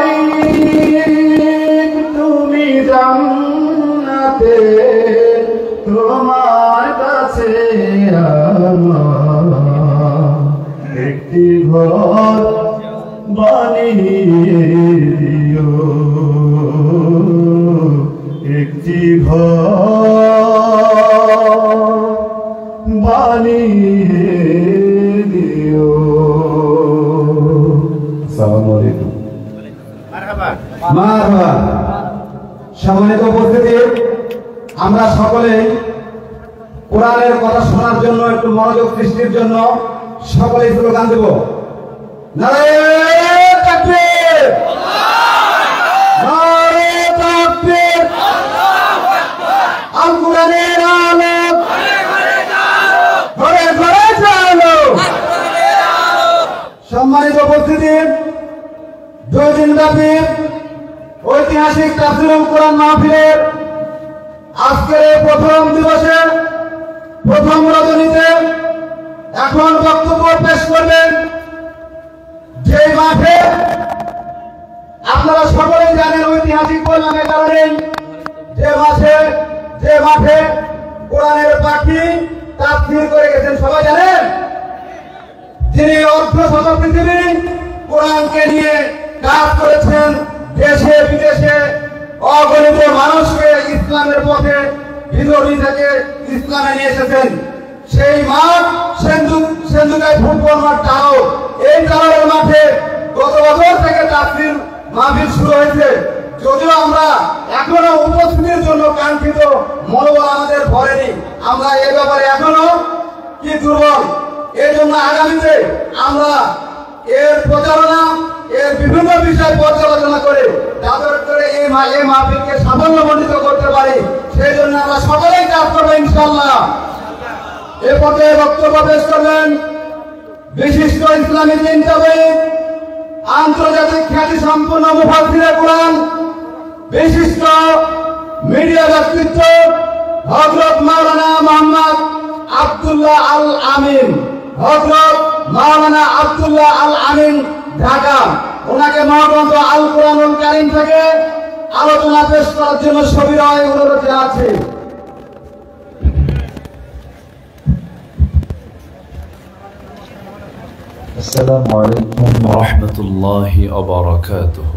মালিক তুমি জান্নাতে তোমার কাছে একটি ঘর বানিয়ে দিও, একটি ঘর বানিয়ে দিও। আসসালামু আলাইকুম। মারহাবা। সম্মানিত উপস্থিতি, আমরা সকলেই কোরআনের কথা শোনার জন্য একটু মনোযোগ সৃষ্টির জন্য সকলেই স্লোগান দেব। নারায়ে তাকবীর, নারায়ে তাকবীর, আল্লাহু আকবার। আল কোরআনের আলো ঘরে ঘরে জালো। সম্মানিত উপস্থিতি, 2 দিন ব্যাপী ঐতিহাসিক তাফসীরুল কোরআন মাহফিলের আজকের প্রথম দিবসে প্রথম রজনীতে এখন বক্তব্য পেশ করবেন যে মাঠে আপনারা সকলেই জানেন, ঐতিহাসিক বললাম এ কারণে যে মাঠে কোরআনের পাখি তাফসীর করে গেছেন সবাই জানেন, যিনি অর্ধশত পৃথিবী কোরআনকে নিয়ে কাজ করেছেন, দেশে বিদেশে অগণিত মানুষকে ইসলামের পথে বিধর্মী থেকে ইসলামে নিয়ে এসেছেন। সেই মাঠ সেন্দুকায় ফুটবল মাঠ টাও, এই টাওয়ারের মাঠে গত বছর থেকে তাফসীর মাহফিল শুরু হয়েছে। যদিও আমরা এখনো উপস্থিতির জন্য কাঙ্ক্ষিত মনোবল আমাদের ভরেনি, আমরা এ ব্যাপারে এখনো কি দুর্বল। এই জন্য আগামীতে আমরা এর প্রচারণা, এর বিভিন্ন বিষয় পর্যালোচনা করে যাদের করে এই মাহফিলকে সাফল্যমণ্ডিত করতে পারি, সেই জন্য আমরা সকলেই কাজ করবো ইনশাআল্লাহ। এ পর্যায়ে বক্তব্য পেশ করবেন বিশিষ্ট ইসলামী চিন্তাবিদ, আন্তর্জাতিক খ্যাতি সম্পন্ন মুফাসসিরে কোরআন, বিশিষ্ট মিডিয়া ব্যক্তিত্ব হযরত মাওলানা মুহাম্মদ আব্দুল্লাহ আল আমিন, হযরত মাওলানা আব্দুল্লাহ আল আমিন ঢাকা। ওনাকে মহাগ্রন্থ আল কোরআনুল কারীম থেকে আলোচনা পেশ করার জন্য সবিনয় অনুরোধ জানাচ্ছি। السلام عليكم ورحمة الله وبركاته.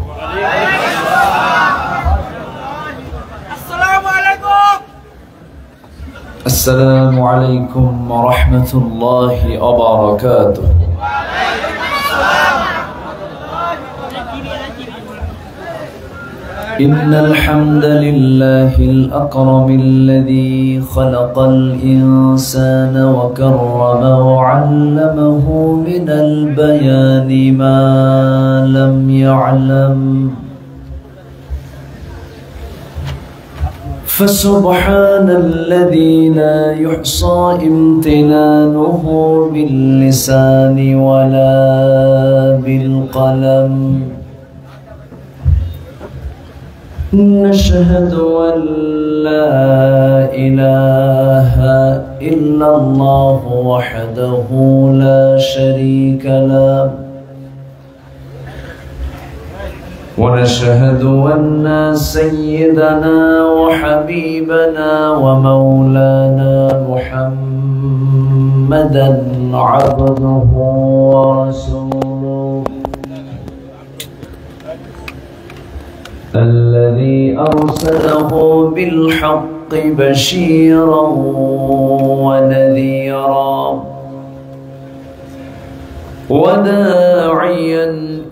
السلام عليكم. السلام عليكم ورحمة الله وبركاته. إن الحمد لله الأكرم الذي خلق الإنسان وكرمه وعلمه من البيان ما لم يعلم، فسبحان الذي لا يحصى امتنانه باللسان ولا بالقلم. نشهد أن لا إله إلا الله وحده لا شريك له، ونشهد أن سيدنا وحبيبنا ومولانا محمدا عبده ورسوله الذي أرسله بالحق بشيرا ونذيرا وداعيا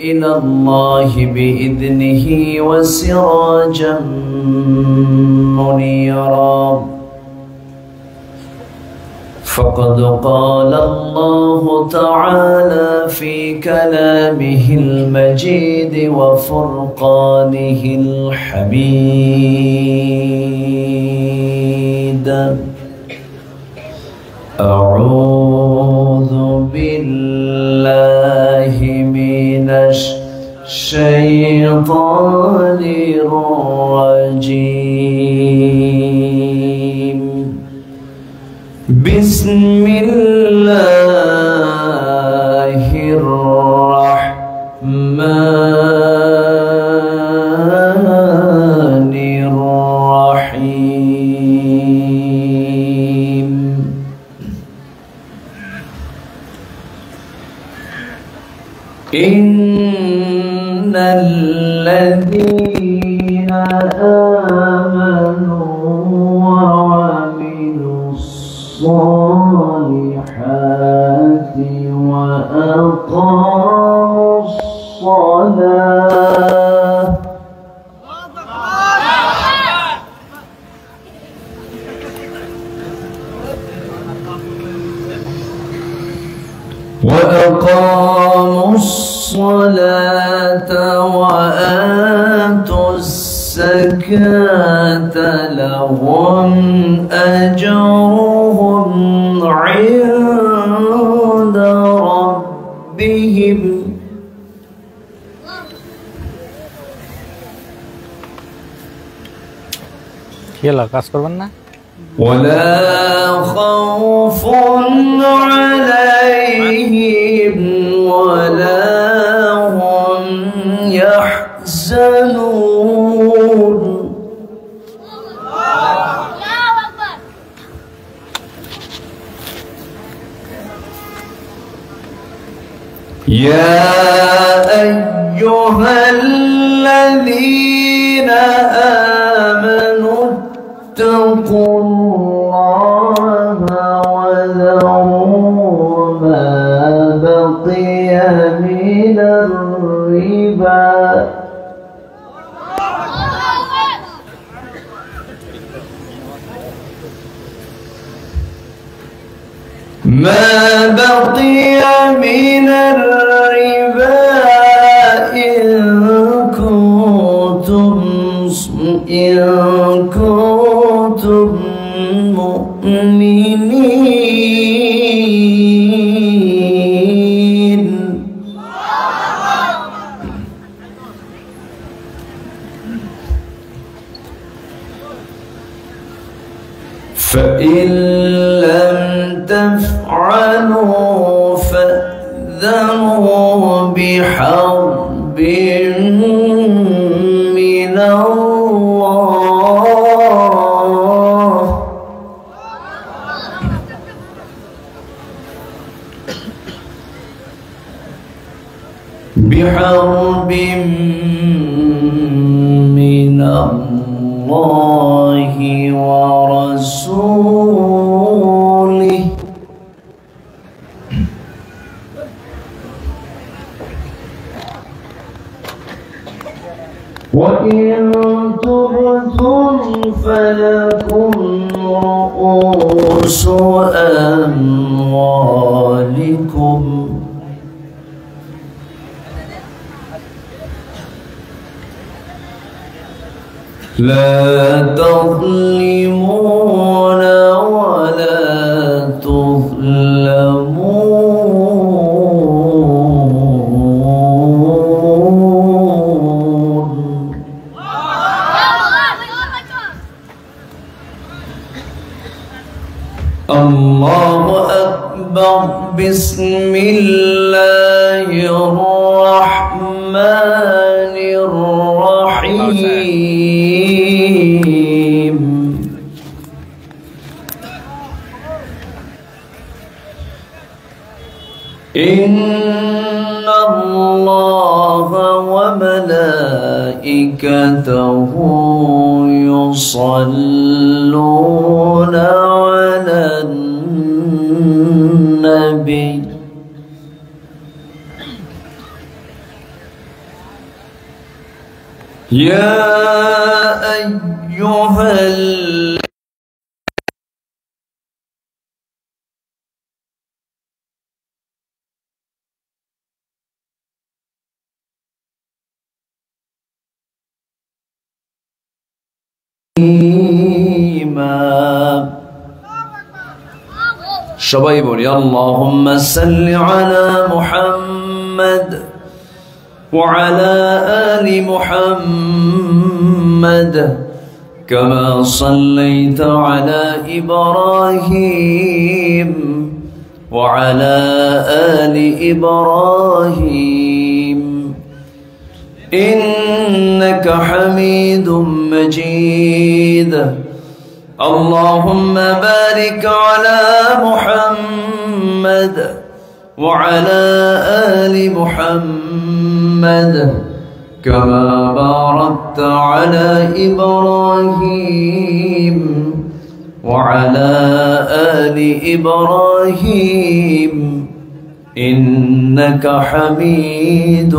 إلى الله بإذنه وسراجا منيرا. فقد قال الله تعالى في كلامه المجيد وفرقانه الحميد: أعوذ بالله من الشيطان الرجيم. بسم الله الرحمن الرحمن الرحيم إن الذين آمنوا وعملوا الصالحات وأقاموا الصلاة وآتوا الزكاة لهم أجرهم عند ربهم يلا কাজ করবেন না ولا خوف عليهم ولا هم يحزنون يا أيها الذين آمنوا اتقوا الله وذروا ما بقي من الربا ما بقي من الربا إن كنتم مؤمنين فإن لم تفعلوا فأذنوا بحرب من الله ورسوله وإن تبتم فلكم رؤوس أموالكم لا تظلمون ولا تظلمون الله أكبر بسم الله الرحمن الرحيم إن الله وملائكته يصلون على النبي يا أيها সবাই বলি আল্লাহুম্মা সাল্লি আলা মুহাম্মাদ ওয়া আলা আলি মুহাম্মাদ কামা সাল্লাইতা আলা ইব্রাহিম وعلى آل إبراهيم إنك حميد مجيد اللهم بارك على محمد وعلى آل محمد كما باركت على إبراهيم وعلى آل إبراهيم إنك حميد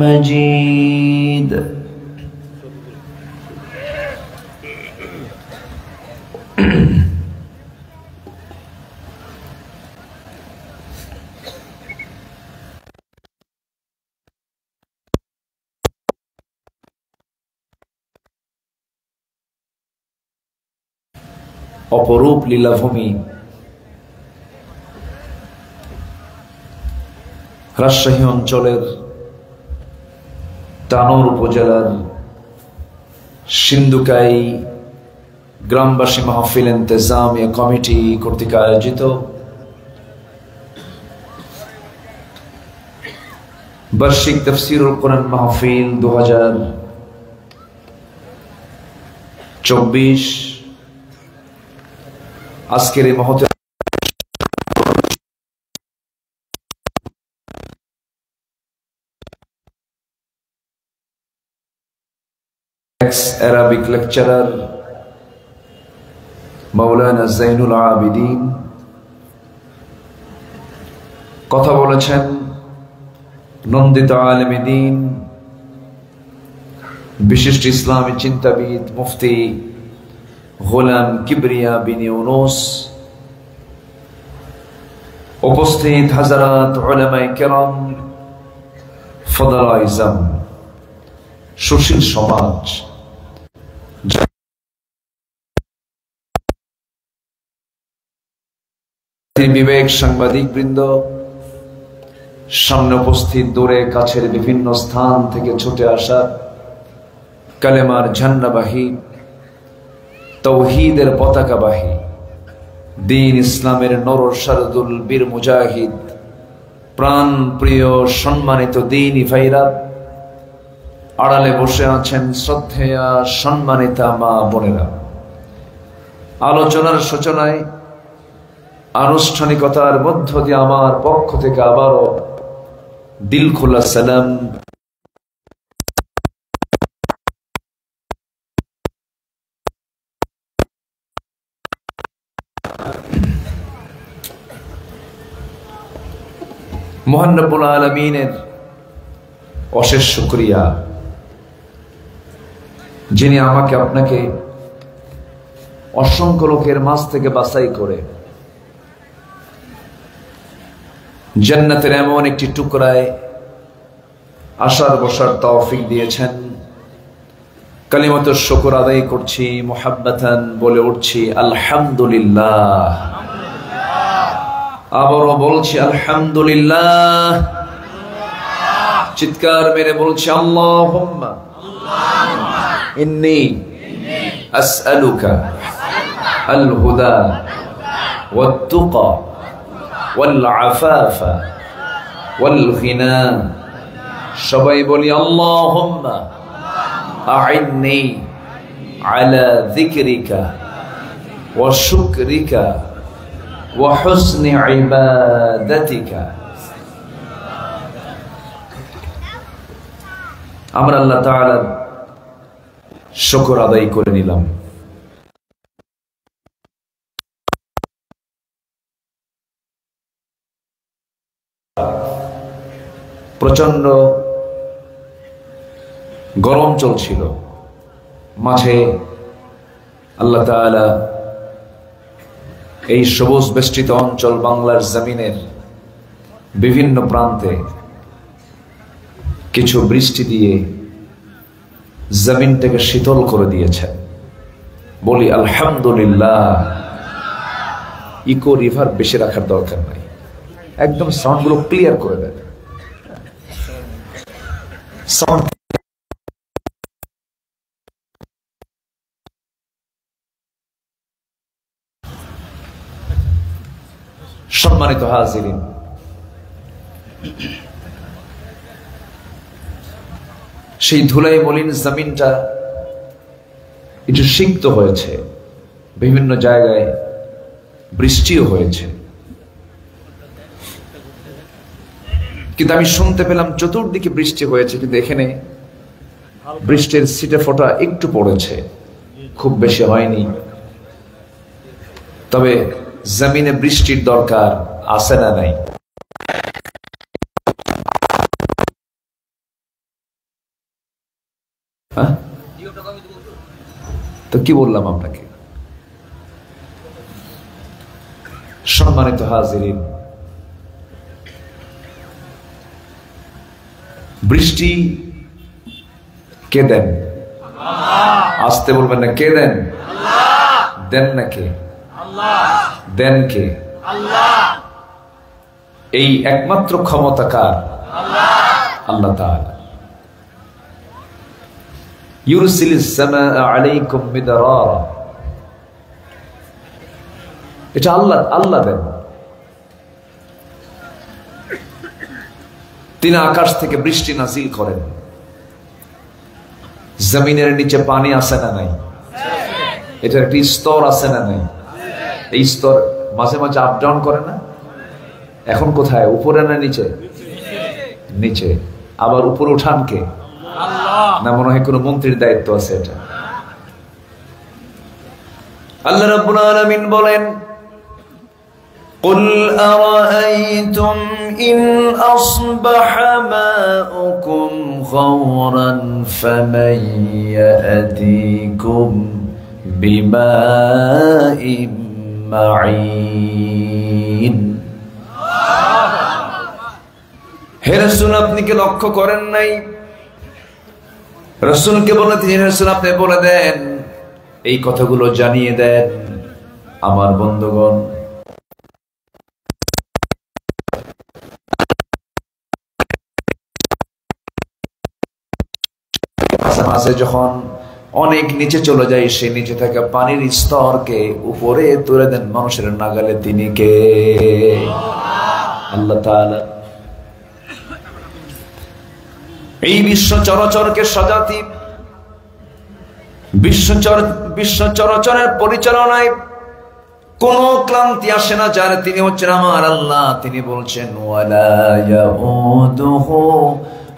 مجيد অপরূপ লীলাভূমি রাজশাহী অঞ্চলের তানোর উপজেলার সিন্ধুকাই গ্রামবাসী মাহফিল ইন্তেজামিয়া কমিটি কর্তৃক আয়োজিত বার্ষিক তাফসীরুল কোরআন মাহফিল 2024 আজকের এই মহৎ Arabic lecturer মাওলানা জাইনুল আবিদিন কথা বলেছেন নন্দিত আলেম দ্বীন বিশিষ্ট ইসলামী চিন্তাবিদ মুফতি গোলাম কিবরিয়া বিন ইউনুস উপস্থিত হাজারাত উলামায়ে কেরাম ফাদায়ে ইজম সুশীল সমাজ বিবেক সাংবাদিক বৃন্দ সামনে উপস্থিত দূরে কাছের বিভিন্ন স্থান থেকে ছুটে আসা কালেমার ঝান্ডাবাহী তৌহিদের পতাকাবাহী দ্বীন ইসলামের নরসারদুল বীর মুজাহিদ প্রাণ প্রিয় সম্মানিত দ্বীনি ভাইরা আড়ালে বসে আছেন শ্রদ্ধেয়া সম্মানিতা মা বোনেরা আলোচনার সূচনায় আনুষ্ঠানিকতার মধ্য দিয়ে আমার পক্ষ থেকে আবারও দিল খোলা সালাম মহান রব্বুল আলামিনের অশেষ শুকরিয়া যিনি আমাকে আপনাকে অসংখ্য লোকের মাঝ থেকে বাছাই করে জান্নাতের এমন একটি টুকরায় আসার বসার তৌফিক দিয়েছেন কালিমাতুশ শুকর আদায় করছি মুহাব্বাতান বলে উঠছি আলহামদুলিল্লাহ আবারও বলছি আলহামদুলিল্লাহ চিৎকার মেরে বলছি আল্লাহুম্মা ইন্নী আসআলুকা আল হুদা ওয়াত তুকা والعفاف والغنى সবাই বলি আল্লাহুম্মা আ'ইন্নি আলা যিকরিকা ওয়া শুকরিকা ওয়া হুসনি ইবাদাতিকা আমরা আল্লাহ তাআলার শুকর আদায় করে নিলাম প্রচন্ড গরম চলছিল মাঝে আল্লাহ তাআলা এই সবুজ বেষ্টিত অঞ্চল বাংলার জমিনের বিভিন্ন প্রান্তে কিছু বৃষ্টি দিয়ে জমিনটাকে শীতল করে দিয়েছে বলি আলহামদুলিল্লাহ ইকো রিভার বেশি রাখার দরকার নাই একদম সাউন্ড গুলো ক্লিয়ার করে দেন সাউন্ড সম্মানিত হাজিরিন, সেই ধুলাই মলিন জমিনটা একটু সিক্ত হয়েছে, বিভিন্ন জায়গায় বৃষ্টিও হয়েছে, কিন্তু আমি শুনতে পেলাম চতুর্দিকে বৃষ্টি হয়েছে, কিন্তু এখানে বৃষ্টির ছিটে ফোঁটা একটু পড়েছে, খুব বেশি হয়নি। তবে জমিনে বৃষ্টির দরকার আছে না নাই? তো কি বললাম আপনাকে? সম্মানিত হাজিরিন, বৃষ্টি কে দেন? আসতে বলবেন না, কে দেন? দেন না কে? দেন কে? এই একমাত্র ক্ষমতা কার? আল্লাহ তাআলা। ইউরসিলিস সামাআ আলাইকুম মিদরারা, এটা আল্লাহ দেন। তিনি আকাশ থেকে বৃষ্টি নাজিল করেন। জমিনের নিচে পানি আছে না নাই? এটার একটি স্তর আছে না নাই? এই স্তর মাঝে মাঝে আপ ডাউন করে না? এখন কোথায়, উপরে না নিচে? নিচে। আবার উপরে উঠান কে? না মনে হয় কোন মন্ত্রীর দায়িত্ব আছে এটা? আল্লাহ রাব্বুল আলামিন বলেন, قل أرأيتم إن أصبح ماؤكم غورا فمن يأتيكم بماء معين। হে রাসূল, আপনি কি লক্ষ্য করেন নাই? রাসূলকে বলে দিলেন, রাসূল আপনি বলে দেন, এই কথাগুলো জানিয়ে দেন আমার বন্ধুগণ, মাঝে যখন অনেক নিচে চলে যায়, সে নিচে থাকা পানির স্তরকে উপরে তুলে দেন মানুষের নাগালে। তিনি কে? আল্লাহ তাআলা। এই বিশ্ব চরাচরকে সাজাতি, বিশ্ব চরাচরের পরিচালনায় কোন ক্লান্তি আসে না যার, তিনি হচ্ছেন আমার আল্লাহ। তিনি বলছেন, ওয়ালা ইয়াউদুহু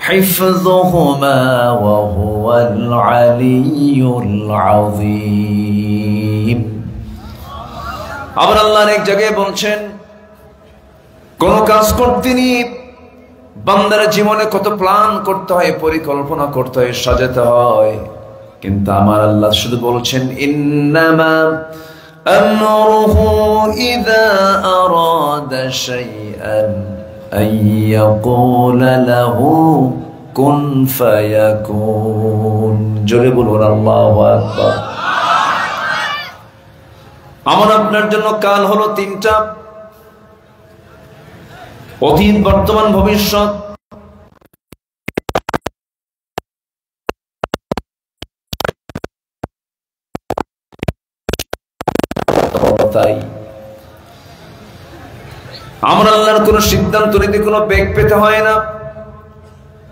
হিফযুহুমা ওয়া হুয়াল আলিয়্যুল আযীম। আবার আল্লাহ এক জায়গায় বলছেন, কোন কাজ করতে তিনি বান্দার জীবনে কত প্ল্যান করতে হয়, পরিকল্পনা করতে হয়, সাজাতে হয়, কিন্তু আমার আল্লাহ শুধু বলছেন, ইন্নামা আমরুহু ইযা আরাদা শাইআন আইয়াকুলা লাহু কুন ফায়াকুন। জোরে বলুন আল্লাহু আকবার। আমার আপনার জন্য কাল হলো তিনটা, অতীত, বর্তমান, ভবিষ্যৎ। তাই আমার আল্লাহর কোন সিদ্ধান্ত নিতে কোনো বেগ পেতে হয় না,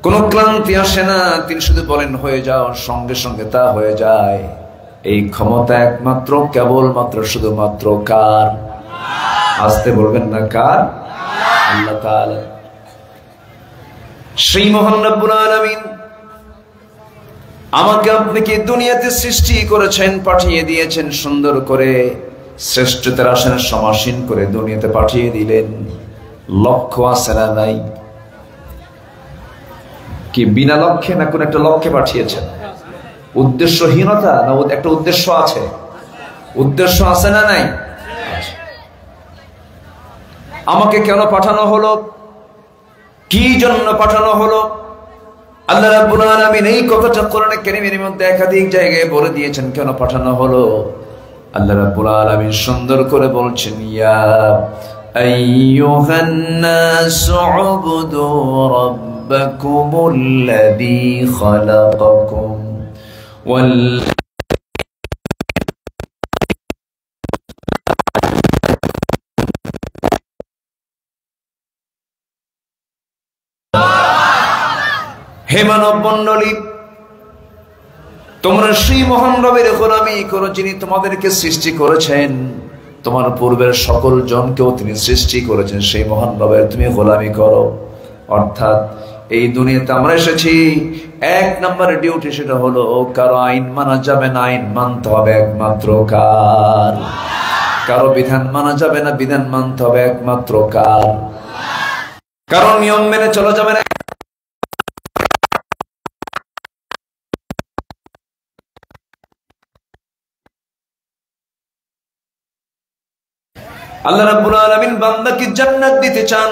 কোন ক্লান্তি আসে না। তিনি শুধু বলেন হয়ে যাও, সঙ্গে সঙ্গে তা হয়ে যায়। এই ক্ষমতা একমাত্র, কেবলমাত্র, শুধুমাত্র কার? আসতে বলবেন না, কার? আল্লাহ তাআলা। সেই মহান রব্বুল আলামিন আমাকে আপনাকে দুনিয়াতে সৃষ্টি করেছেন, পাঠিয়ে দিয়েছেন সুন্দর করে, শ্রেষ্ঠতার আসনে সমাসীন করে দুনিয়াতে পাঠিয়ে দিলেন। লক্ষ্য আছে না নাই? কি বিনা লক্ষ্যে না কোন একটা লক্ষ্যে পাঠিয়েছেন? উদ্দেশ্যহীনতা না একটা উদ্দেশ্য আছে? উদ্দেশ্য আছে না নাই? আমাকে কেন পাঠানো হলো, কি জন্য পাঠানো হলো? আল্লাহ রাব্বুল আলামিন এই কথাটা কোরআনে কারীমের মধ্যে একাধিক জায়গায় বলে দিয়েছেন কেন পাঠানো হলো। আল্লাহ রাব্বুল আলামিন সুন্দর করে বলছেন, ইয়া আইয়ুহান নাসু উবুদু রাব্বাকুমুল্লাযী খালাকাকুম ওয়াল হে মানব মণ্ডলী, তোমরা সেই মহান রবের গোলামি করো যিনি তোমাদেরকে সৃষ্টি করেছেন, তোমার পূর্বের সকল জনকেও তিনি সৃষ্টি করেছেন। সেই মহান রবের তুমি গোলামি করো। অর্থাৎ এই দুনিয়াতে আমরা এসেছি, এক নম্বরের ডিউটি সেটা হলো কারো আইন মানা যাবে না, আইন মানতে হবে একমাত্র কার? কারো বিধান মানা যাবে না, বিধান মানতে হবে একমাত্র কার? কারো নিয়ম মেনে চলা যাবে না। আল্লাহ রাব্বুল আলামিন বান্দাকে জান্নাত দিতে চান,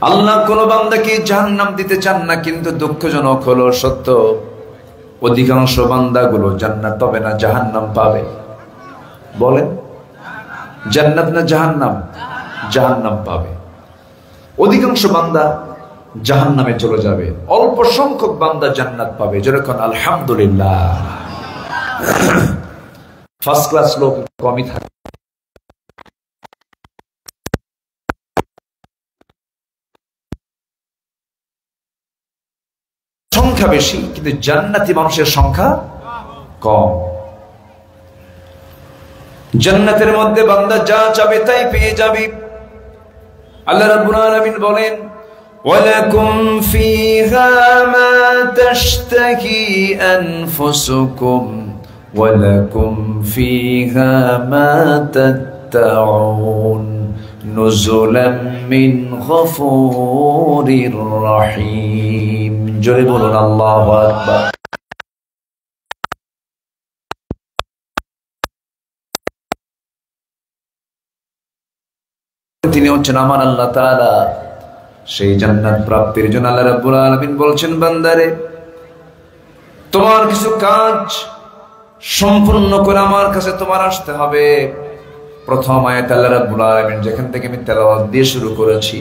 আল্লাহ কোন বান্দাকে জাহান্নাম দিতে চান না। কিন্তু দুঃখজনক হলো সত্য, অধিকাংশ বান্দাগুলো জান্নাত পাবে না, জাহান্নাম পাবে। বলেন জান্নাত না জাহান্নাম? জাহান্নাম পাবে। অধিকাংশ বান্দা জাহান্নামে চলে যাবে, অল্প সংখ্যক বান্দা জান্নাত পাবে। যেরকম আলহামদুলিল্লাহ, ফার্স্ট ক্লাস লোক কমই থাকে, সংখ্যা বেশি, কিন্তু জান্নাতি মানুষের সংখ্যা কম। জান্নাতের মধ্যে বান্দা যা চাবে তাই পেয়ে যাবে। আল্লাহ রাব্বুল আলামিন বলেন, ওয়ালাকুম ফিহা মা তাশতাহি আনফুসুকুম ওয়ালাকুম ফিহা মা তাত্তাউন নুজুলাম মিন গফুরির রহিম। জোরে বলুন আল্লাহু আকবার। তিনি হচ্ছেন আমার আল্লাহ তাআলা। সেই জান্নাত প্রাপ্তির জন্য আল্লাহ রাব্বুল আলামিন বলছেন, বান্দারে তোমার কিছু কাজ সম্পূর্ণ করে আমার কাছে তোমার আসতে হবে। প্রথম আয়াত আল্লাহ রাব্বুল আলামিন যেখান থেকে আমি তেলাওয়াত দিয়ে শুরু করেছি,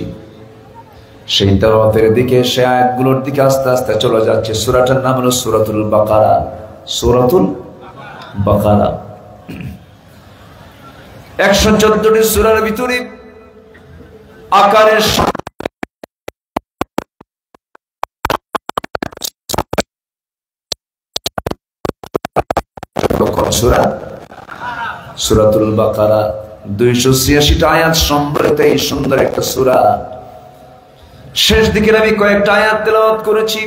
সেই তেলাওয়াতের দিকে, সেই আয়াতগুলোর দিকে আস্তে আস্তে চলে যাচ্ছে। সূরাটার নাম হলো সূরাতুল বাকারা। সূরাতুল বাকারা 114টি সূরার ভিতরে আকারের সূরা, সূরাতুল বাকারা 286টা আয়াত সম্বলিত এই সুন্দর একটা সূরা। শেষ দিকে আমি কয়েকটা আয়াত তেলাওয়াত করেছি।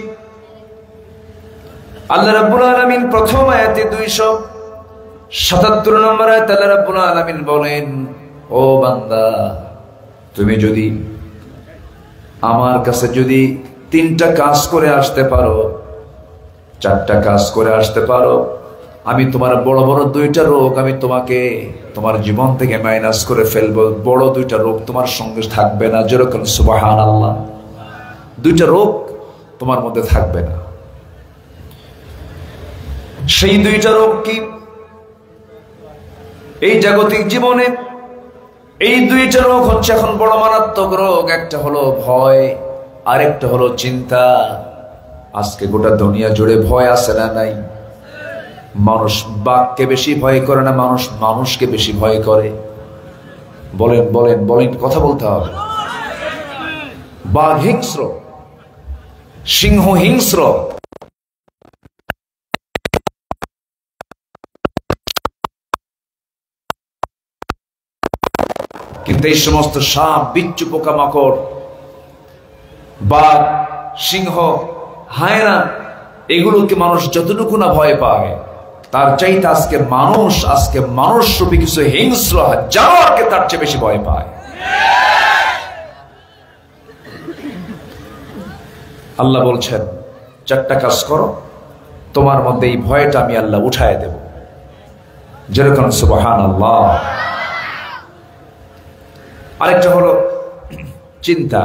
আল্লাহ রাব্বুল আলামিন প্রথম আয়াতে 277 নম্বর আয়াতে আল্লাহ রাব্বুল আলামিন বলেন, ও বান্দা, তুমি যদি আমার কাছে যদি 3টা কাজ করে আসতে পারো, 4টা কাজ করে আসতে পারো, আমি তোমার বড় বড় 2টা রোগ আমি তোমাকে তোমার জীবন থেকে মাইনাস করে ফেলবো। বড় 2টা রোগ তোমার সঙ্গে থাকবে না। যেরকম সুবহানাল্লাহ, 2টা রোগ তোমার মধ্যে থাকবে না। সেই 2টা রোগ কি? এই জাগতিক জীবনে এই 2টা রোগ হচ্ছে এখন বড় মারাত্মক রোগ। একটা হলো ভয়, আরেকটা হলো চিন্তা। আজকে গোটা দুনিয়া জুড়ে ভয় আছে না নাই? মানুষ বাঘকে বেশি ভয় করে না, মানুষ মানুষকে বেশি ভয় করে। বলেন বলেন বলেন, কথা বলতে হবে। বাঘ হিংস্র, সিংহ হিংস্র, কিন্তু এই সমস্ত সাপ, বিচ্ছু, পোকামাকড়, বাঘ, সিংহ, হায়না, এগুলোকে মানুষ যতটুকু না ভয় পায়, তার চাইতে আজকে মানুষ রূপী কিছু হিংস্র জানোয়ারকে তার চেয়ে বেশি ভয় পায়। আল্লাহ বলছেন, 4টা কাজ করো, তোমার মধ্যে এই ভয়টা আমি আল্লাহ উঠায় দেব। যেরকম সুবহানাল্লাহ। আরেকটা হলো চিন্তা।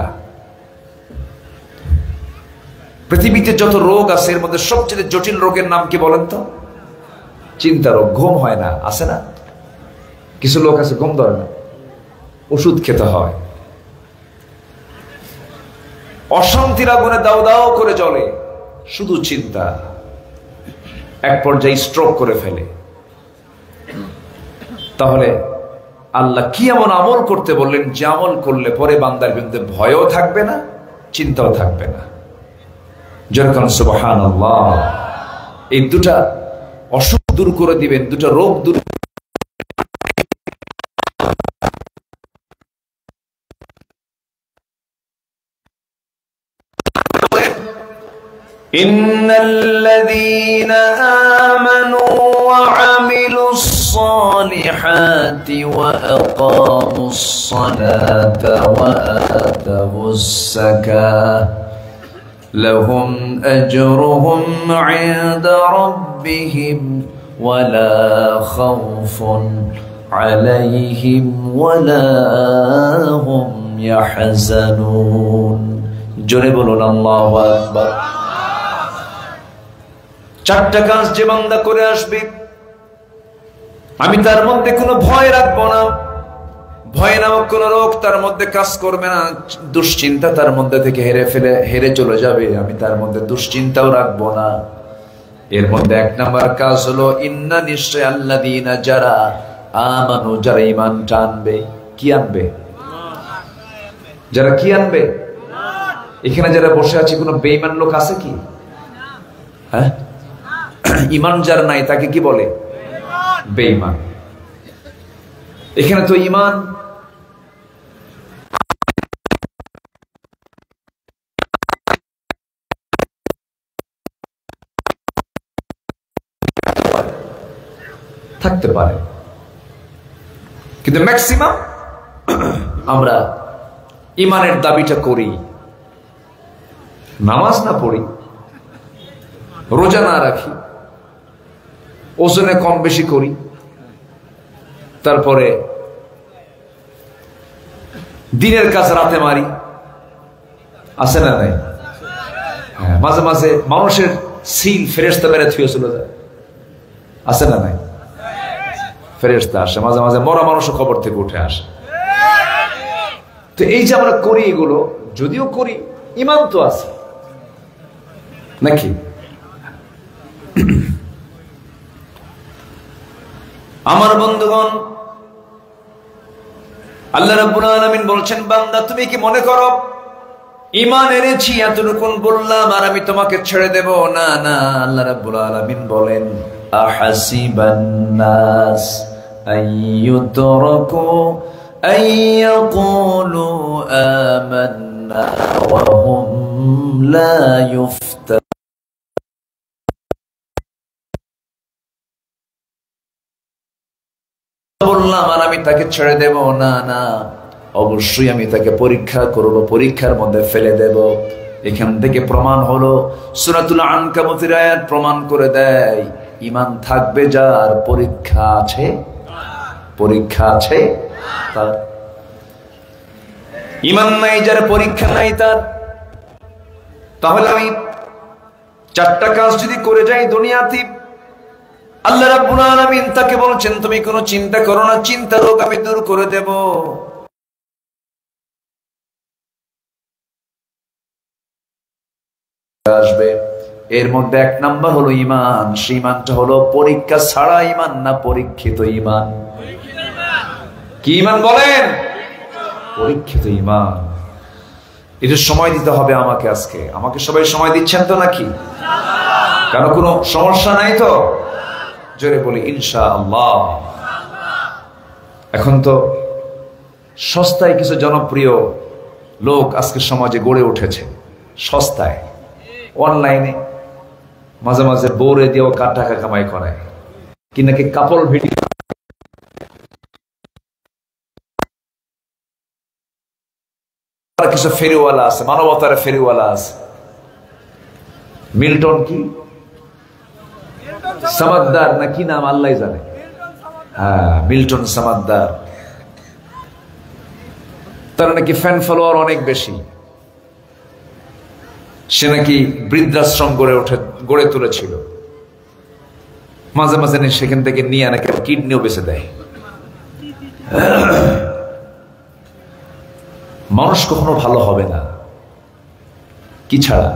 পৃথিবীতে যত রোগ আছে এর মধ্যে সবচেয়ে জটিল রোগের নাম কি বলেন তো? চিন্তা রোগ। ঘুম হয় না, আছে না? কিছু লোক আছে ঘুম ধরে না, ওষুধ খেতে হয়। অশান্তির আগুনে দাও দাও করে জ্বলে, শুধু চিন্তা। এক পর্যায়ে স্ট্রোক করে ফেলে। তাহলে আল্লাহ কি এমন আমল করতে বললেন যে আমল করলে পরে বান্দার বিরুদ্ধে ভয়ও থাকবে না, চিন্তাও থাকবে না? যেরকম সুবহানাল্লাহ। এই দুটা অসুখ দূর করে দিবেন, দুটা রোগ দূর। ইন্নাল্লাযীনা আমানু ওয়া আমিলুস সালিহাতি ওয়া আকামুস সালাতা ওয়া আতাউস যাকাত লাহুম আজরুহুম ইনদা রাব্বিহিম ওয়া লা খাউফুন আলাইহিম ওয়া লা হুম ইয়াহজানুন। জোরে বলুন আল্লাহু আকবার। চারটা কাজ যে বান্দা করে আসবে, আমি তার মধ্যে কোনো ভয় রাখবো না। ভয় নামক কোন রোগ তার মধ্যে কাজ করবে না। দুশ্চিন্তা তার মধ্যে থেকে হেরে চলে যাবে। আমি তার মধ্যে দুশ্চিন্তাও রাখবো না। এর মধ্যে এক নাম্বার কাজ হলো ইন্না নিশ্চয় আল্লাযীনা যারা আমানু, যারা ঈমানটা আনবে। কি আনবে? যারা কি আনবে? এখানে যারা বসে আছে কোনো বেঈমান লোক আছে কি? হ্যাঁ, ঈমান যার নাই তাকে কি বলে? বেঈমান। এখানে তো ঈমান থাকতে পারে, কিন্তু ম্যাক্সিমাম আমরা ঈমানের দাবিটা করি, নামাজ না পড়ি, রোজা না রাখি, ওজনে কম বেশি করি, তারপরে দিনের কাজ রাতে মারি, আছে না নাই? হ্যাঁ, মাঝে মাঝে মানুষের সিল ফেরেশতা মেরে থুয়ে চলে যায়, আছে না নাই? ফেরেশতা আসে মাঝে মাঝে, মরা মানুষও খবর থেকে উঠে আসে। তো এই যে আমরা করি, এগুলো যদিও করি, ঈমান তো আছে নাকি? আমার বন্ধুগণ, আল্লাহ রাব্বুল আলামিন বলছেন, বান্দা তুমি কি মনে করো ঈমান এনেছি এতটুকু বললাম আর আমি তোমাকে ছেড়ে দেব? না না, আল্লাহ রাব্বুল আলামিন বলেন, আহাসিবান নাস আইয়ুতরাকু আইয়াকুলু আমান্না ওয়া হুম লা ইফতা। বললাম আর আমি তাকে ছেড়ে দেব? না না, অবশ্যই আমি তাকে পরীক্ষা করব, পরীক্ষার মধ্যে ফেলে দেব। এখান থেকে প্রমাণ হলো, সূরাতুল আনকাবুতের আয়াত প্রমাণ করে দেয়, ঈমান থাকবে যার, পরীক্ষা আছে, পরীক্ষা আছে তার। ঈমান নাই যার, পরীক্ষা নাই তার। তাহলে আমি চারটা কাজ যদি করে যাই দুনিয়াতে, আল্লাহ রাব্বুল আলামিন তাকে বলছেন, তুমি কোনো চিন্তা করো না, চিন্তা রোগ আমি দূর করে দেব। আসবে এর মধ্যে এক নাম্বার হলো ঈমান। সেই ঈমানটা হলো পরীক্ষা ছাড়া ঈমান না, পরীক্ষিত ঈমান। কি ঈমান বলেন? পরীক্ষিত ঈমান। এটা সময় দিতে হবে আমাকে। আজকে আমাকে সবাই সময় দিচ্ছেন তো নাকি? কারণ কোনো সমস্যা নাই তো? জোরে বলি ইনশাআল্লাহ। এখন তো সস্তায় কিছু জনপ্রিয় লোক আজকে সমাজে গড়ে উঠেছে, সস্তায় অনলাইনে মাঝে মাঝে বউরে দিয়েও টাকা কামাই করায়, কি নাকি কাপল ভিডিও। কিছু ফেরিওয়ালা আছে, মানবতার ফেরিওয়ালা আছে। মিল্টন কি সামাদ্দার না কি নাম আল্লাহ জানে। হ্যাঁ, মিল্টন সামাদ্দার। তার নাকি ফ্যান ফলোয়ার অনেক বেশি। সে নাকি বৃদ্ধাশ্রম গড়ে তুলেছিল। মাঝে মাঝে সেখান থেকে নিয়ে নাকি কিডনিও বেঁচে দেয়। মানুষ কখনো ভালো হবে না কি ছাড়া?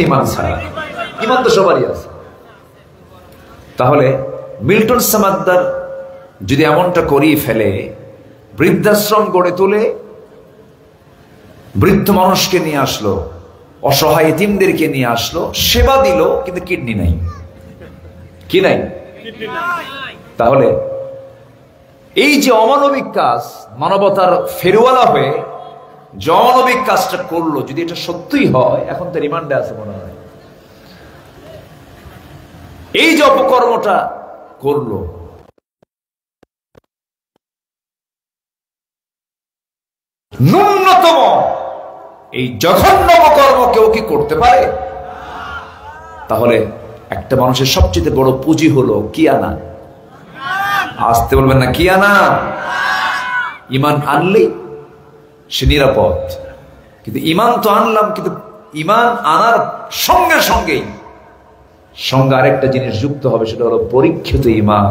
ঈমান ছাড়া। ঈমান তো সবারই আছে। তাহলে মিল্টন সামাদ্দার যদি এমনটা করিয়ে ফেলে, বৃদ্ধাশ্রম গড়ে তুলে বৃদ্ধ মানুষকে নিয়ে আসলো, অসহায় এতিমদেরকে নিয়ে আসলো, সেবা দিল, কিন্তু কিডনি নাই। কি নাই? তাহলে এই যে অমানবিক কাজ, মানবতার ফেরওয়ালা হয়ে যে অমানবিক কাজটা করলো, যদি এটা সত্যিই হয়, এখন তো রিমান্ডে আছে মনে হয়, এই যে অপকর্মটা করলো, ন্যূনতম এই জঘন্য অপকর্ম কেউ কি করতে পারে? তাহলে একটা মানুষের সবচেয়ে বড় পুঁজি হলো কি আনা? আসতে বলবেন না, কি আনা? ইমান আনলেই সে নিরাপদ। কিন্তু ইমান তো আনলাম, কিন্তু ইমান আনার সঙ্গে সঙ্গেই সঙ্গে আরেকটা জিনিস যুক্ত হবে, সেটা হলো পরীক্ষিত ইমান।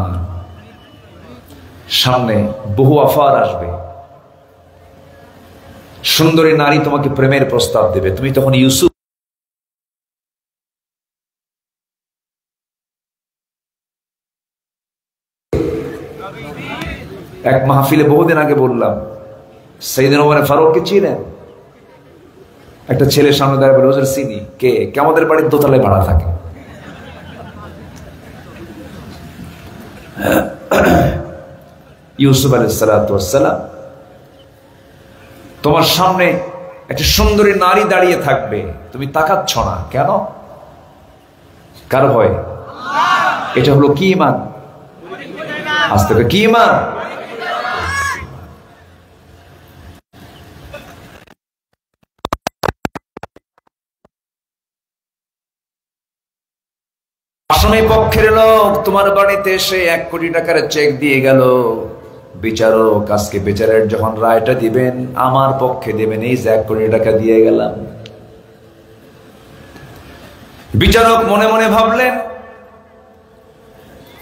সামনে বহু অফার আসবে, সুন্দরী নারী তোমাকে প্রেমের প্রস্তাব দেবে, তুমি তখন ইউসুফ এক মাহফিলে বহুদিন আগে বললাম, সাইয়েদনা ওমর ফারুককে চিনেন? একটা ছেলের সামনে দাঁড়িয়ে বলে, হুজুর চিনি। কে? আমাদের বাড়ির দোতলায় ভাড়া থাকে। ইউসুফ আলাইহিস সালাতু ওয়াস সালাম, তোমার সামনে একটা সুন্দরী নারী দাঁড়িয়ে থাকবে, তুমি তাকাচ্ছ না কেন? কার ভয়? এটা হলো কি ইমান? আজ থেকে কি ইমান? আসামি পক্ষের লোক তোমার বাড়িতে এসে 1 কোটি টাকার চেক দিয়ে গেল, বিচারক আজকে বিচারের যখন রায়টা দিবেন, আমার পক্ষে দেবেন, এই যে 1 কোটি টাকা দিয়ে গেলাম। বিচারক মনে মনে ভাবলেন,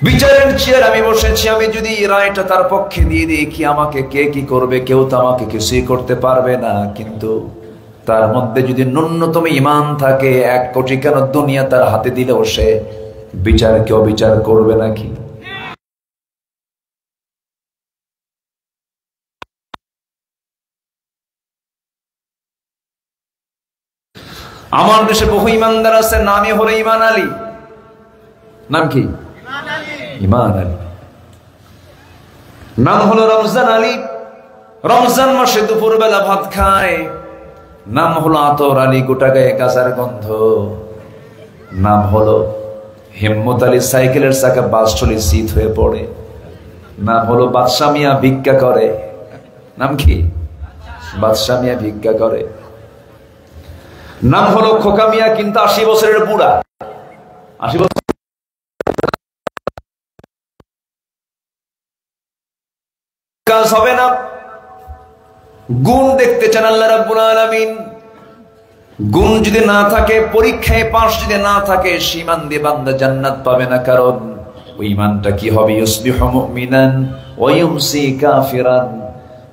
বিচারের চেয়ার আমি বসেছি, আমি যদি রায়টা তার পক্ষে দিয়ে দিই, কি আমাকে কে কি করবে? কেউ তো আমাকে কিছুই করতে পারবে না। কিন্তু তার মধ্যে যদি ন্যূনতম ইমান থাকে, 1 কোটি কেন দুনিয়া তার হাতে দিলেও সে বিচারকে অবিচার করবে নাকি? আমার দেশে বহু ইমানদার আছে, নামই হলো ইমান আলী। নাম কি? ইমান আলী। নাম হলো রমজান আলী, রমজান মাসে দুপুর বেলা ভাত খায়। নাম হলো আতর আলী, গোটা গায়ে গাজার গন্ধ। নাম হলো হিম্মত আলী, সাইকেলের চাকা বাসটলি শীত হয়ে পড়ে। নাম হলো বাদশা মিয়া, ভিক্ষা করে। নাম কি? বাদশা মিয়া ভিক্ষা করে। নাম হলো খোকা মিয়া, কিন্তু 80 বছরের বুড়া। 80 বছর কাজ হবে না। গুণ দেখতে চান আল্লাহ রাব্বুল আলামিন। গুণ যদি না থাকে, পরীক্ষায় পাস যদি না থাকে, ঈমান দিয়ে বান্দা জান্নাত পাবে না। কারণ ওই ঈমানটা কি হবে? ইউসবিহু মুমিনান ওয়া ইউমসি কাফিরান।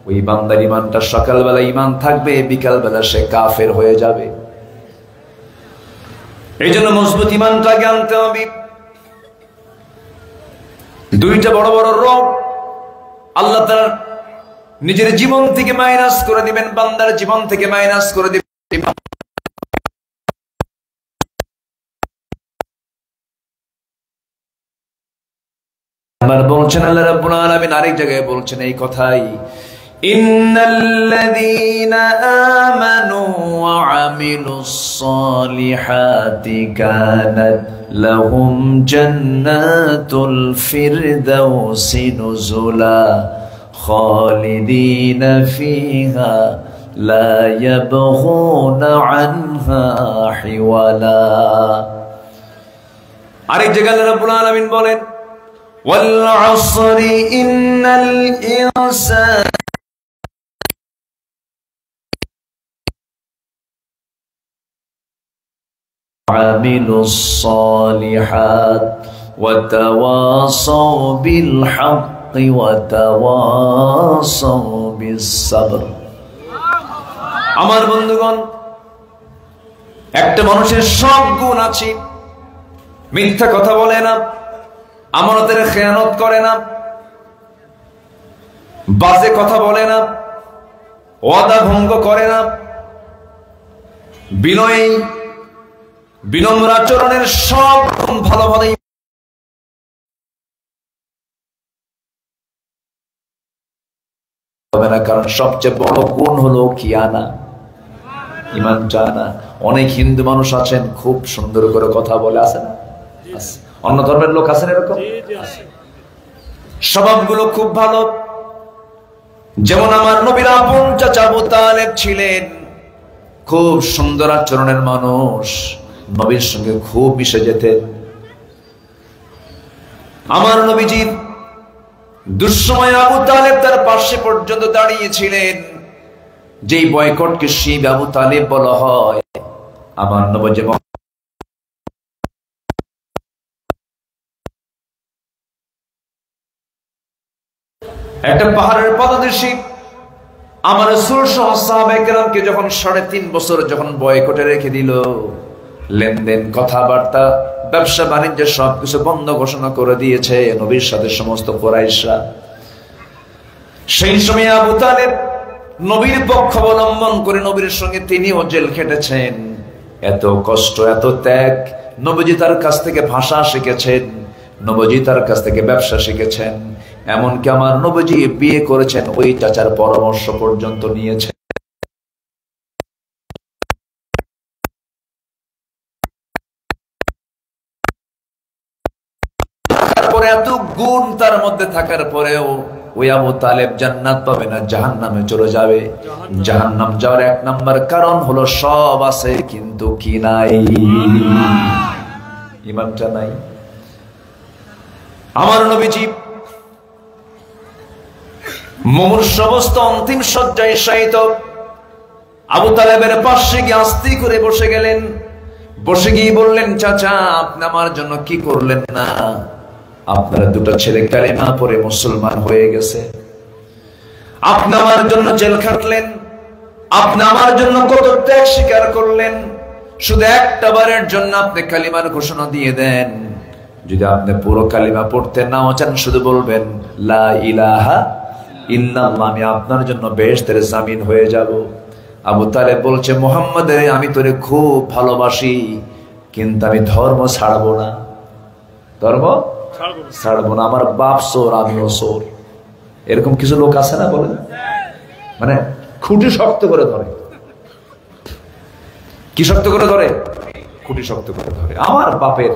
ওই বান্দার ঈমানটা সকালবেলা ঈমান থাকবে, বিকালবেলা সে কাফের হয়ে যাবে। এই জন্য মজবুত ঈমানটাকে আনতে হবে। 2টা বড় বড় রোগ আল্লাহ তাআলা নিজের জীবন থেকে মাইনাস করে দিবেন, বান্দার জীবন থেকে মাইনাস করে দিবেন। আবার বলছেন আল্লাহ রাব্বুল আলামিন, আরেক জায়গায় বলছেন এই কথাই, ইন্নাল্লাযীনা আমানু ওয়া আমিলুস সালিহাতি কানাত লাহুম জান্নাতুল ফিরদাউসি নুজুলা খালিদিনা ফিহা লা ইয়াবগুনা আনহা হিওয়ালা। আরেক জায়গায় আল্লাহ রাব্বুল আলামিন বলেন, ওয়াল আসরি ইন্নাল ইনসানা আমিলুস সালিহাত ওয়া তাওয়াসাউ বিল হাক্কি ওয়া তাওয়াসাউ বিস সাবর। আমার বন্ধুগণ, একটা মানুষের সব গুণ আছে। মিথ্যা কথা বলে না, আমানতের খেয়ানত করে না, বাজে কথা বলে না, ওয়াদা ভঙ্গ করে না, বিনয়ী বিনম্র আচরণের সব ভালো ভালোই হবে না, কারণ সবচেয়ে বড় গুণ হলো কিয়ানা, ইমান জানা। অনেক হিন্দু মানুষ আছেন খুব সুন্দর করে কথা বলে, আছে না? অন্য ধর্মের লোক আছেন এরকম, স্বভাবগুলো খুব ভালো। যেমন আমার নবীর আপন চাচা আবু তালেব ছিলেন খুব সুন্দর আচরণের মানুষ, নবীর সঙ্গে খুব মিশে যেতেন। আমার নবীজির দুঃসময় আবু তালেব তার পাশে পর্যন্ত দাঁড়িয়েছিলেন। যেই বয়কটকে শিব আবু তালেব বলা হয়, আমার নবী একটা পাহাড়ের পদদেশে আমার রাসূল সহ সাহাবায়ে কেরামকে যখন 3.5 বছর যখন বয়কটে রেখে দিল, লেনদেন কথাবার্তা ব্যবসা বাণিজ্য সবকিছু বন্ধ ঘোষণা করে দিয়েছে নবীর সাথে সমস্ত কুরাইশরা। সেই সময় আবু তালেব নবীর পক্ষ অবলম্বন করে নবীর সঙ্গে তিনিও জেল খেটেছেন। এত কষ্ট, এত ত্যাগ। নবীজি তার কাছ থেকে ভাষা শিখেছেন, নবীজি তার কাছ থেকে ব্যবসা শিখেছেন। এমনকি আমার নবীজি বিয়ে করেছেন ওই চাচার পরামর্শ পর্যন্ত নিয়েছেন। তারপরে এত গুণ তার মধ্যে থাকার পরেও ওই আবু তালেব জান্নাত পাবে না, জাহান্নামে চলে যাবে। জাহান্নাম যাওয়ার 1 নাম্বার কারণ হলো সব আছে কিন্তু কি নাই, ঈমানটা নাই। আমার নবীজি মুমূর্ষু অবস্থা অন্তিম শয্যায় শায়িত আবু তালেবের পাশে গিয়ে আস্তে করে বসে গেলেন। বসে গিয়ে বললেন, চাচা আপনি আমার জন্য কি করলেন না? আপনার 2টা ছেলে কালেমা পড়ে মুসলমান হয়ে গেছে, আপনি আমার জন্য জেল খাটলেন, আপনি আমার জন্য কত ত্যাগ স্বীকার করলেন। শুধু একটা বারের জন্য আপনি কালিমার ঘোষণা দিয়ে দেন। যদি আপনি পুরো কালিমা পড়তে নাও চান, শুধু বলবেন লা ইলাহা ইল্লাল্লাহ, আমি আপনার জন্য বেহেশতের জামিন হয়ে যাব। আবু তালেব বলছে, মুহাম্মদ আমি তোরে খুব ভালোবাসি, কিন্তু আমি ধর্ম ছাড়বো না, ধর্ম ছাড়বো না। আমার বাপ চোর, আমিও চোর। এরকম কিছু লোক আছে না, বলেন? মানে খুঁটি শক্ত করে ধরে। কি শক্ত করে ধরে? খুঁটি শক্ত করে ধরে। আমার বাপের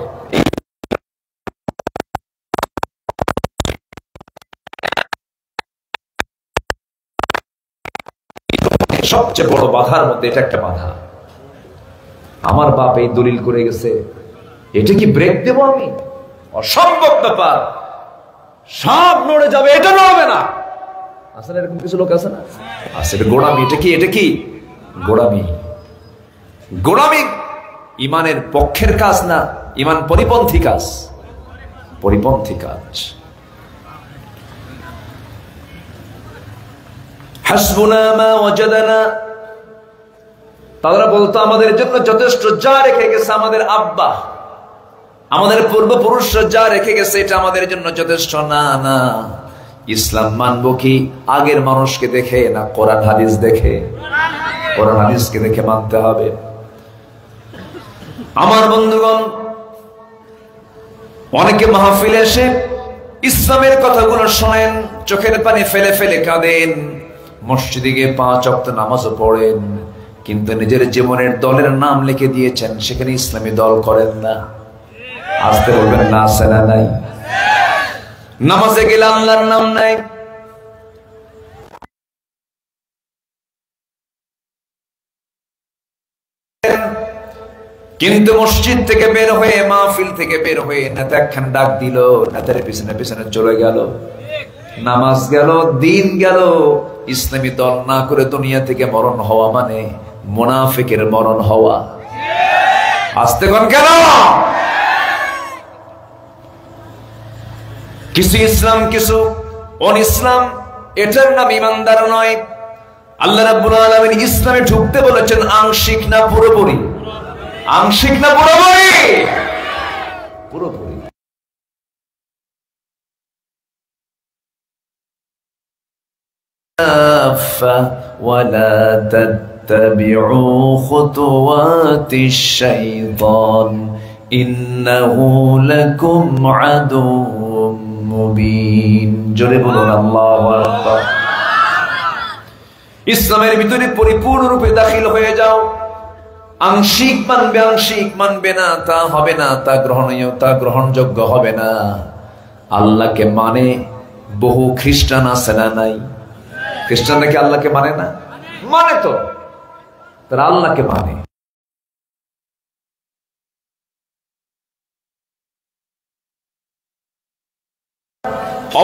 সবচেয়ে বড় বাধার মধ্যে এটা একটা বাধা। আমার বাপ এই দলিল করে গেছে, এটা কি ব্রেক দেব আমি? অসম্ভব ব্যাপার, সব নড়ে যাবে, এটা নড়বে না। আসলে এরকম কিছু লোক আছে না? আছে। গোড়ামি। এটা কি গোড়ামি? গোড়ামি ইমানের পক্ষের কাজ না, ইমান পরিপন্থী কাজ, পরিপন্থী কাজ। হাসবুনা মা ওয়াজাদানা, তারা বলতো আমাদের জন্য যথেষ্ট, যা রেখে গেছে আমাদের আব্বা, আমাদের পূর্বপুরুষরা যা রেখে গেছে এটা আমাদের জন্য যথেষ্ট। না না, ইসলাম মানবো কি আগের মানুষকে দেখে না কোরআন হাদিস দেখে? কোরআন হাদিসকে দেখে মানতে হবে। আমার বন্ধুগণ, অনেকে মাহফিলে এসে ইসলামের কথাগুলো শোনেন, চোখের পানি ফেলে ফেলে কাঁদেন, মসজিদে গিয়ে 5 ওয়াক্ত নামাজও পড়েন, কিন্তু নিজের জীবনের দলের নাম লিখে দিয়েছেন, সেখানে ইসলামী দল করেন না। আসতে বলবেন না, আছে না নাই? নামাজে গেলে আল্লাহর নাম নাই, কিন্তু মসজিদ থেকে বের হয়ে, মাহফিল থেকে বের হয়ে নেতা একখান ডাক দিল, নেতার পিছনে পিছনে চলে গেল, নামাজ গেল, দিন গেল। ইসলামী দল না করে দুনিয়া থেকে মরণ হওয়া মানে মুনাফিকের মরণ হওয়া। আসতে কোন কেন? কিছু ইসলাম, কিছু অন ইসলাম, এটার নাম ইমানদার নয়। আল্লাহ রাব্বুল আলামিন ইসলামে ঢুকতে বলেছেন আংশিক না পুরোপুরি? আংশিক না পুরোপুরি? পুরোপুরি। ولا تتبعوا خطوات الشيطان إنه لكم عدو মুবিন। জোরে বলুন আল্লাহু আকবার। ইসলামের ভিতরে পরিপূর্ণরূপে দাখিল হয়ে যাও। আংশিক মানবে না, তা হবে না, তা গ্রহণীয়, তা গ্রহণযোগ্য হবে না। আল্লাহকে মানে বহু খ্রিস্টান আছে না নাই? খ্রিস্টানরা কি আল্লাহকে মানে না? মানে তো, তারা আল্লাহকে মানে।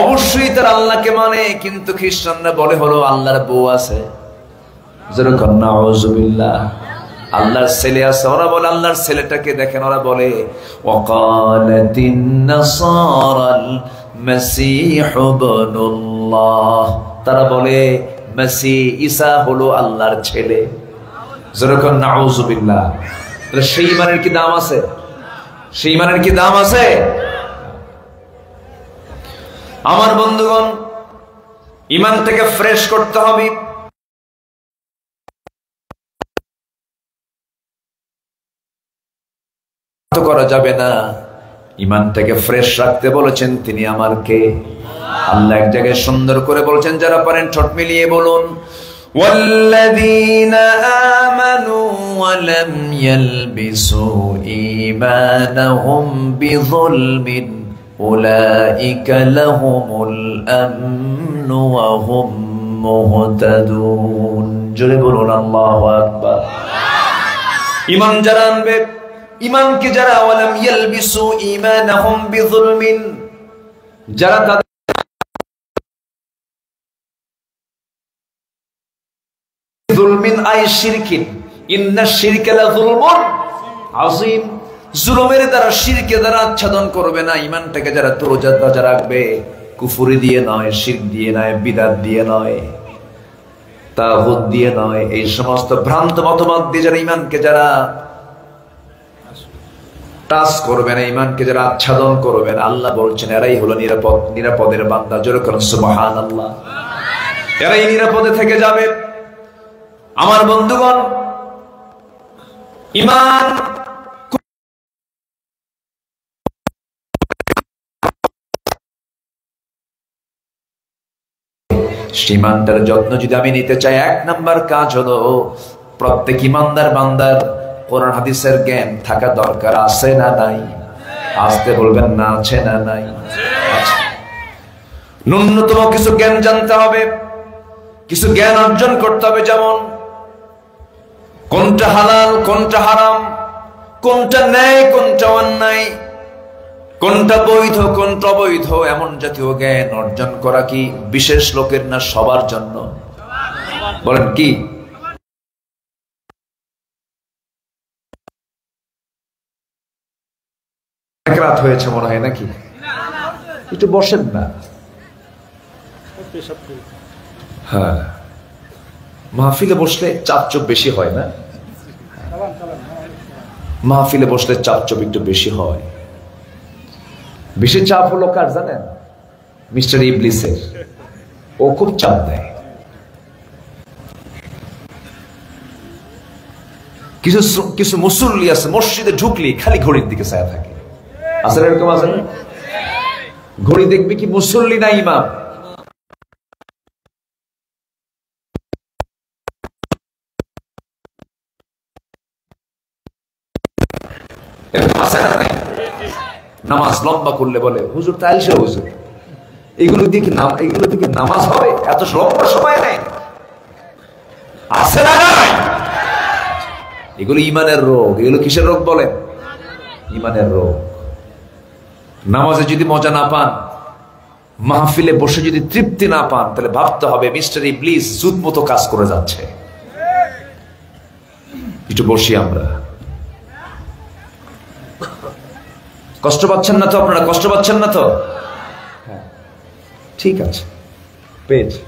অবশ্যই তারা আল্লাহকে মানে, কিন্তু খ্রিস্টানরা বলে হলো আল্লাহর বউ আছে, যেরকম নাউযুবিল্লাহ, আল্লাহর ছেলে আছে, ওরা বলে আল্লাহর ছেলেটাকে দেখেন, ওরা বলে ওয়াকালাতিন নাসারাল মাসীহ ইবনুল্লাহ, তারা বলে মাসীহ ঈসা হলো আল্লাহর ছেলে, যেরকম নাউযুবিল্লাহ। তাহলে সেই ইমানের কি দাম আছে? সেই ইমানের কি দাম আছে? আমার বন্ধুগণ, ইমানটাকে ফ্রেশ করতে হবে। করা যাবে না, ইমানটাকে ফ্রেশ রাখতে বলেছেন তিনি আমার কে? আল্লাহ এক জায়গায় সুন্দর করে বলেছেন, যারা পারেন ঠোঁট মিলিয়ে বলুন, ওয়াল্লাযীনা আমানু ওয়া লাম ইয়ালবিসু ঈমানাহুম বিযুলমিন উলাইকা লাহুমুল আমনু ওয়া হুম মুহতাদুন। জোরে বলুন আল্লাহু আকবার। ঈমান যারা আনবে, ঈমানকে যারা ওয়ালাম ইয়ালবিসু ঈমানাহুম বিযুলমিন, যারা তাদের যুলমিন আই শিরকিন, ইন্নাশ শিরকা লাযুলমুন আযীম, জুলুমের দ্বারা, শিরকে দ্বারা আচ্ছাদন করবে না। ঈমানটাকে যারা তরুজাতা রাখবে, কুফরি দিয়ে নয়, শিরক দিয়ে নয়, বিদআত দিয়ে নয়, তাগুত দিয়ে নয়, এই সমস্ত ভ্রান্ত মতবাদ দিয়ে যারা ঈমানকে যারা টাচ করবে না, ঈমানকে যারা আচ্ছাদন করবে না, আল্লাহ বলছেন এরাই হলো নিরাপদের বান্দা। জোরে করুন সুবহানাল্লাহ। এরাই নিরাপদে থেকে যাবে। আমার বন্ধুগণ, ঈমান ঈমানটার যত্ন যদি আমি নিতে চাই, এক নাম্বার কাজ হলো প্রত্যেক ঈমানদার বান্দার কোরআন হাদিসের জ্ঞান থাকা দরকার। আছে না নাই? আসতে বলবেন না, আছে না নাই? ন্যূনতম কিছু জ্ঞান জানতে হবে, কিছু জ্ঞান অর্জন করতে হবে। যেমন কোনটা হালাল, কোনটা হারাম, কোনটা ন্যায়, কোনটা অন্যায়, কোনটা বৈধ, কোনটা অবৈধ, এমন জাতীয় জ্ঞান অর্জন করা কি বিশেষ লোকের না সবার জন্য? বলেন কি? এক রাত হয়েছে মনে হয় নাকি? একটু বসেন না। হ্যাঁ, মাহফিলে বসলে চাপচুপ বেশি হয় না? মাহফিলে বসলে চাপচুপ একটু বেশি হয়। বেশি চাপ হলো কার জানেন? মিস্টার ইবলিসের। ও খুব চাপ দেয়। কিছু মুসল্লি আছে, মসজিদে ঢুকলি খালি ঘড়ির দিকে চায়া থাকে। আসলে এরকম আছে না? ঘড়ি দেখবি কি মুসল্লি না ইমাম? নামাজ লম্বা করলে বলে হুজুর তাইলসে হুজুর, এগুলো দিকে নামাজ হবে? এত লম্বা সময় নেই। আছে না নাই? এগুলো ইমানের রোগ। এগুলো কিসের রোগ বলেন? ইমানের রোগ। নামাজে যদি মজা না পান, মাহফিলে বসে যদি তৃপ্তি না পান, তাহলে ভাবতে হবে মিস্টার ইবলিস জুত মতো কাজ করে যাচ্ছে। একটু বসি আমরা। কষ্ট পাচ্ছেন না তো? আপনারা কষ্ট পাচ্ছেন না তো? ঠিক আছে, পেয়েছি।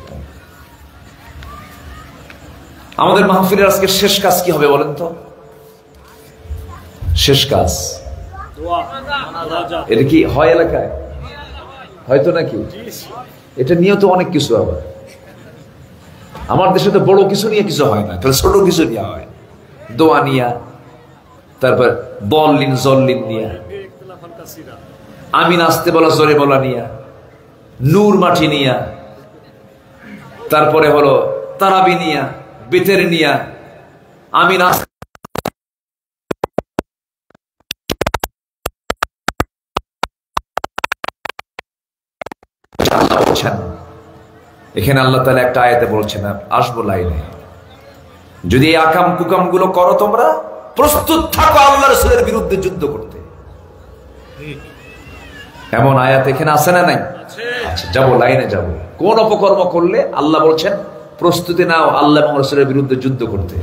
আমাদের মাহফিলের আজকে শেষ কাজ কি হবে বলেন তো? শেষ কাজ এটা কি হয় এলাকায়? হয়তো নাকি? এটা নিয়েও তো অনেক কিছু আবার। আমার দেশে তো বড় কিছু নিয়ে কিছু হয় না, তাহলে ছোট কিছু নিয়ে হয়। দোয়া নিয়া, তারপর বললিন জল্লিন নিয়া, আমি নাচতে বলা জোরে বলা নিয়া, নূর মাটি নিয়া, তারপরে হলো তারাবি নিয়া, বেতের নিয়া, আমি নাচ বলছেন। এখানে আল্লাহ তাআলা একটা আয়াতে বলছেন, আসবো লাইনে, যদি এই আকাম কুকাম গুলো করো তোমরা প্রস্তুত থাকো আল্লাহ রাসূলের বিরুদ্ধে যুদ্ধ করতে। এমন আয়াত এখানে আছে না নাই? আচ্ছা, যাবো লাইনে যাবো। কোন অপকর্ম করলে আল্লাহ বলছেন প্রস্তুতি নাও আল্লাহ এবং রাসূলের বিরুদ্ধে যুদ্ধ করতে।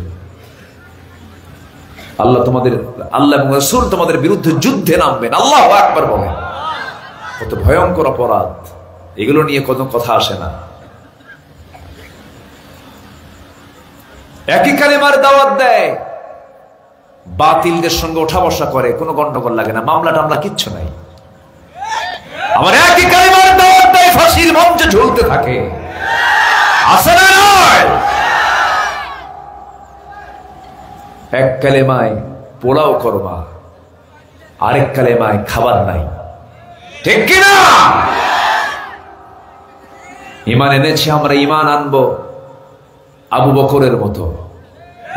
আল্লাহ এবং রাসূল তোমাদের বিরুদ্ধে যুদ্ধে নামবেন। আল্লাহু আকবার বলেন। কত ভয়ঙ্কর অপরাধ, এগুলো নিয়ে কোনো কথা আসে না। একই কালিমার দাওয়াত দেয়, বাতিলদের সঙ্গে ওঠা বসা করে, কোনো গন্ডগোল লাগে না, মামলা টামলা কিচ্ছু নাই। আমার একই কালিমার দাওয়াত দেয়, ফাঁসির মঞ্চে ঝুলতে থাকে, আছে না নয়? এক কালেমায় পোলাও করবা, আরেক কালেমায় খাবার নাই, ঠিক কিনা? ঈমান এনেছি আমরা, ঈমান আনবো আবু বকরের মতো।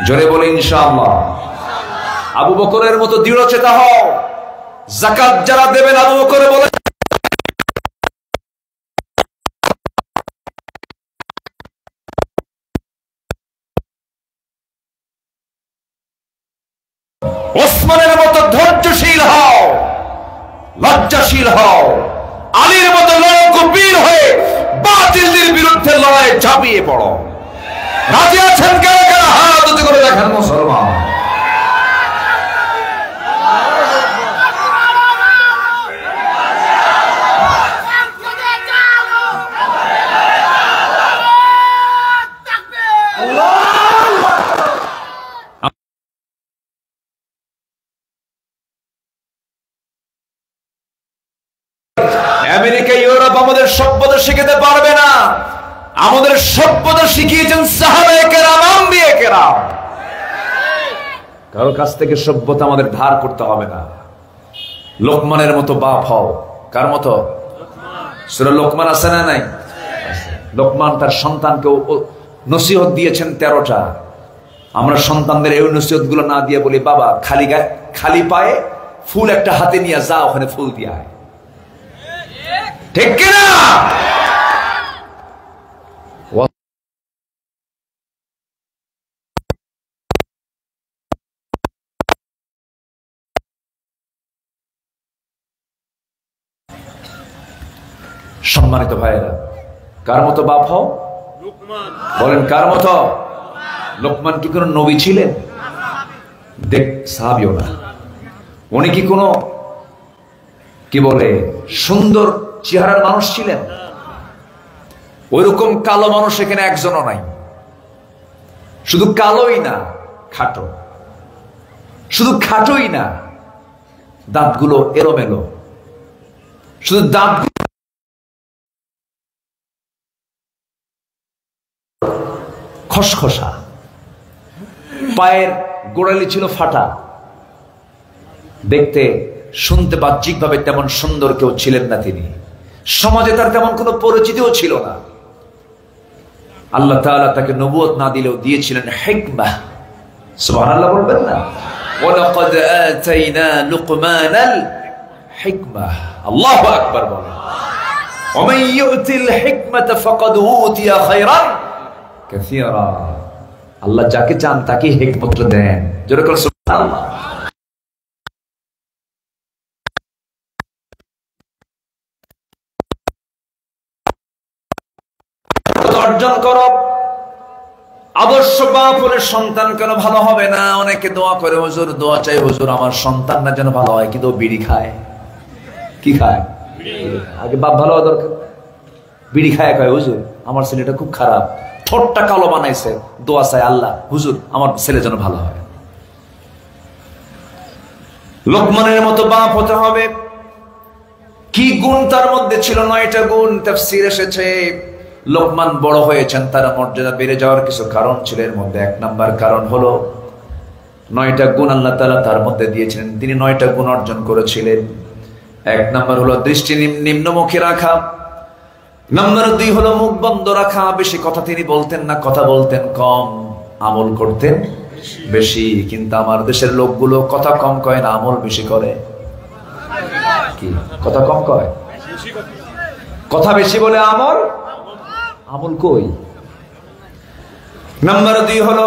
জোরে বলে ইনশাআল্লাহ। আবু বকরের মতো দৃঢ়চেতা হও। যাকাত যারা দেবেন আবু বকর বলে ওসমানের মতো ধৈর্যশীল হও, লজ্জাশীল হও, আলীর মতো লড়াকু হয়ে বাতিলদের বিরুদ্ধে লড়াই ঝাঁপিয়ে পড়ো। রাজি আছেন কারা কারা? হাত উঁচু করে দেখেন মুসলমান। আমেরিকা ইউরোপ আমাদের সভ্যতা শিখাতে পারবে না। আমাদের সভ্যতা শিখিয়েছেন সাহাবায়ে কেরাম, আম্বিয়ে কেরাম। কারো কাছ থেকে সভ্যতা আমাদের ধার করতে হবে না। লোকমানের মতো বাপ হও। কার মতো? সূরা লোকমান আছে না নাই? লোকমান তার সন্তানকে নসিহত দিয়েছেন 13টা। আমরা সন্তানদের এই নসিহত গুলো না দিয়ে বলি, বাবা খালি পায়ে ফুল একটা হাতে নিয়ে যা, ওখানে ফুল দিয়ে আয়, ঠিক কিনা? সম্মানিত ভাইয়েরা, কার মতো বাপ হও? বলেন কার মতো? লোকমান কি কোনো নবী ছিলেন? দেখ, সাহাবীও না। উনি কি কোনো কি বলে সুন্দর চেহারার মানুষ ছিলেন? ওইরকম কালো মানুষ এখানে একজনও নাই। শুধু কালোই না, খাটো। শুধু খাটোই না, দাঁতগুলো এলোমেলো। শুধু দাঁত খসখসা, পায়ের গোড়ালি ছিল ফাটা। দেখতে শুনতে বাহ্যিক ভাবে তেমন সুন্দর কেউ ছিলেন না তিনি। সমাজে তার তেমন কোনো পরিচিতিও ছিল না। আল্লাহ তাআলা তাকে নবুয়ত না দিলেও দিয়েছিলেন হিকমাহ। সুবহানাল্লাহ বলবেন না? ওয়ালাকাদ আতাইনা লুকমানাল হিকমাহ। আল্লাহু আকবার বলেন। ওয়া মান ইউতিল হিকমাতা ফাকাদ উতিয়া খায়রান কাসীরা। আল্লাহ যাকে চান তাকে হিকমত দেন। জোরে করে সুবহানাল্লাহ। অর্জন করো। আদর্শ বাপ হলে সন্তান কেন ভালো হবে না? অনেকে দোয়া করে, হুজুর দোয়া চাই হুজুর আমার সন্তান না যেন ভালো হয়, কিন্তু বিড়ি খায়। কি খায়? আগে বাপ ভালো হওয়া দরকার। বিড়ি খায়, কয় হুজুর আমার ছেলেটা খুব খারাপ, ঠোঁটটা কালো বানাইছে, দোয়া চাই আল্লাহ হুজুর আমার ছেলে যেন ভালো হয়। লোকমানের মতো বাপ হতে হবে। কি গুণ তার মধ্যে ছিল? 9টা গুণ তাফসীর এসেছে। লোকমান বড় হয়েছেন, তার মর্যাদা বেড়ে যাওয়ার কিছু কারণ ছিল। এর মধ্যে 1 নাম্বার কারণ হলো 9টা গুণ আল্লাহ তাআলা তার মধ্যে দিয়েছিলেন, তিনি 9টা গুণ অর্জন করেছিলেন। 1 নাম্বার হলো দৃষ্টি নিম্নমুখী রাখা। নাম্বার 2 হলো মুখ বন্ধ রাখা, বেশি কথা তিনি বলতেন না, কথা বলতেন কম, আমল করতেন বেশি। কিন্তু আমার দেশের লোকগুলো কথা কম কয় না, আমল বেশি করে। কি কথা কম কয়, কথা বেশি বলে, আমল কই? নাম্বার 2 হলো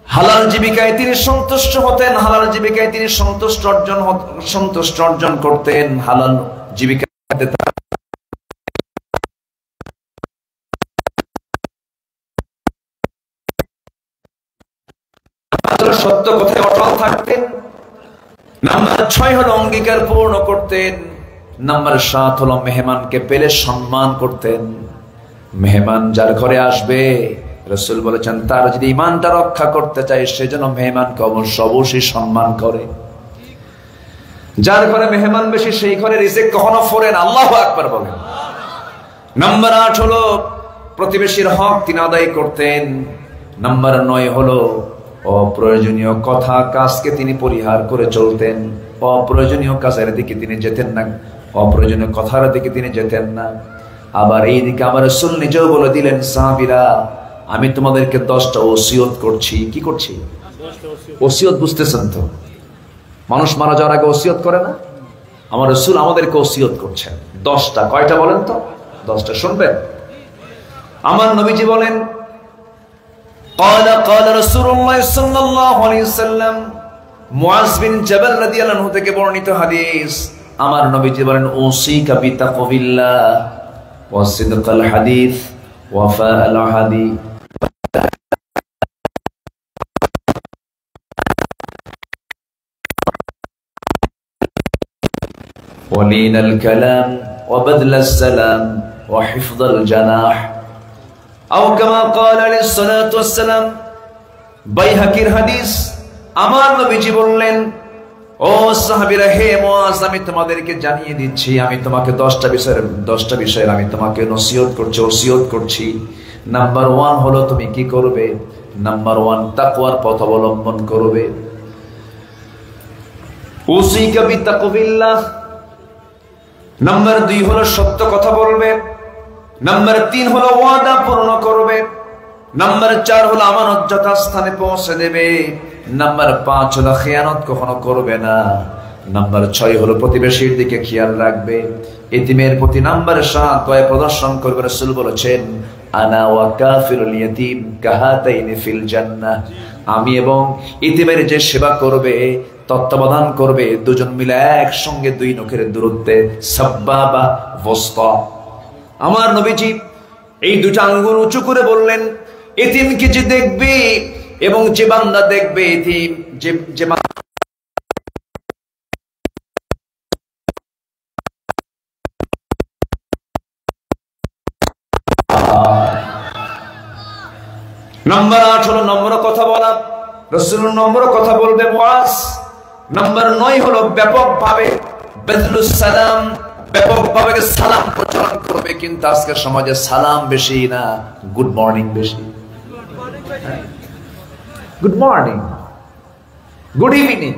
হালাল জীবিকায় তিনি সন্তুষ্ট হতেন, হালাল জীবিকায় তিনি সন্তুষ্ট অর্জন করতেন। হালাল জীবিকাতে সত্য কথায় অটল থাকতেন। নাম্বার 6 হলো অঙ্গীকার পূর্ণ করতেন। নাম্বার 7 হলো মেহমানকে পেলে সম্মান করতেন। মেহমান যার ঘরে আসবে, রাসূল বলেছেন তার যদি ঈমানটা রক্ষা করতে চায় সেজন্য মেহমানকে অবশ্যই সম্মান করে। যার ঘরে মেহমান বেশি সেই ঘরে রিজিক কখনো ফোরেন, আল্লাহু আকবার বলেন। নাম্বার 8 হলো প্রতিবেশীর হক তিনি আদায় করতেন। নাম্বার 9 হলো অপ্রয়োজনীয় কথা কাজকে তিনি পরিহার করে চলতেন। অপ্রয়োজনীয় কাজের দিকে তিনি যেতেন না, অপ্রয়োজনীয় কথার দিকে তিনি যেতেন না। আবার এই দিকে আমার রাসূল নিজেও বলে দিলেন, সাহাবীরা আমি তোমাদেরকে 10টা ওসিয়ত করছি। কি করছি? ওসিয়ত বুঝতেছেন তো? মানুষ মারা যাওয়ার আগে ওসিয়ত করে না? আমার রাসূল আমাদেরকে ওসিয়ত করছেন 10টা। কয়টা বলেন তো? 10টা। শুনবেন? আমার নবীজি বলেন, قال رسول الله صلى الله عليه وسلم, মুআজ বিন জাবাল রাদিয়াল্লাহু আনহু থেকে বর্ণিত হাদিস। আমার নবীজি বলেন, উসিকা বিতাকওয়াল্লাহ ওয়া সিদকাল হাদিস ওয়া ফাআল হাদিস ওয়া লিনাল কালাম ওয়া বাদলাস সালাম ওয়া হিফযাল জানাহ আও কামা ক্বালা আলাইহিস সালাতু ওয়াস সালাম। বাইহাকির হাদিস। আমার নবীজি বললেন, ও সাহাবীরা, হে মুআজ, আমি তোমাদেরকে জানিয়ে দিচ্ছি, আমি তোমাকে 10টা বিষয়ের আমি তোমাকে নসিহত করছি, ওসিয়ত করছি। নাম্বার 1 হলো তুমি কি করবে? নাম্বার 1 তাকওয়ার পথ অবলম্বন করবে। উসিকা বিতাকওয়াল্লাহ। নাম্বার 2 হলো সত্য কথা বলবে। নাম্বার 3 হলো ওয়াদা পূর্ণ করবে। নাম্বার 4 হলো আমানত যথাস্থানে পৌঁছে দেবে। নাম্বার 5 হলো খেয়ানত কখনো করবে না। নাম্বার 6 হলো প্রতিবেশীর দিকে খেয়াল রাখবে। এতিমের প্রতি নাম্বার 7 দয়া প্রদর্শন করবে। রাসূল বলেছেন, আনা ওয়া কাফিরুল ইয়াতীম কাহাতাইনি ফিল জান্নাহ। আমি এবং এতিমের যে সেবা করবে, তত্ত্বাবধান করবে, দুজন মিলে একসঙ্গে 2 নখের দূরত্বে, সাব্বাবা ওয়াসতা। আমার নবীজি এই 2টা আঙ্গুল উঁচু করে বললেন, এতিমকে যে দেখবে এবং যে বান্দা দেখবে, এতিম যে নাম্বার 8 হলো নম্র কথা বলা। রাসূল নম্র কথা বলবে মুআজ। নাম্বার 9 হলো ব্যাপকভাবে বাদলুস সালাম, ব্যাপকভাবে সালাম প্রচলন করবে। কিন্তু আজকের সমাজে সালাম বেশি না, গুড মর্নিং বেশি। গুড মর্নিং, গুড ইভিনিং,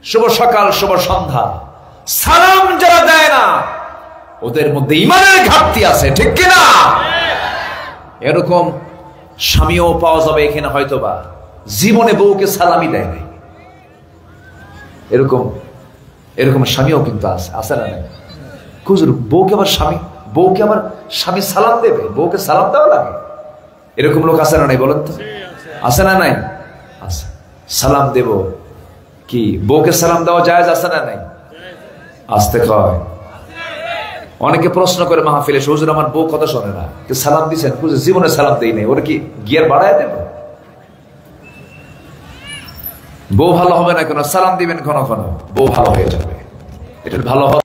শুভ সকাল, শুভ সন্ধ্যা। সালাম যারা দেয় না ওদের মধ্যে ঈমানের ঘাটতি আছে, ঠিক কিনা? এরকম স্বামীও পাওয়া যাবে এখানে, হয়তোবা জীবনে বউকে সালামই দেয় নাই। এরকম স্বামীও কিন্তু আছে না? নাই? বউকে আবার স্বামী সালাম দেবে, বউকে সালাম দেওয়া লাগে? এরকম লোক আছে না নাই বলেন তো? আছে না নাই? আছে। সালাম দেব কি, বউকে সালাম দেওয়া জায়েজ আছে না নাই? আসতে কয়। অনেকে প্রশ্ন করে মাহফিলে, হুজুর আমার বউ কথা শোনে না, সালাম দিচ্ছেন? জীবনে সালাম দেই নাই, ওরা কি গিয়ার বাড়ায় দেব? বউ ভালো হবে না কেন? সালাম দিবেন কোন বউ ভালো হয়ে যাবে। এটা ভালো হবে।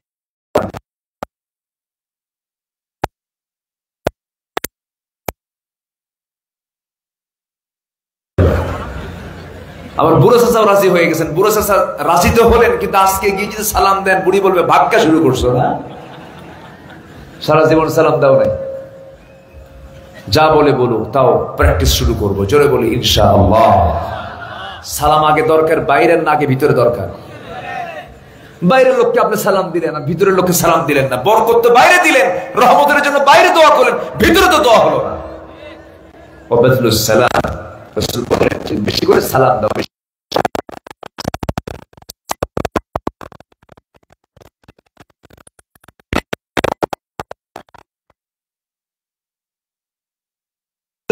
আবার বুড়ো চাচাও রাজি হয়ে গেছেন। বুড়ো চাচা রাজি তো হলেন, কিন্তু আজকে গিয়ে যদি সালাম দেন, বুড়ি বলবে ভাগ্যা শুরু করছো না, সারা জীবন সালাম দাও নাই। যা বলে বলুক, তাও প্র্যাকটিস শুরু করবো। জোরে বলি ইনশাআল্লাহ। সালাম আগে দরকার, বাইরের না আগে ভিতরে দরকার? বাইরের লোককে আপনি সালাম দিলেন না, ভিতরের লোককে সালাম দিলেন না। বরকত তো বাইরে দিলেন, রহমতের জন্য বাইরে দোয়া করলেন, ভিতরে তো দোয়া হলো না। সালাম, রাসূল বলেন বেশি করে সালাম দাও।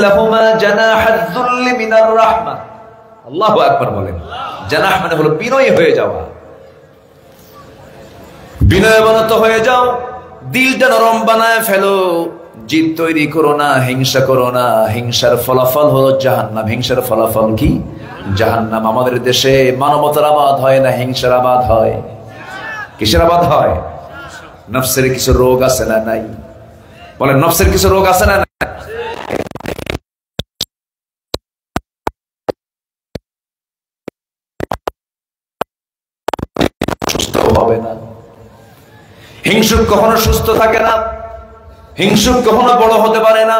লাহুমা জানাহাদ যুল্লি মিনার রাহমা। আল্লাহু আকবার বলেন। জানাহ মানে হলো বিনয়ী হয়ে যাওয়া। বিনয়বনত হয়ে যাও, দিলটা নরম বানায় ফেলো, জিদ তৈরি করো না, হিংসা করো না। হিংসার ফলাফল হলো জাহান্নাম। হিংসার ফলাফল কি? জাহান্নাম। আমাদের দেশে মানবতার আবাদ হয় না, হিংসার আবাদ হয়। কিসের আবাদ হয়? নফসের কিছু রোগ আছে না নাই? বলেন নফসের কিছু রোগ আছে না নাই? সুস্থ হবে না। হিংসুক কখনো সুস্থ থাকে না, হিংসুক কখনো বড় হতে পারে না।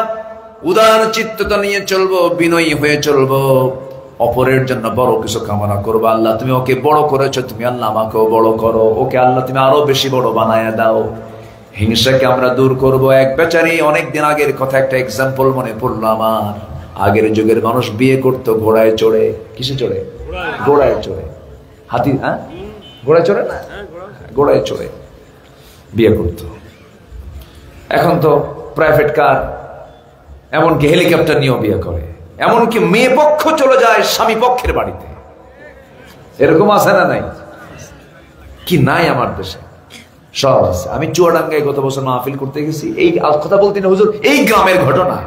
উদার চিত্ততা নিয়ে চলবো, বিনয়ী হয়ে চলবো, অপরের জন্য বড় কিছু কামনা করবো। আল্লাহ তুমি ওকে বড় করেছো, তুমি আল্লাহ আমাকেও বড় করো। ওকে আল্লাহ তুমি আরো বেশি বড় বানায় দাও। হিংসাকে আমরা দূর করব। এক বেচারি, অনেকদিন আগের কথা, একটা এক্সাম্পল মনে পড়লো আমার। আগের যুগের মানুষ বিয়ে করতো ঘোড়ায় চড়ে। কিসে চড়ে? ঘোড়ায় চড়ে। হাতি, হ্যাঁ ঘোড়ায় চড়ে না, ঘোড়ায় চড়ে বিয়ে করত। এখন তো প্রাইভেট কার, এমনকি হেলিকপ্টার নিয়েও বিয়ে করে। এমনকি মেয়ে পক্ষ চলে যায় স্বামী পক্ষের বাড়িতে। এরকম আছে না নাই? কি নাই আমার দেশে? সব আছে। আমি চুয়াডাঙ্গায় গত বছর মাহফিল করতে গেছি, এই কথা বলতে না হুজুর, এই গ্রামের ঘটনা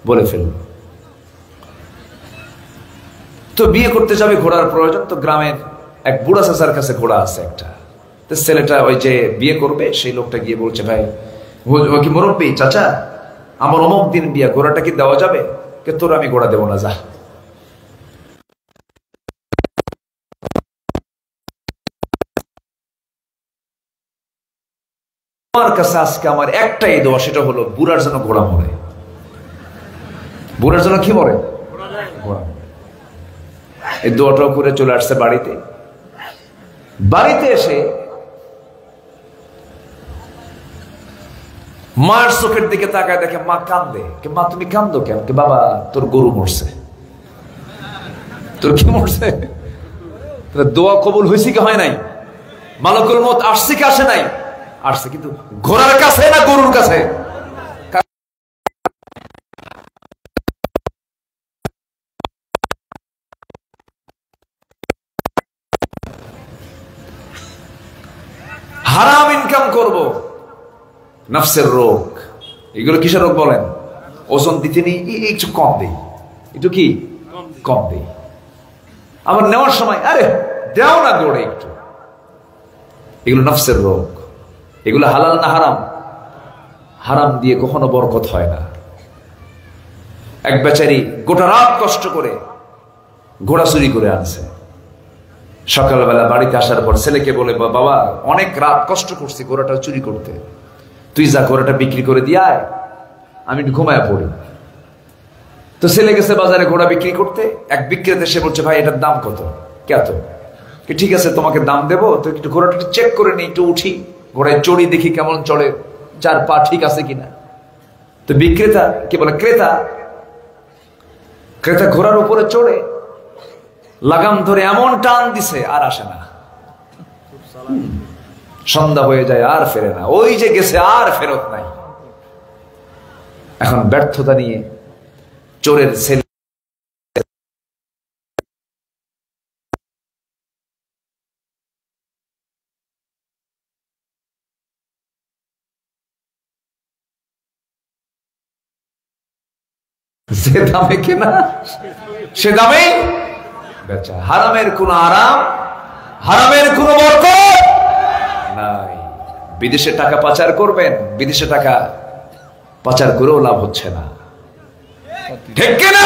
বলে ফেলল। তো বিয়ে করতে যাবে, ঘোড়ার প্রয়োজন। তো গ্রামের এক বুড়া চাচার কাছে ঘোড়া আছে একটা। তো ছেলেটা ওই যে বিয়ে করবে, সেই লোকটা গিয়ে বলছে, ভাই ও কি মুরব্বী চাচা, আমার অমুক দিন বিয়ে, ঘোড়াটা কি দেওয়া যাবে? কে তোর আমি ঘোড়া দেবো না, যা। আমার কাছে আজকে আমার একটাই দোয়া, সেটা হলো বুড়ার জন্য ঘোড়া মরে। বুড়ার জন্য কি মরে? ঘোড়া। এই দোয়াটাও করে চলে আসছে বাড়িতে। বাড়িতে এসে মার চোখের দিকে তাকায়, দেখে মা কান্দে। মা তুমি কান্দো কেন? বাবা তোর গরু মরছে। তোর কি মরছে? দোয়া কবুল হয়েছে কি হয় নাই? মালাকুল মউত আসছে কি আসে নাই? আসছে, কিন্তু ঘোড়ার কাছে না গরুর কাছে? হারাম ইনকাম করব, নফসের রোগ। এগুলো কিসের রোগ বলেন? ওজন দিতে নেই, একটু কম দেই, একটু কি কম দেই। আবার নেওয়ার সময় আরে দেও না দৌড়ে একটু। এগুলো নফসের রোগ। এগুলো হালাল না হারাম? হারাম দিয়ে কখনো বরকত হয় না। এক বেচারি গোটা রাত কষ্ট করে ঘোড়া চুরি করে আনছে। সকালবেলা বাড়িতে আসার পর ছেলেকে বলে, বাবা অনেক রাত কষ্ট করছি ঘোড়াটা চুরি করতে, তুই যা ঘোড়াটা বিক্রি করে দিয়ে আয়, আমি ঘুমায় পড়ি। তো ছেলে গেছে বাজারে ঘোড়া বিক্রি করতে। এক বিক্রেতা সে বলছে, ভাই এটার দাম কত? কত? ঠিক আছে তোমাকে দাম দেবো, তো একটু ঘোড়াটা চেক করে নিই, একটু উঠি, ঘোড়ায় চড়ি, দেখি কেমন চড়ে, চার পা ঠিক আছে কিনা। তো বিক্রেতা কি বলে, ক্রেতা ঘোড়ার উপরে চড়ে লাগাম ধরে এমন টান দিছে, আর আসে না। সন্ধ্যা হয়ে যায়, আর ফেরে না। ওই যে গেছে, আর ফেরত নাই। এখন ব্যর্থতা নিয়ে চোরের ছেলে যে দামে কেনা সে দামেই বেচা। হারামের কোন আরাম, হারামের কোন বরকত নাই। বিদেশে টাকা পাচার করবেন, বিদেশে টাকা পাচার করেও লাভ হচ্ছে না, ঠিক কিনা?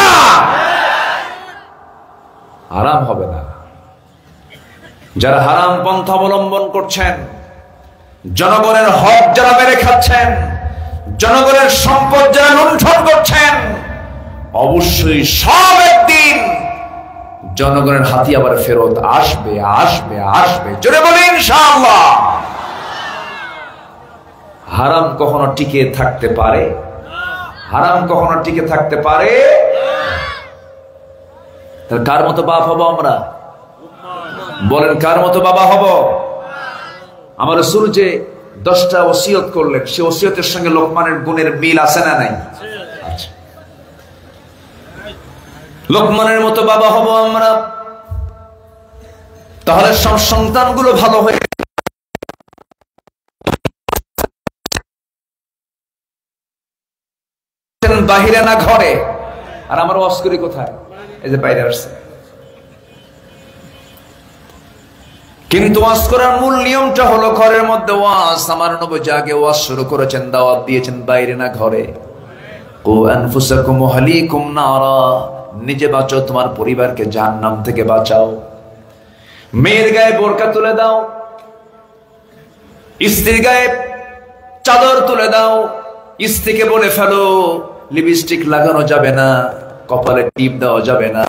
আরাম হবে না। যারা হারাম পন্থা অবলম্বন করছেন, জনগণের হক যারা মেরে খাচ্ছেন, জনগণের সম্পদ যারা লুণ্ঠন করছেন, অবশ্যই সব একদিন জনগণের হাতে আবার ফেরত আসবে আসবে আসবে। জোরে বলি ইনশাআল্লাহ। হারাম কখনো টিকে থাকতে পারে? হারাম কখনো টিকে থাকতে পারে? তাহলে কার মতো বাপ হব আমরা? বলেন কার মতো বাবা হব? আমার রাসূল যে 10টা ওসিয়ত করলেন, সে ওসিয়তের সঙ্গে লোকমানের গুণের মিল আছে না নাই? লোকমানের মতো বাবা হব আমরা, তাহলে সব সন্তানগুলো ভালো হয়ে বাহিরে না ঘরে। আর আমার ওয়াজ করি কোথায়? এই যে বাইরে আসছে। কিন্তু ওয়াজ করার মূল নিয়মটা হলো ঘরের মধ্যে ওয়াজ। আমার নবী আগে ওয়াজ শুরু করেছেন, দাওয়াত দিয়েছেন বাইরে না ঘরে। কু আনফুসাকুম ওয়া আহলিকুম নারা, নিজে বাঁচো, তোমার পরিবারকে জাহান্নাম থেকে বাঁচাও। মেয়ের গায়ে বোরকা তুলে দাও, স্ত্রীর গায়ে চাদর তুলে দাও। স্ত্রীকে বলে ফেলো লিপস্টিক লাগানো যাবে না, কপালে টিপ দেওয়া যাবে না।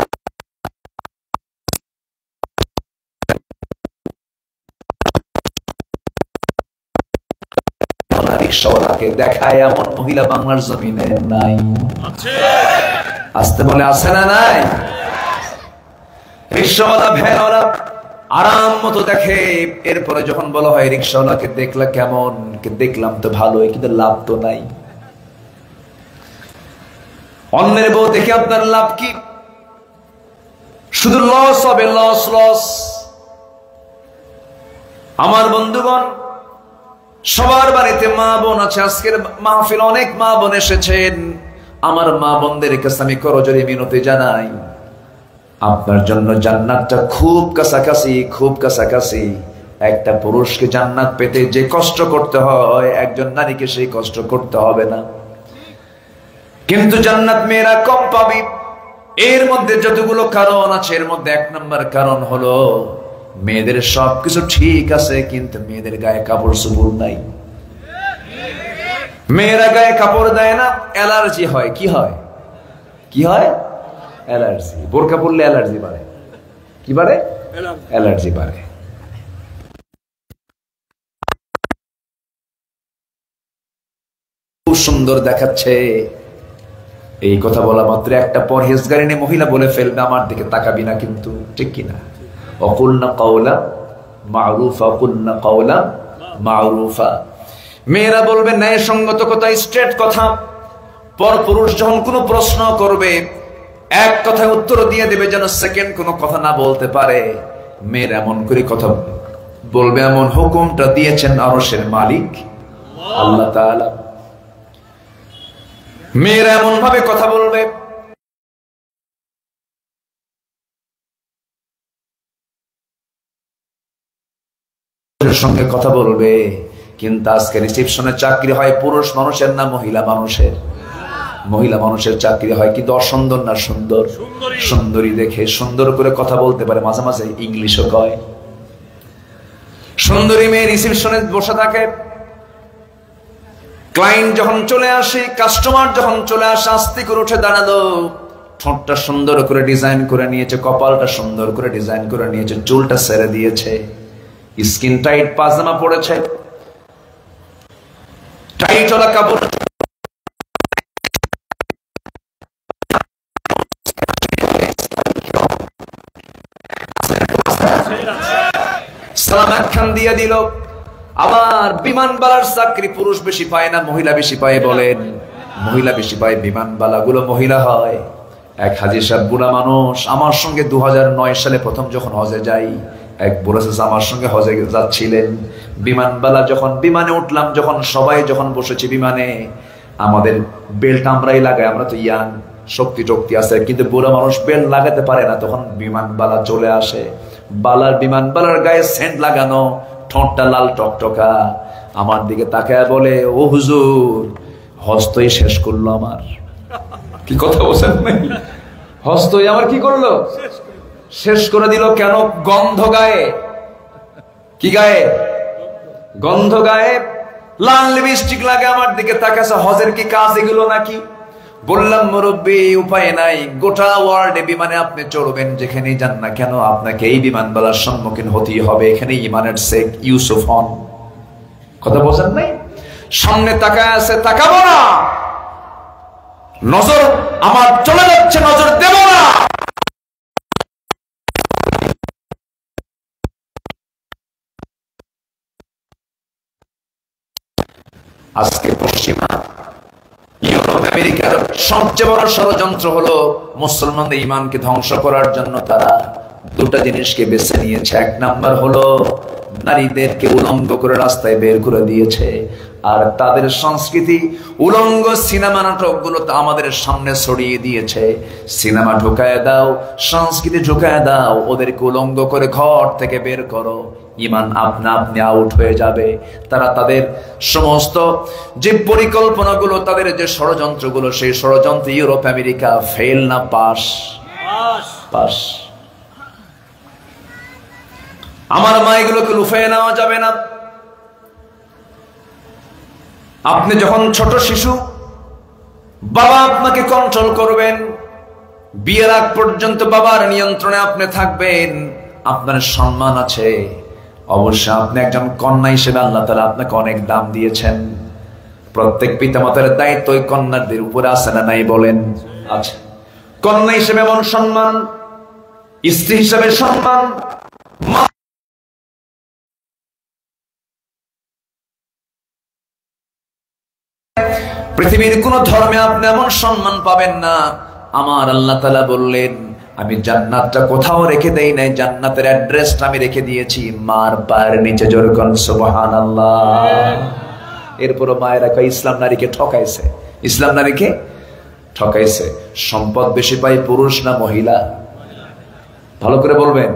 রিকশাওয়ালাকে দেখায় এমন মহিলা বাংলার জমিনে নাই। আসতে বলে আছে না নাই? রিকশাওয়ালা ভ্যানওয়ালা আরাম মতো দেখে, এরপরে যখন বলা হয় রিকশাওয়ালাকে দেখলা কেমন? দেখলাম তো ভালোই, কিন্তু লাভ তো নাই। অন্যের বউ দেখে আপনার লাভ কি? শুধু লস হবে, লস লস। আমার বন্ধুগণ, সবার বাড়িতে মা বোন আছে। আজকের মাহফিল অনেক মা বোন এসেছেন। আমার মা বোনদের কাছে আমি করজোড়ে মিনতি জানাই, আপনার জন্য জান্নাতটা খুব কাছাকাছি, খুব কাছাকাছি। একটা পুরুষকে জান্নাত পেতে যে কষ্ট করতে হয়, একজন নারীকে সেই কষ্ট করতে হবে না। কিন্তু জান্নাত মেয়েরা কম পাবে। এর মধ্যে যতগুলো কারণ আছে, এর মধ্যে 1 নম্বর কারণ হলো মেয়েদের সবকিছু ঠিক আছে, কিন্তু মেয়েদের গায়ে কাপড় চোপড় নাই। মেয়েরা গায়ে কাপড় দেয় না, অ্যালার্জি হয়। কি হয়? কি হয়? অ্যালার্জি। বোরকা পরলে অ্যালার্জি বাড়ে। কি বাড়ে? অ্যালার্জি বাড়ে। খুব সুন্দর দেখাচ্ছে, এই কথা বলা মাত্র একটা পরহেজগারিনী মহিলা বলে ফেলবে আমার দিকে তাকাবি না, কিন্তু ঠিক কিনা? অকুলনা কাওলা মারুফা, অকুলনা কাওলা মারুফা। মেয়েরা বলবে ন্যায়সঙ্গত কথা, স্ট্রেট কথা। পর পুরুষ যখন কোনো প্রশ্ন করবে, এক কথায় উত্তর দিয়ে দেবে, যেন সেকেন্ড কোনো কথা না বলতে পারে। মেয়ের এমন করে কথা বলবে, এমন হুকুমটা দিয়েছেন আরশের মালিক আল্লাহ তাআলা। মেয়েরা এমন ভাবে কথা বলবে, সঙ্গে কথা বলবে। কিন্তু আজকে রিসেপশনে চাকরি হয় পুরুষ মানুষের না মহিলা মানুষের? মহিলা মানুষের চাকরি হয়, কিন্তু অসুন্দর না সুন্দর? সুন্দরী দেখে সুন্দর করে কথা বলতে পারে, মাঝে মাঝে ইংলিশও কয়। সুন্দরী মেয়ে রিসেপশনে বসে থাকে। ক্লায়েন্ট যখন চলে আসে, কাস্টমার যখন চলে আসে, আস্তে করে উঠে দাঁড়ালো। ঠোঁটটা সুন্দর করে ডিজাইন করে নিয়েছে, কপালটা সুন্দর করে ডিজাইন করে নিয়েছে, চুলটা ছেড়ে দিয়েছে, স্কিন টাইট পাজামা পড়েছে, টাইট ওলা কাপড়। সালাম খান দিয়ে দিল। আবার বিমানবালার চাকরি পুরুষ বেশি পায় না মহিলা বেশি পায়? বলেন মহিলা বেশি পায়। বিমানবালা গুলো মহিলা হয়। এক হাজী সাহেব বুড়া মানুষ, আমার সঙ্গে 2009 সালে প্রথম যখন হজে যাই, এক বুড়া চাচা আমার সঙ্গে হজে যাচ্ছিলেন। বিমানবালা যখন বিমানে উঠলাম, যখন সবাই যখন বসেছি বিমানে, আমাদের বেল্ট আমরাই লাগাই, আমরা তো ইয়াং, শক্তি টক্তি আছে, কিন্তু বুড়া মানুষ বেল্ট লাগাতে পারে না। তখন বিমানবালা চলে আসে, বিমানবালার গায়ে সেন্ট লাগানো, ঠোঁটটা লাল টকটকা, আমার দিকে তাকায় বলে, ও হুজুর, হস্তই শেষ করলো আমার। কি কথা বলছেন? হস্তই আমার কি করলো? শেষ করে দিল। কেন? গন্ধ গায়ে। কি গায়ে? গন্ধ গায়ে। লাল লিপস্টিক লাগে আমার দিকে তাকাছে, হজের কি কাজ এগুলো নাকি? বললাম মুরব্বী উপায় নাই, গোটা ওয়ার্ল্ডে বিমানে আপনি চড়বেন, যেখানেই যান না কেন আপনাকে এই বিমানবালার সম্মুখীন হতেই হবে। এখানে ইমানের শেখ ইউসুফ হন। কথা বোঝেন নাই? সামনে তাকায় আছে, তাকাবো না, নজর আমার চলে যাচ্ছে, নজর দেব না। আজকে পশ্চিমা ইউরোপ আমেরিকার সবচেয়ে বড় ষড়যন্ত্র হলো মুসলমানদের ইমানকে ধ্বংস করার জন্য তারা দুটা জিনিসকে বেছে নিয়েছে। এক নাম্বার হলো নারীদেরকে উলঙ্গ করে রাস্তায় বের করে দিয়েছে, আর তাদের সংস্কৃতি উলঙ্গ সিনেমা নাটক গুলো আমাদের সামনে ছড়িয়ে দিয়েছে। সিনেমা ঢুকায় দাও, সংস্কৃতি ঢুকায় দাও, ওদেরকে উলঙ্গ করে ঘর থেকে বের করো, ইমান আপনা আপনি আউট হয়ে যাবে। তারা তাদের সমস্ত যে পরিকল্পনাগুলো, তাদের যে ষড়যন্ত্রগুলো, সেই ষড়যন্ত্র ইউরোপ আমেরিকা ফেল না পাস? পাস। আমার মা এগুলোকে লুফিয়ে নেওয়া যাবে না। আপনি যখন ছোট শিশু, বাবা আপনাকে কন্ট্রোল করবেন, বিয়ের আগ পর্যন্ত বাবার নিয়ন্ত্রণে আপনি থাকবেন, আপনার সম্মান আছে। অবশ্য আপনি একজন কন্যা হিসেবে আল্লাহ তাআলা আপনাকে অনেক দাম দিয়েছেন। প্রত্যেক পিতামাতার দায়িত্ব ওই কন্যাদের উপরে আছে না নাই বলেন? আছে। কন্যা হিসেবে এমন সম্মান, স্ত্রী হিসেবে সম্মান, পৃথিবীর কোন ধর্মে আপনি এমন সম্মান পাবেন না। আমার আল্লাহ তাআলা বললেন, আমি জান্নাতটা কোথাও রেখে দেই নাই, জান্নাতের অ্যাড্রেসটা আমি রেখে দিয়েছি মার পায়ের নিচে। জোরে কোন সুবহানাল্লাহ। এরপরও মায়েরা কয় ইসলাম নারীকে ঠকাইছে, ইসলাম নারীকে ঠকাইছে। সম্পদ বেশি পায় পুরুষ না মহিলা? ভালো করে বলবেন।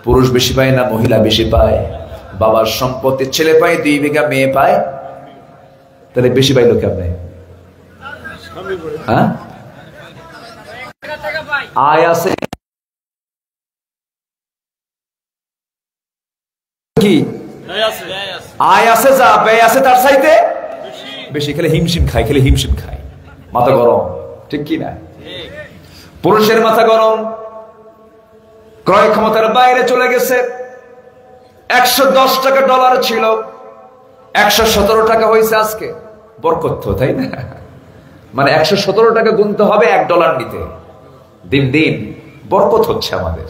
পুরুষ বেশি পায় না মহিলা বেশি পায়? বাবার সম্পত্তি ছেলে পায় 2 বিঘা, মেয়ে পায়, তাহলে বেশি পাইলো কেমনে? হ্যাঁ, আয় আছে কি? আয় আছে, যা ব্যয় আছে তার চাইতে বেশি। খেলে হিমশিম খায়, খেলে হিমশিম খায়, মাথা গরম, ঠিক কি না? পুরুষের মাথা গরম, ক্রয় ক্ষমতার বাইরে চলে গেছে। 110 টাকা ডলার ছিল, 117 টাকা হয়েছে আজকে। বরকত, তাই না? মানে 117 টাকা গুনতে হবে $1 নিতে। দিন দিন বরকত হচ্ছে আমাদের।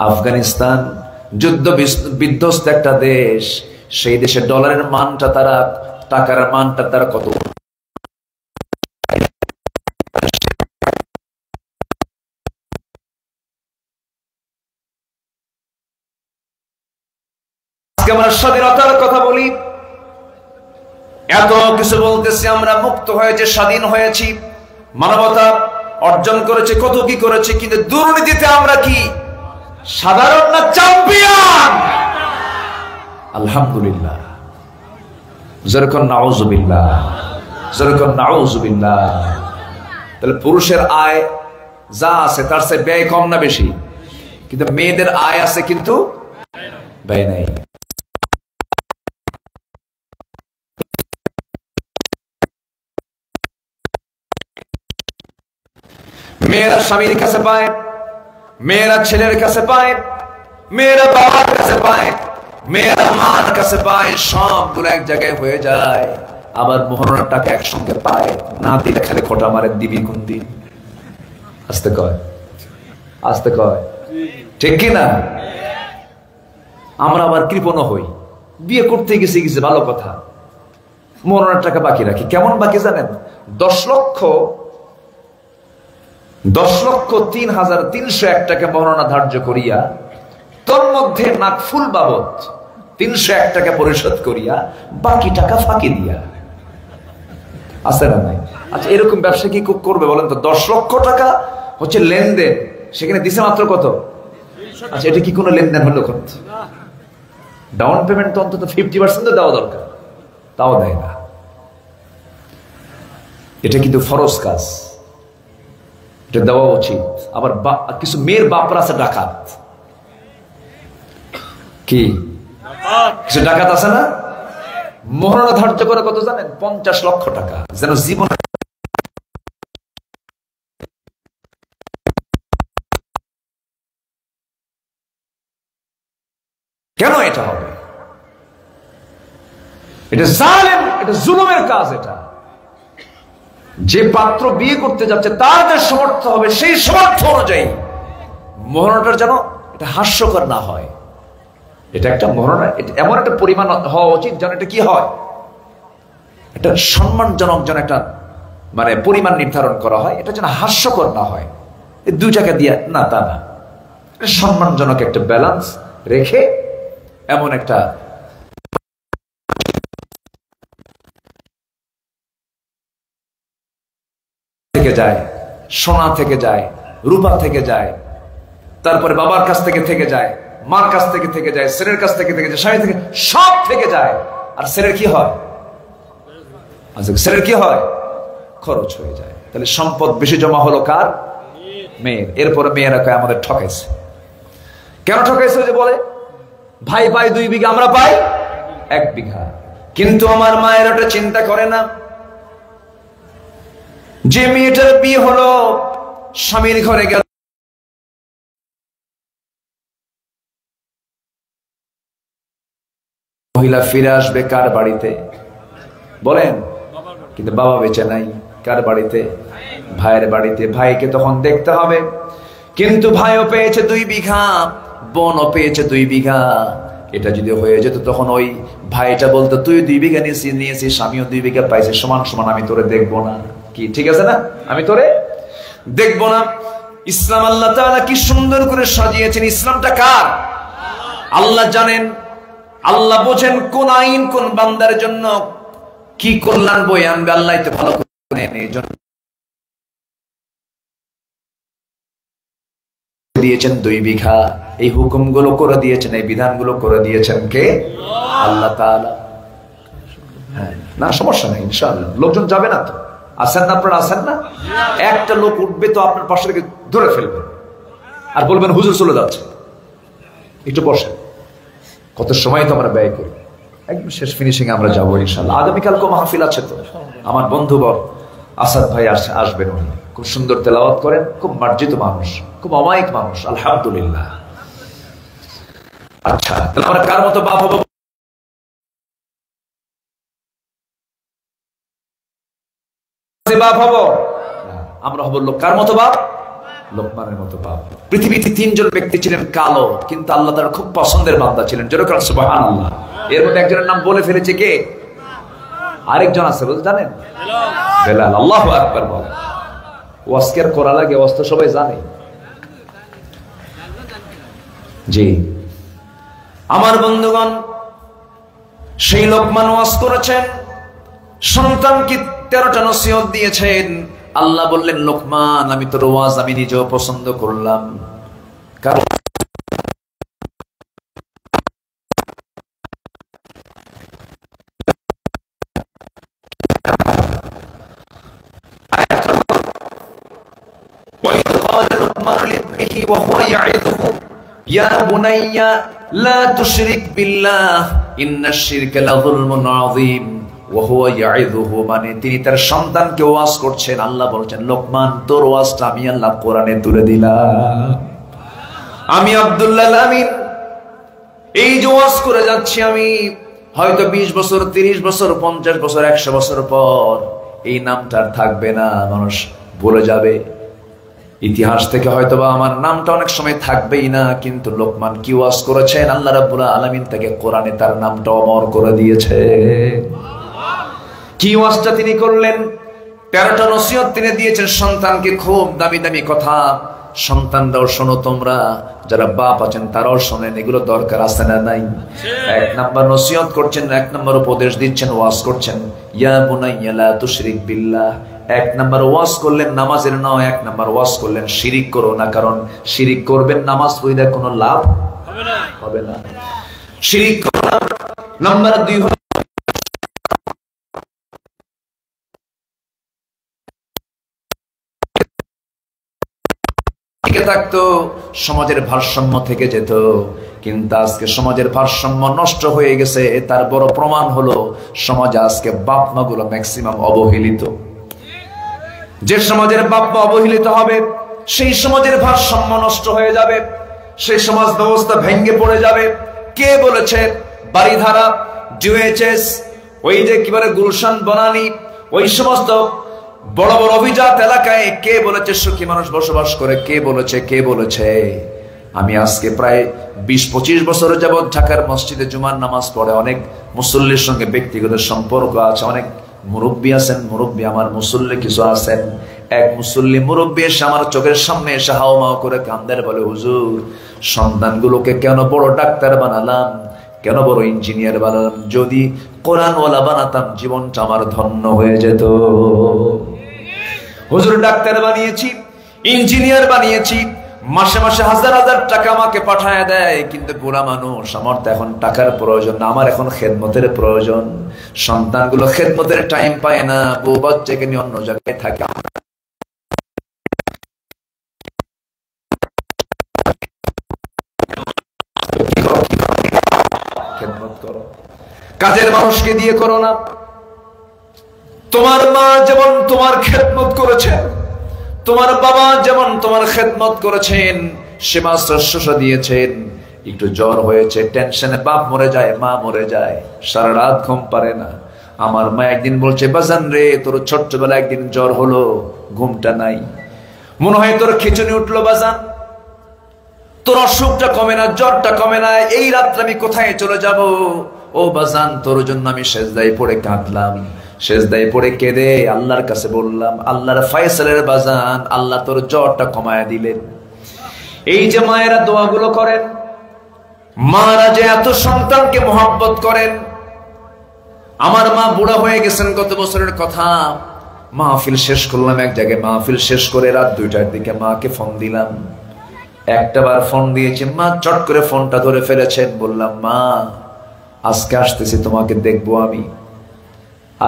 আফগানিস্তান যুদ্ধ বিধ্বস্ত একটা দেশ, সেই দেশে ডলারের মানটা তারা, টাকার মানটা তারা কত আমরা স্বাধীনতার কথা বলি, এত কিছু বলতেছি, আমরা মুক্ত হয়েছে, স্বাধীন হয়েছি, মানবতা অর্জন করেছে, কত কি করেছে, কিন্তু দুর্নীতিতে আমরা কি সাধারণ না চ্যাম্পিয়ন? আলহামদুলিল্লাহ। যেরকম নাউজুবিল্লাহ, যেরকম নাউজুবিল্লাহ। তাহলে পুরুষের আয় যা আছে তার চেয়ে ব্যয় কম না বেশি? কিন্তু মেয়েদের আয় আছে কিন্তু ব্যয় নাই। মেয়েরা স্বামীর কাছে পায়, মেয়েরা ছেলের কাছে পায়, মেয়েরা বাবার কাছে পায়, মেয়েরা মার কাছে পায়, সবগুলো এক জায়গায় হয়ে যায়। আবার মোহরের টাকা একসঙ্গে পায়, না দিলে খালি খোটা মারে, দিবি কোন দিন? আস্তে কয়, আস্তে কয়, ঠিক কিনা? আমরা আবার কৃপণ হই, বিয়ে করতে গেছি গেছে ভালো কথা, মোহরের টাকা বাকি রাখি। কেমন বাকি জানেন? 10,03,301 টাকা মহারণা ধার্য করিয়া, তোর মধ্যে নাকফুল বাবদ 301 টাকা পরিশোধ করিয়া, বাকি টাকা ফাঁকি দিয়া। আছে না নাই? আচ্ছা, এরকম ব্যবসা কি করবে বলেন তো? 10 লক্ষ টাকা হচ্ছে লেনদেন, সেখানে দিছে মাত্র কত? আচ্ছা, এটা কি কোনো লেনদেন হলো? কত ডাউন পেমেন্ট তো অন্তত 50% দেওয়া দরকার, তাও দেয় না। এটা কিন্তু ফরজ কাজ, এটা দেওয়া উচিত। আবার কিছু মেয়ের বাপরা আছে ডাকাত, কি কিছু ডাকাত আছে না? মোহরনা ধার্য করে কত জানেন? 50 লক্ষ টাকা, যেন জীবনে কেন এটা হবে? এটা জালেম, এটা জুলুমের কাজ। এটা যে পাত্র বিয়ে করতে যাচ্ছে তার যে সমর্থ হবে সেই সমর্থ অনুযায়ী মোহরনাটার যেন এটা হাস্যকর না হয়। এটা একটা মোহরনা এমন একটা পরিমাণ হওয়া উচিত যেন এটা কি হয়, এটা সম্মানজনক যেন একটা মানে পরিমাণ নির্ধারণ করা হয়, এটা যেন হাস্যকর না হয়। 2 টাকা দিয়ে না, তা না, সম্মানজনক একটা ব্যালেন্স রেখে এমন একটা থেকে যায়, সোনা থেকে যায়, রূপা থেকে যায়, তারপরে বাবার কাছ থেকে যায়, মার কাছ থেকে যায়, ছেলের কাছ থেকে যায়, স্বামী থেকে, সব থেকে যায়। আর ছেলের কি হয়? আচ্ছা, ছেলের কি হয়? খরচ হয়ে যায়। তাহলে সম্পদ বেশি জমা হলো কার? মেয়ের। এরপরে মেয়েরা কয় আমাদের ঠকাইছে। কেন ঠকাইছে? যে বলে ভাই পাই 2 বিঘা, আমরা পাই 1 বিঘা। কিন্তু আমার মায়ের ওটা চিন্তা করে না যে মেয়েটার বিয়ে হলো, স্বামীর ঘরে গেল, মহিলা ফিরে আসবে কার বাড়িতে বলেন? কিন্তু বাবা বেঁচে নাই, কার বাড়িতে? ভাইয়ের বাড়িতে। ভাইকে তখন দেখতে হবে। কিন্তু ভাইও পেয়েছে 2 বিঘা, বোনও পেয়েছে 2 বিঘা। এটা যদি হয়ে যেত তখন ওই ভাইটা বলতো তুই 2 বিঘা নিয়েছিস, আমিও 2 বিঘা পাইছি, সমান সমান, আমি তোরে দেখবো না। কি ঠিক আছে না? আমি তোরে দেখবো না। ইসলাম আল্লাহ তাআলা কি সুন্দর করে সাজিয়েছেন। ইসলামটা কার? আল্লাহ জানেন, আল্লাহ বোঝেন কোন আইন কোন বান্দার জন্য কি কল্যাণ বয়ে আনবে। আল্লাহ তো ভালো করে দিয়েছেন 2 বিঘা। এই হুকুমগুলো করে দিয়েছেন, এই বিধানগুলো করে দিয়েছেন কে? আল্লাহ তাআলা। হ্যাঁ, না সমস্যা নেই, ইনশাআল্লাহ। লোকজন যাবে না তো? আসেন না আপনারা? আসেন না? একটা লোক উঠবে তো আপনার পাশে থেকে ধরে ফেলবেন আর বলবেন হুজুর চলে যাচ্ছে, একটু বসেন। কত সময় তো আমরা ব্যয় করি। একদম শেষ ফিনিশিং আমরা যাবো ইনশাআল্লাহ। আগামীকালকে মাহফিল আছে তো। আমার বন্ধুবর আসাদ ভাই আসবেন। উনি খুব সুন্দর তেলাওয়াত করেন, খুব মার্জিত মানুষ, খুব অমায়িক মানুষ, আলহামদুলিল্লাহ। আচ্ছা, তাহলে আমরা কার মতো বাপ হবো? বাপ হবো আমরা, হবো লোক কার মতো বাপ? লোকমানের মতো বাপ। পৃথিবীতে 3 জন ব্যক্তি ছিলেন কালো, কিন্তু আল্লাহ তার খুব পছন্দের বান্দা ছিলেন। যেরকম সুবহানাল্লাহ। এর মধ্যে একজনের নাম বলে ফেলেছে কে? আরেকজন আছে, বলতে জানেন? বেলাল। আল্লাহু আকবার বলেন। ওয়াজকের করা লাগে, ওয়াজ তো সবাই জানে। জি আমার বন্ধুগণ, সেই লোকমান ওয়াজ করেছেন, সন্তানকে 13টা নসিহত দিয়েছেন। আল্লাহ বললেন লোকমান আমি তোর ওয়াজ আমি নিজেও পছন্দ করলাম, কারণ يا بني لا تشرك بالله إن الشرك لظلم عظيم وهو يعظه। মানে তিনি তার সন্তানকে ওয়াজ করছেন। আল্লাহ বলছেন লোকমান তোর ওয়াজটা আমি আল্লাহ কোরআনে তুলে দিলাম। আমি আব্দুল্লাহ আমিন এই যে ওয়াজ করে যাচ্ছি, আমি হয়তো 20 বছর 30 বছর 50 বছর 100 বছর পর এই নামটা আর থাকবে না, মানুষ ভুলে যাবে। ইতিহাস থেকে হয়তো বা আমার নামটা অনেক সময় থাকবেই না, কিন্তু লোকমান কি ওয়াজ করেছেন, আল্লাহ রাব্বুল আলামিন তাকে কোরআনে তার নামটা অমর করে দিয়েছে। কি ওয়াজটা তিনি করলেন? 13টা নসিহত তিনি দিয়েছেন সন্তানকে, খুব দামি দামি কথা। সন্তানরাও শোনো, তোমরা যারা বাপ আছেন তারাও শোনেন, এগুলো দরকার আছে না নাই? 1 নাম্বার নসিহত করছেন, 1 নাম্বার উপদেশ দিচ্ছেন, ওয়াজ করছেন, ইয়া বুনাইয়া লা তুশরিক বিল্লাহ। 1 নাম্বার ওয়াজ করলেন নামাজের নয়, 1 নাম্বার ওয়াজ করলেন শিরিক করো না, কারণ শিরিক করবেন নামাজ পড়লে কোনো লাভ হবে না। শিরিক করো না। নাম্বার 2 থাকতো, সমাজের ভারসাম্য থেকে যেত। কিন্তু আজকে সমাজের ভারসাম্য নষ্ট হয়ে গেছে। তার বড় প্রমাণ হলো সমাজে আজকে বাপ মা গুলো ম্যাক্সিমাম অবহেলিত। যে সমাজের বাপ মা অবহেলিত হবে সেই সমাজের ভারসাম্য নষ্ট হয়ে যাবে, সেই সমাজ ব্যবস্থা ভেঙে পড়ে যাবে। কে বলেছে? বাড়িধারা, ডিওএইচএস, ওই যে কি বলে গুলশান, বনানী, ওই সমস্ত বড় বড় অভিজাত এলাকায় কে বলেছে সুখী মানুষ বসবাস করে? কে বলেছে? কে বলেছে? আমি আজকে প্রায় 20-25 বছর যাবৎ ঢাকার মসজিদে জুমার নামাজ পড়ে অনেক মুসল্লির সঙ্গে ব্যক্তিগত সম্পর্ক আছে, অনেক মুরব্বী আছেন, মুরব্বী আমার মুসল্লি কিছু আছেন। এক মুসল্লি মুরব্বী এসে আমার চোখের সামনে এসে হাওমাও করে কান্দের বলে, হুজুর সন্তানগুলোকে কেন বড় ডাক্তার বানালাম, কেন বড় ইঞ্জিনিয়ার বানালাম, যদি কোরআনওয়ালা বানাতাম জীবনটা আমার ধন্য হয়ে যেত। হুজুর ডাক্তার বানিয়েছি, ইঞ্জিনিয়ার বানিয়েছি, মাসে মাসে হাজার হাজার টাকা আমাকে পাঠায় দেয়, কিন্তু বুড়া মানুষ, আমার তো এখন টাকার প্রয়োজন না, আমার এখন খেদমতের প্রয়োজন। সন্তানগুলো খেদমতের টাইম পায় না, বউ বাচ্চাকে নিয়ে অন্য জায়গায় থাকে। খেদমত করো, কাজের মানুষকে দিয়ে করো না। তোমার মা যেমন তোমার খেদমত করেছেন, তোমার বাবা যেমন তোমার খেদমত করেছেন, সেবা শুশ্রূষা দিয়েছেন, একটু জ্বর হয়েছে টেনশনে বাপ মরে যায়, মা মরে যায়, সারা রাত ঘুম পারে না। আমার মা একদিন বলছে, বাজান রে তোর ছোট্টবেলা একদিন জ্বর হলো, ঘুমটা নাই, মনে হয় তোর খিচুনি উঠলো বাজান, তোর অসুখটা কমে না, জ্বরটা কমে না, এই রাত্রে আমি কোথায় চলে যাব? ও বাজান তোর জন্য আমি সেজদায় পড়ে কাঁদলাম, সেজদায় পড়ে কেঁদে আল্লাহর কাছে বললাম, আল্লাহর ফয়সালের বাজান, আল্লাহ তোর জ্বরটা কমায় দিলেন। এই যে মায়েরা দোয়াগুলো করেন, মারা যে এত সন্তানকে মহব্বত করেন। আমার মা বুড়া হয়ে গেছেন, গত বছরের কথা, মাহফিল শেষ করলাম এক জায়গায়, মাহফিল শেষ করে রাত 2টার দিকে মাকে ফোন দিলাম। একটা বার ফোন দিয়েছি, মা চট করে ফোনটা ধরে ফেলেছেন। বললাম, মা আজকে আসতেছি, তোমাকে দেখবো আমি,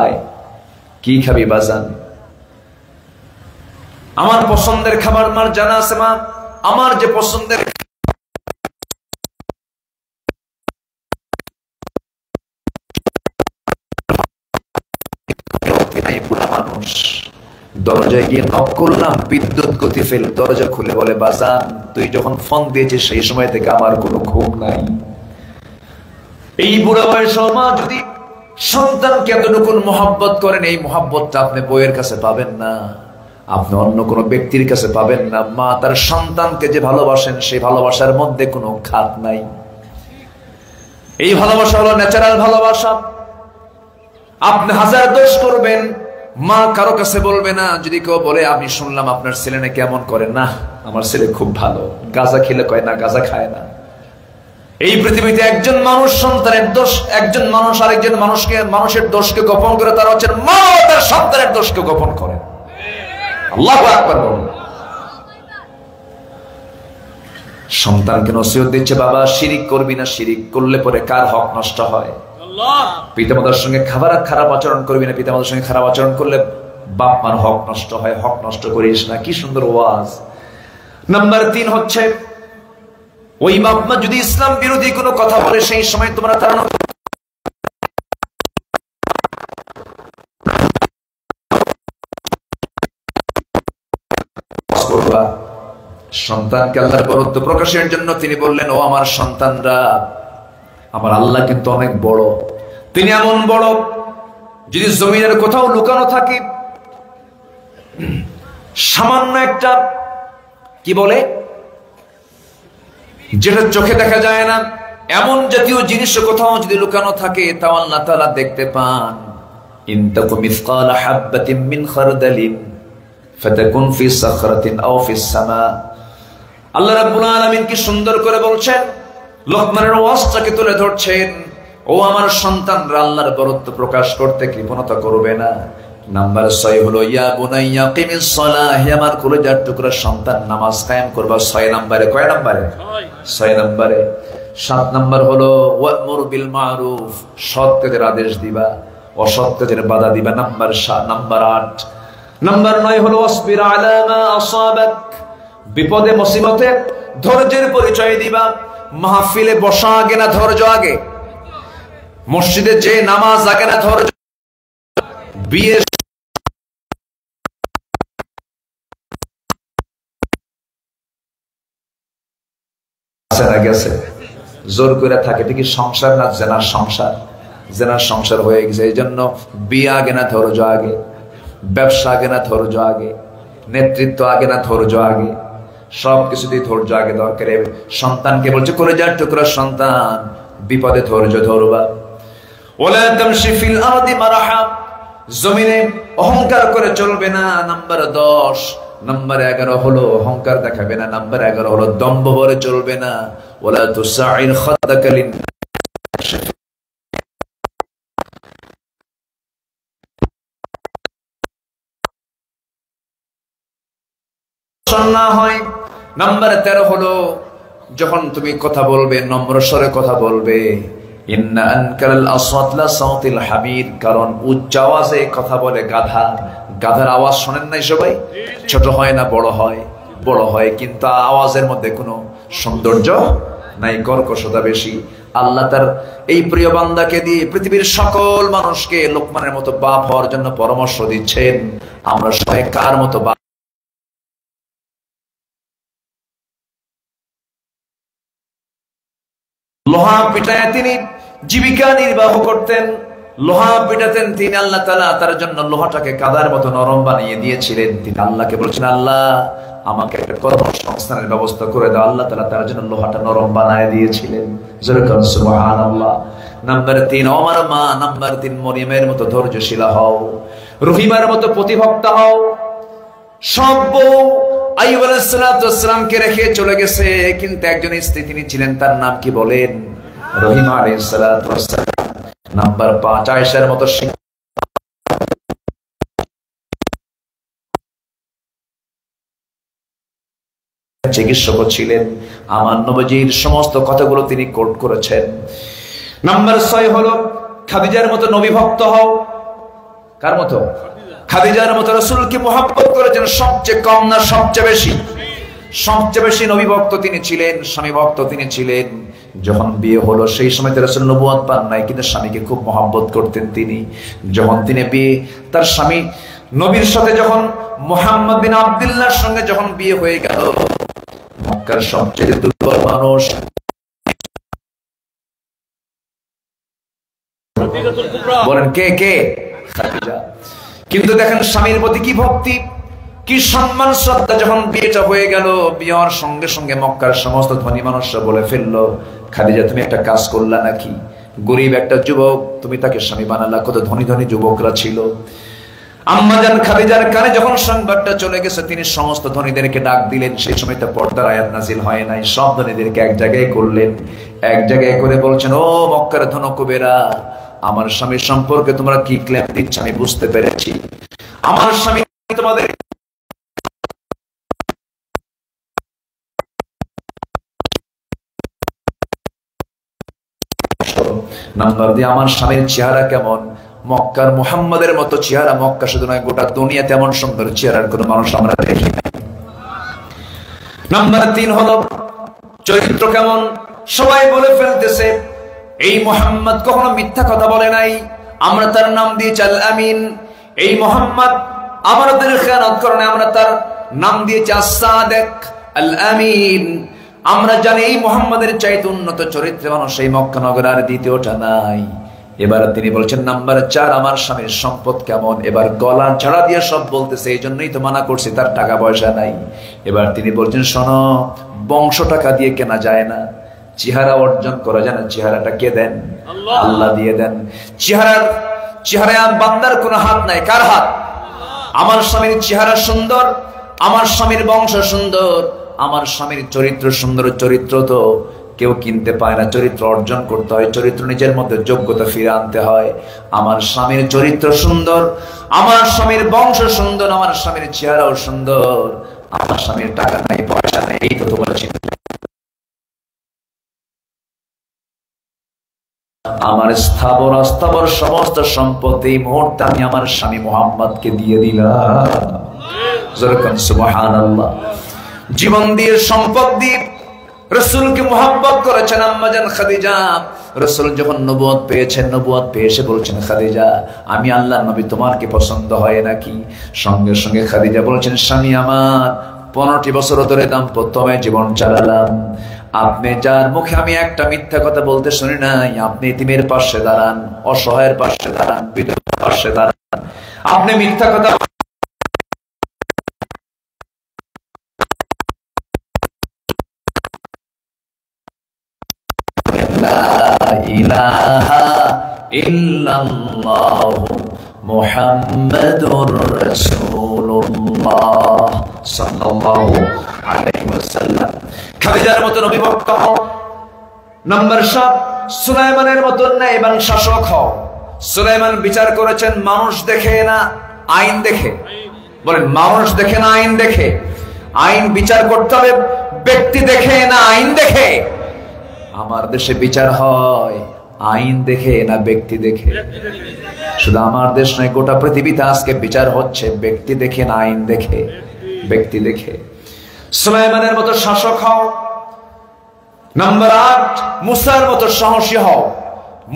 আয়, কি খাবি বাজান? আমার পছন্দের খাবার মার জানা আছে মা, আমার যে পছন্দের মানুষ। দরজায় গিয়ে নক করলাম, বিদ্যুৎ গতি ফেল, দরজা খুলে বলে, বাজান তুই যখন ফোন দিয়েছিস সেই সময় থেকে আমার কোনো ঘুম নাই। এই বুড়া বয়স মা যদি সন্তানকে এতটুকু মহব্বত করেন, এই মহব্বতটা আপনি বইয়ের কাছে পাবেন না, আপনি অন্য কোনো ব্যক্তির কাছে পাবেন না। মা তার সন্তানকে যে ভালোবাসেন, সেই ভালোবাসার মধ্যে কোনো খাত নাই। এই ভালোবাসা হলো ন্যাচারাল ভালোবাসা। আপনি হাজার দোষ করবেন, মা কারো কাছে বলবে না। যদি কেউ বলে, আমি শুনলাম আপনার ছেলে নাকি কেমন করে, না আমার ছেলে খুব ভালো, গাঁজা খেলে কয় না, গাঁজা খায় না। এই পৃথিবীতে একজন মানুষ সন্তানের দোষ, একজন মানুষ আরেকজন মানুষের দোষকে গোপন করে, তারা হচ্ছে মা তার সন্তানের দোষকে গোপন করে। আল্লাহু আকবার বলুন। সন্তানকে নসিহত দিচ্ছে, বাবা শিরিক করবি না, শিরিক করলে পরে কার হক নষ্ট হয়? পিতামাতার সঙ্গে খারাপ আচরণ করবি না, পিতামাতার সঙ্গে খারাপ আচরণ করলে বাপ মার হক নষ্ট হয়, হক নষ্ট করিস না। কি সুন্দর ওয়াজ। নাম্বার 3 হচ্ছে, ওই বাপ মা যদি ইসলাম বিরোধী কোনো কথা বলে, সেই সময় তোমরা তার সন্তানকে আল্লাহর বরত্ব প্রকাশের জন্য তিনি বললেন, ও আমার সন্তানরা, আমার আল্লাহ কিন্তু অনেক বড়, তিনি এমন বড়, যদি জমিনের কোথাও লুকানো থাকে, সামান্য একটা কি বলে যেটা চোখে দেখা যায় না, এমন জাতীয় জিনিস কোথাও যদি লুকানো থাকে, তাও আল্লাহ তাআলা দেখতে পান। ইনতাকু মিসকালা হাববাতিন মিন খারদালিন ফাতাকুন ফি সাখরাতিন আও ফিস সামা। আল্লাহ রাব্বুল আলামিন কি সুন্দর করে বলছেন, লোকমানের ওয়াজটাকে তুলে ধরছেন। ও আমার সন্তানরা, আল্লাহর বরত্ব প্রকাশ করতে কৃপণতা করবে না। নাম্বার 6 হলো, ইয়া বুনাইয়া কিমিস সালাহ, হে আমার কলিজার টুকরা সন্তান, নামাজ কায়েম করবা। 6 নম্বরে, কয় নম্বরে? 6 নম্বরে। 7 নম্বর হলো, ওয়া'মুর বিল মারুফ, সৎ কাজের আদেশ দিবা, অসৎ কাজের বাধা দিবা। নাম্বার 8। নাম্বার 9 হলো, ওয়াসবির আলা মা আসাবাক, বিপদে মুসিবতে ধৈর্যের পরিচয় দিবা। মাহফিলে বসা আগে না ধৈর্য আগে? মসজিদে যে নামাজ আগে না ধৈর্য? বিয়ে গেছে জোর করে থাকে ঠিকই, সংসার না জেনার সংসার? জেনার সংসার হয়ে গেছে। এই জন্য বিয়ে আগে না ধৈর্য আগে? ব্যবসা আগে না ধৈর্য আগে? নেতৃত্ব আগে না ধৈর্য আগে? সবকিছুতেই ধৈর্য আগে দরকার। সন্তানকে বলছে কলেজার টুকরা সন্তান, বিপদে ধৈর্য ধরবা। ওয়ালা তামশি ফিল আরদি মারহা, জমিনে অহংকার করে চলবে না। নাম্বার 10। নাম্বার 11 হলো অহংকার দেখাবে না। নাম্বার 11 হলো দম্ভ ভরে চলবে না। ওয়ালা তুসাইর খাদ্দাকা লিন, না হয়। নাম্বার 13 হলো যখন তুমি কথা বলবে নম্র স্বরে কথা বলবে। ইন্না আনকাল আসওয়াত লা সাউতিল হামির, কারণ উচ্চ আওয়াজে কথা বলে গাধা। গাধার আওয়াজ শোনেন নাই সবাই? ছোট হয় না বড় হয়? বড় হয়, কিন্তু আওয়াজের মধ্যে কোনো সৌন্দর্য নাই, কর্কশতা বেশি। আল্লাহ তার এই প্রিয় বান্দাকে দিয়ে পৃথিবীর সকল মানুষকে লোকমানের মতো বাপ হওয়ার জন্য পরামর্শ দিচ্ছেন। আমরা সবাই কার মতো বাপ? লোহা পিটায় তিনি জীবিকা নির্বাহ করতেন, লোহা পিটাতেন তিনি। আল্লাহ তাআলা তার জন্য লোহাটাকে কাদার মতো নরম বানিয়ে দিয়েছিলেন। তিনি আল্লাহকে বলছেন, আল্লাহ আমাকে একটা কর্মসংস্থানের ব্যবস্থা করে দাও। আল্লাহ তাআলা তার জন্য লোহাটা নরম বানিয়ে দিয়েছিলেন। যেরকম সুবহানাল্লাহ। নাম্বার 3 আমার মা। নাম্বার 3 মরিয়মের মতো ধৈর্যশীলা হও, রহিমার মতো প্রতিভক্তা হও। সব বউ আইয়ুব আলাইহিস সালামকে রেখে চলে গেছে, কিন্তু একজন স্ত্রী তিনি ছিলেন, তার নাম কি বলেন? রহিমা আলাইহিস সালাম। নাম্বার 5 আয়েশার মতো চিকিৎসক ছিলেন। আমার নবীজির সমস্ত কথাগুলো তিনি কোট করেছেন। নাম্বার 6 হলো খাদিজার মতো নবী ভক্ত হও। কার মতো? খাদিজার মতো রাসূলকে মহব্বত করেছেন, সবচেয়ে কম না সবচেয়ে বেশি? সবচেয়ে বেশি নবী ভক্ত তিনি ছিলেন, স্বামী ভক্ত তিনি ছিলেন। যখন বিয়ে হলো সেই সময় রাসূল নবুয়ত পান নাই, কিন্তু স্বামীকে খুব মহব্বত করতেন তিনি। যখন তিনি বিয়ে, তার স্বামী নবীর সাথে যখন মুহাম্মদ বিন আব্দুল্লাহর সঙ্গে যখন বিয়ে হয়ে গেল, মক্কার সবচেয়ে দুর্বল মানুষ বলেন কে? কে? খাদিজা। কিন্তু দেখেন স্বামীর প্রতি কি ভক্তি, কি সম্মান শ্রদ্ধা। যখন বিয়েটা হয়ে গেল, বিয়ের সঙ্গে সঙ্গে মক্কার সমস্ত ধনী মানুষরা বলে ফেললো, খাদিজা তুমি একটা কাজ করলা নাকি? গরিব একটা যুবক তুমি তাকে স্বামী বানালা। কত ধনী ধনী যুবকরা ছিল। আম্মাজান খাদিজার কানে যখন সংবাদটা চলে গেছে, তিনি সমস্ত ধনীদেরকে ডাক দিলেন। সেই সময় তো পর্দার আয়াত নাজিল হয় নাই। সব ধনীদেরকে এক জায়গায় করলেন, এক জায়গায় করে বলছেন, ও মক্কার ধনকুবেরা, আমার স্বামীর সম্পর্কে তোমরা কি ক্লেম দিচ্ছ আমি বুঝতে পেরেছি। আমার স্বামী তোমাদের নাম্বার দিয়ে আমার স্বামীর চেহারা কেমন? মক্কার মুহাম্মাদের মতো চেহারা মক্কা শুধু নয় গোটা দুনিয়া তেমন সুন্দর চেহারার কোন মানুষ আমরা দেখি না। নাম্বার 3 হলো চরিত্র কেমন? সবাই বলে ফেলতেছে এই মুহাম্মদ কখনো মিথ্যা কথা বলে নাই, আমরা তার নাম দিয়েছি আল আমিন। এই মুহাম্মদ আমাদের খেয়ানত করে না, আমরা তার নাম দিয়েছি আস-সাদিক আল আমিন। আমরা জানি এই মুহাম্মাদের চাইতে উন্নত চরিত্রের মানুষ এই মক্কা নগরে আর দ্বিতীয়টা নাই। এবার তিনি বলছেন নাম্বার 4 আমার স্বামীর সম্পদ কেমন? এবার গলা ঝাড়া দিয়ে সব বলতেছে, এই জন্যই তো মানা করছি তার টাকা পয়সা নাই। এবার তিনি বলছেন শোনো, বংশ টাকা দিয়ে কেনা যায় না, চেহারা অর্জন করা যায় না। চেহারাটা কে দেন? আল্লাহ দিয়ে দেন। চেহারায় বান্দার কোনো হাত নাই। কার হাত? আমার স্বামীর চেহারা সুন্দর, আমার স্বামীর বংশ সুন্দর, আমার স্বামীর চরিত্র সুন্দর। চরিত্র তো কেউ কিনতে পায় না, চরিত্র অর্জন করতে হয়, চরিত্র নিজের মধ্যে যোগ্যতা ফিরে আনতে হয়। আমার স্বামীর চরিত্র সুন্দর, আমার স্বামীর বংশ সুন্দর, আমার স্বামীর চেহারাও সুন্দর, আমার স্বামীর টাকা নাই পয়সা নাই, এই তো তোমার চিন্তা। আমার স্থাবর অস্থাবর সমস্ত সম্পত্তি এই মুহূর্তে আমি আমার স্বামী মুহাম্মদকে দিয়ে দিলাম। সুবহানাল্লাহ। জীবন দিয়ে, সম্পদ দিয়ে, রাসূলকে মুহাব্বত করেছেন আম্মাজান খাদিজা। রাসূল যখন নবুয়ত পেয়েছেন, নবুয়ত পেয়ে এসে বলছেন, খাদিজা আমি আল্লাহর নবী, তোমার কি পছন্দ হয় নাকি? সঙ্গে সঙ্গে খাদিজা বলছেন, স্বামী আমার, 15টি বছর ধরে দাম্পত্যময় জীবন চালালাম, আপনি যার মুখে আমি একটা মিথ্যা কথা বলতে শুনি নাই। আপনি এতিমের পাশে দাঁড়ান, অসহায়ের পাশে দাঁড়ান, বিধবার পাশে দাঁড়ান, আপনি মিথ্যা কথা ইলাহা ইল্লাল্লাহু মুহাম্মাদুর রাসূলুল্লাহ সাল্লাল্লাহু আলাইহি ওয়াসাল্লাম। খাদিজার মতো নবী ভক্ত হও। নাম্বার 7, সুলাইমানের মতো ন্যায় এবং শাসক হও। সুলাইমান বিচার করেছেন মানুষ দেখে না আইন দেখে। বলেন, মানুষ দেখে না আইন দেখে। আইন বিচার করতে হবে ব্যক্তি দেখে না আইন দেখে। আমার দেশে বিচার হয় আইন দেখে না ব্যক্তি দেখে। শুধু আমার দেশ নয়, গোটা পৃথিবীতে আজকে বিচার হচ্ছে ব্যক্তি দেখে না আইন দেখে, ব্যক্তি দেখে। সুলাইমানের মতো শাসক হও। নাম্বার 8, মুসার মতো সাহসী হও।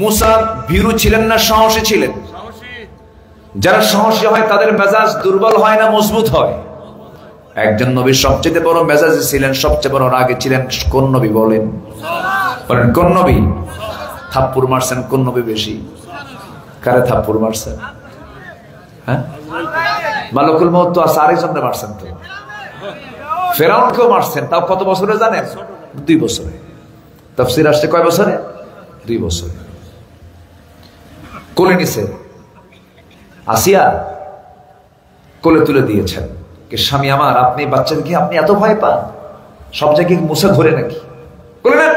মুসা ভীরু ছিলেন না সাহসী ছিলেন? যারা সাহসী হয় তাদের মেজাজ দুর্বল হয় না মজবুত হয়? একজন নবী সবচেয়ে বড় মেজাজে ছিলেন, সবচেয়ে বড় রাগে ছিলেন। কোন নবী বলেন? বলেন কোন নবী? থাপ্পড় মারছেন কোন নবী বেশি? কারে থাপ্পড় মারছেন? হ্যাঁ, মালকুল মউত তো আরেকজনকে মারছেন, তো ফেরাউনকেও মারছেন। তাও কত বছরে জানেন? 2 বছরে। তাফসীর আসছে কয় বছরে? 2 বছরে। কোলে নিছে, আসিয়া কোলে তুলে দিয়েছেন। কি স্বামী আমার, আপনি বাচ্চাকে আপনি এত ভয় পান? সব জায়গায় মুসা ধরে নাকি? কোলে নেন।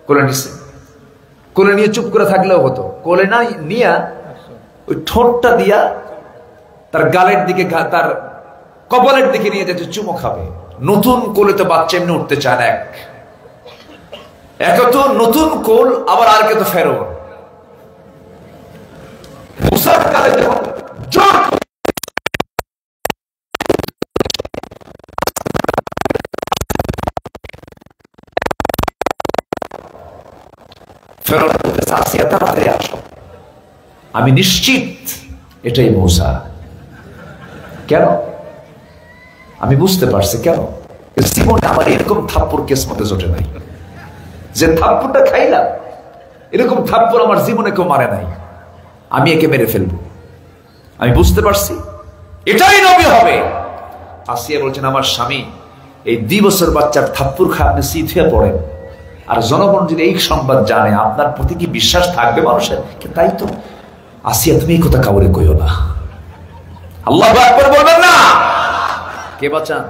কোলে নিছে। কোলে নিয়ে চুপ করে থাকলেও হতো। কোলে না নিয়া ওই ঠোঁটটা দিয়া তার গালের দিকে, তার কপালের দিকে নিয়ে যেতে চুমো খাবে। নতুন কোলে তো বাচ্চা এমনি উঠতে চায় না। এক তো নতুন কোল, আবার আর কে তো ফেরোন। মুসার গালে যখন জোর ফেরোন বলতেছে, আসিয়া তাড়াতাড়ি আসো, আমি নিশ্চিত এটাই মূসা। কেন? আমি বুঝতে পারছি কেন। জীবনে আমার এরকম থাপ্পড় কিসমতে জোটে নাই। যে থাপ্পড়টা খাইলাম, এরকম থাপ্পড় আমার জীবনে কেউ মারে নাই। আমি একে মেরে ফেলবো। আমি বুঝতে পারছি এটাই নবী হবে। আসিয়া বলছেন, আমার স্বামী এই 2 বছর বাচ্চার থাপ্পড় খায় আপনি শীত হয়ে পড়েন, আর জনগণ যদি এই সংবাদ জানে, আপনার প্রতি কি বিশ্বাস থাকবে মানুষের? তাই তো। আসিয়া তুমি এই কথা কাউরে কইও না। আল্লাহু আকবার বলবেন না? কে বাঁচান?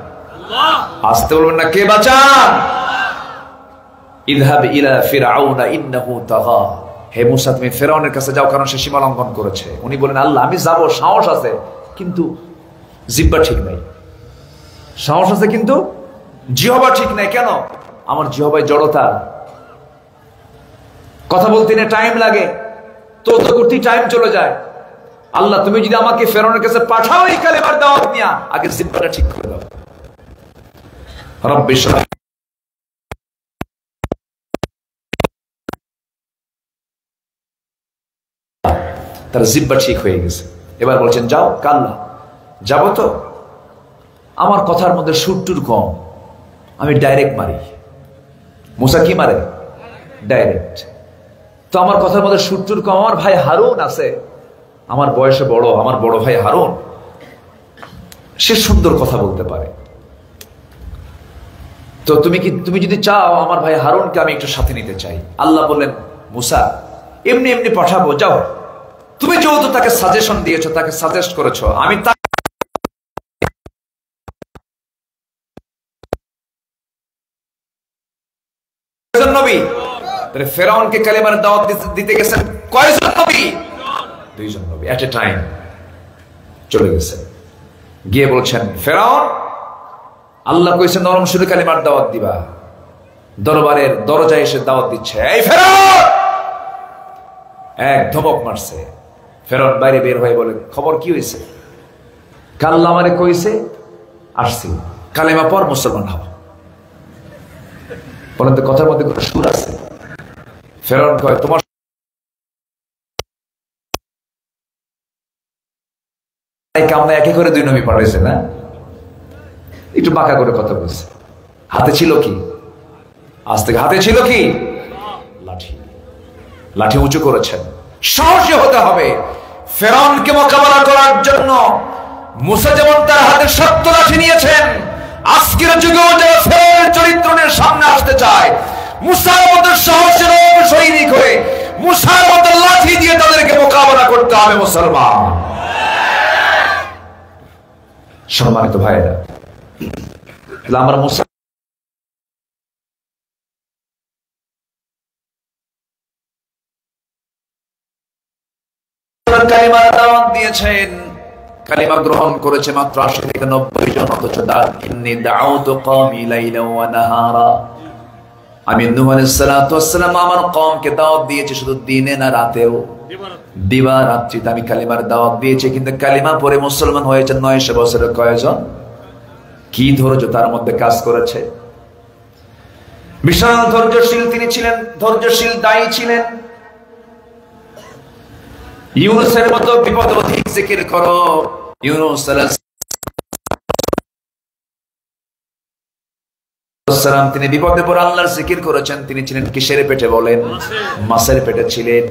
আসতে বলবেন না, কে বাঁচান? ইযহাব ইলা ফিরআউনা ইন্নাহু তাগা। হে মুসা, তুমি ফেরাউনের কাছে যাও, কারণ সে সীমা লঙ্ঘন করেছে। উনি বলেন, আল্লাহ আমি যাব, সাহস আছে, কিন্তু জিহ্বা ঠিক নাই। সাহস আছে কিন্তু জিহ্বা ঠিক নাই। কেন? আমার জিহ্বায় জড়তা, কথা বলতে না টাইম লাগে, তো করতে টাইম চলে যায়। আল্লাহ তুমি যদি আমাকে ফেরাউনের কাছে পাঠাও এই কালেমার দাওয়াত নিয়া, আগে জিহ্বাটা ঠিক করে দাও। রব্বি ইশরাহ। তার জিহ্বা ঠিক হয়ে গেছে। এবার বলছেন, যাও কাল্লা, যাবো তো। আমার কথার মধ্যে সুরটুর কম, আমি ডাইরেক্ট মারি। মুসা কি মারে? ডাইরেক্ট। তো আমার কথার মধ্যে সুরটুর কম। আমার ভাই হারুন আছে, আমার বয়সে বড়, আমার বড় ভাই হারুন, সে সুন্দর কথা বলতে পারে। তো তুমি যদি চাও, আমার ভাই হারুনকে আমি একটু সাথে নিতে চাই। আল্লাহ বললেন, মুসা এমনি এমনি পাঠাবো, যাও। তুমি যেহেতু তাকে সাজেশন দিয়েছো, তাকে সাজেস্ট করেছো, আমি নবী। ফেরাউনকে কালেমার দাওয়াত দিতে গেছেন কয়জন নবী? 2 জন নবী এট এ টাইম চলে গেছে। গিয়ে বলছেন, ফেরাউন, আল্লাহ কইছে নরম সুরে কালেমার দাওয়াত দিবা। দরবারের দরজায় এসে দাওয়াত দিচ্ছে, এই ফেরাউন! এক ধমক মারছে। ফেরাউন বাইরে বের হয়ে বলে, খবর কি হয়েছে? আল্লাহ আমারে কইছে, আসছি, কালেমা পর মুসলমান হও। বলেন তো কথার মধ্যে কোনো সুর আছে? ফেরাউন কয় তোমার কামনা একে করে 2 নবী পাঠাইছে না? একটু বাঁকা করে কথা বলছে। হাতে ছিল কি? আজ থেকে হাতে ছিল কি? লাঠি। লাঠি উঁচু করেছেন। সাহসী হতে হবে ফেরাউনকে মোকাবেলা করার জন্য। মুসা যেমন তার হাতে শক্ত লাঠি নিয়েছেন, আজকের যুগেও যারা ফেরাউনের চরিত্র নিয়ে সামনে আসতে চায়, মুসার মতো সাহসের সৈনিক হয়ে মুসার মতো লাঠি দিয়ে তাদেরকে মোকাবেলা করতে হবে মুসলমান। সম্মানিত ভাইরা, আমরা মুসা কালিমার দাওয়াত দিয়েছেন, কালিমা গ্রহণ করেছে মাত্র 80 থেকে 90 জন। অথচ ইন্নী দাউতু কওমি লাইলা ওয়া নাহারা, আমি নূহ আলাইহিস সালাতু ওয়াস সালাম আমার কওমকে দাওয়াত দিয়েছি শুধু দিনে না রাতেও, দিবা রাত্রিতে আমি কালিমার দাওয়াত দিয়েছি। কিন্তু কালিমা পড়ে মুসলমান হয়েছে 900 বছরের কয়জন? কি ধৈর্য তার মধ্যে কাজ করেছে! বিশাল ধৈর্যশীল তিনি ছিলেন, ধৈর্যশীল দায়ী ছিলেন। ইউনূসের মতো বিপদ অধিক জিকির করো। ইউনূস আলাইহিস সালাম তিনি বিপদে পড়ে আল্লাহর জিকির করেছেন। তিনি ছিলেন কিসের পেটে বলেন? মাছের পেটে ছিলেন।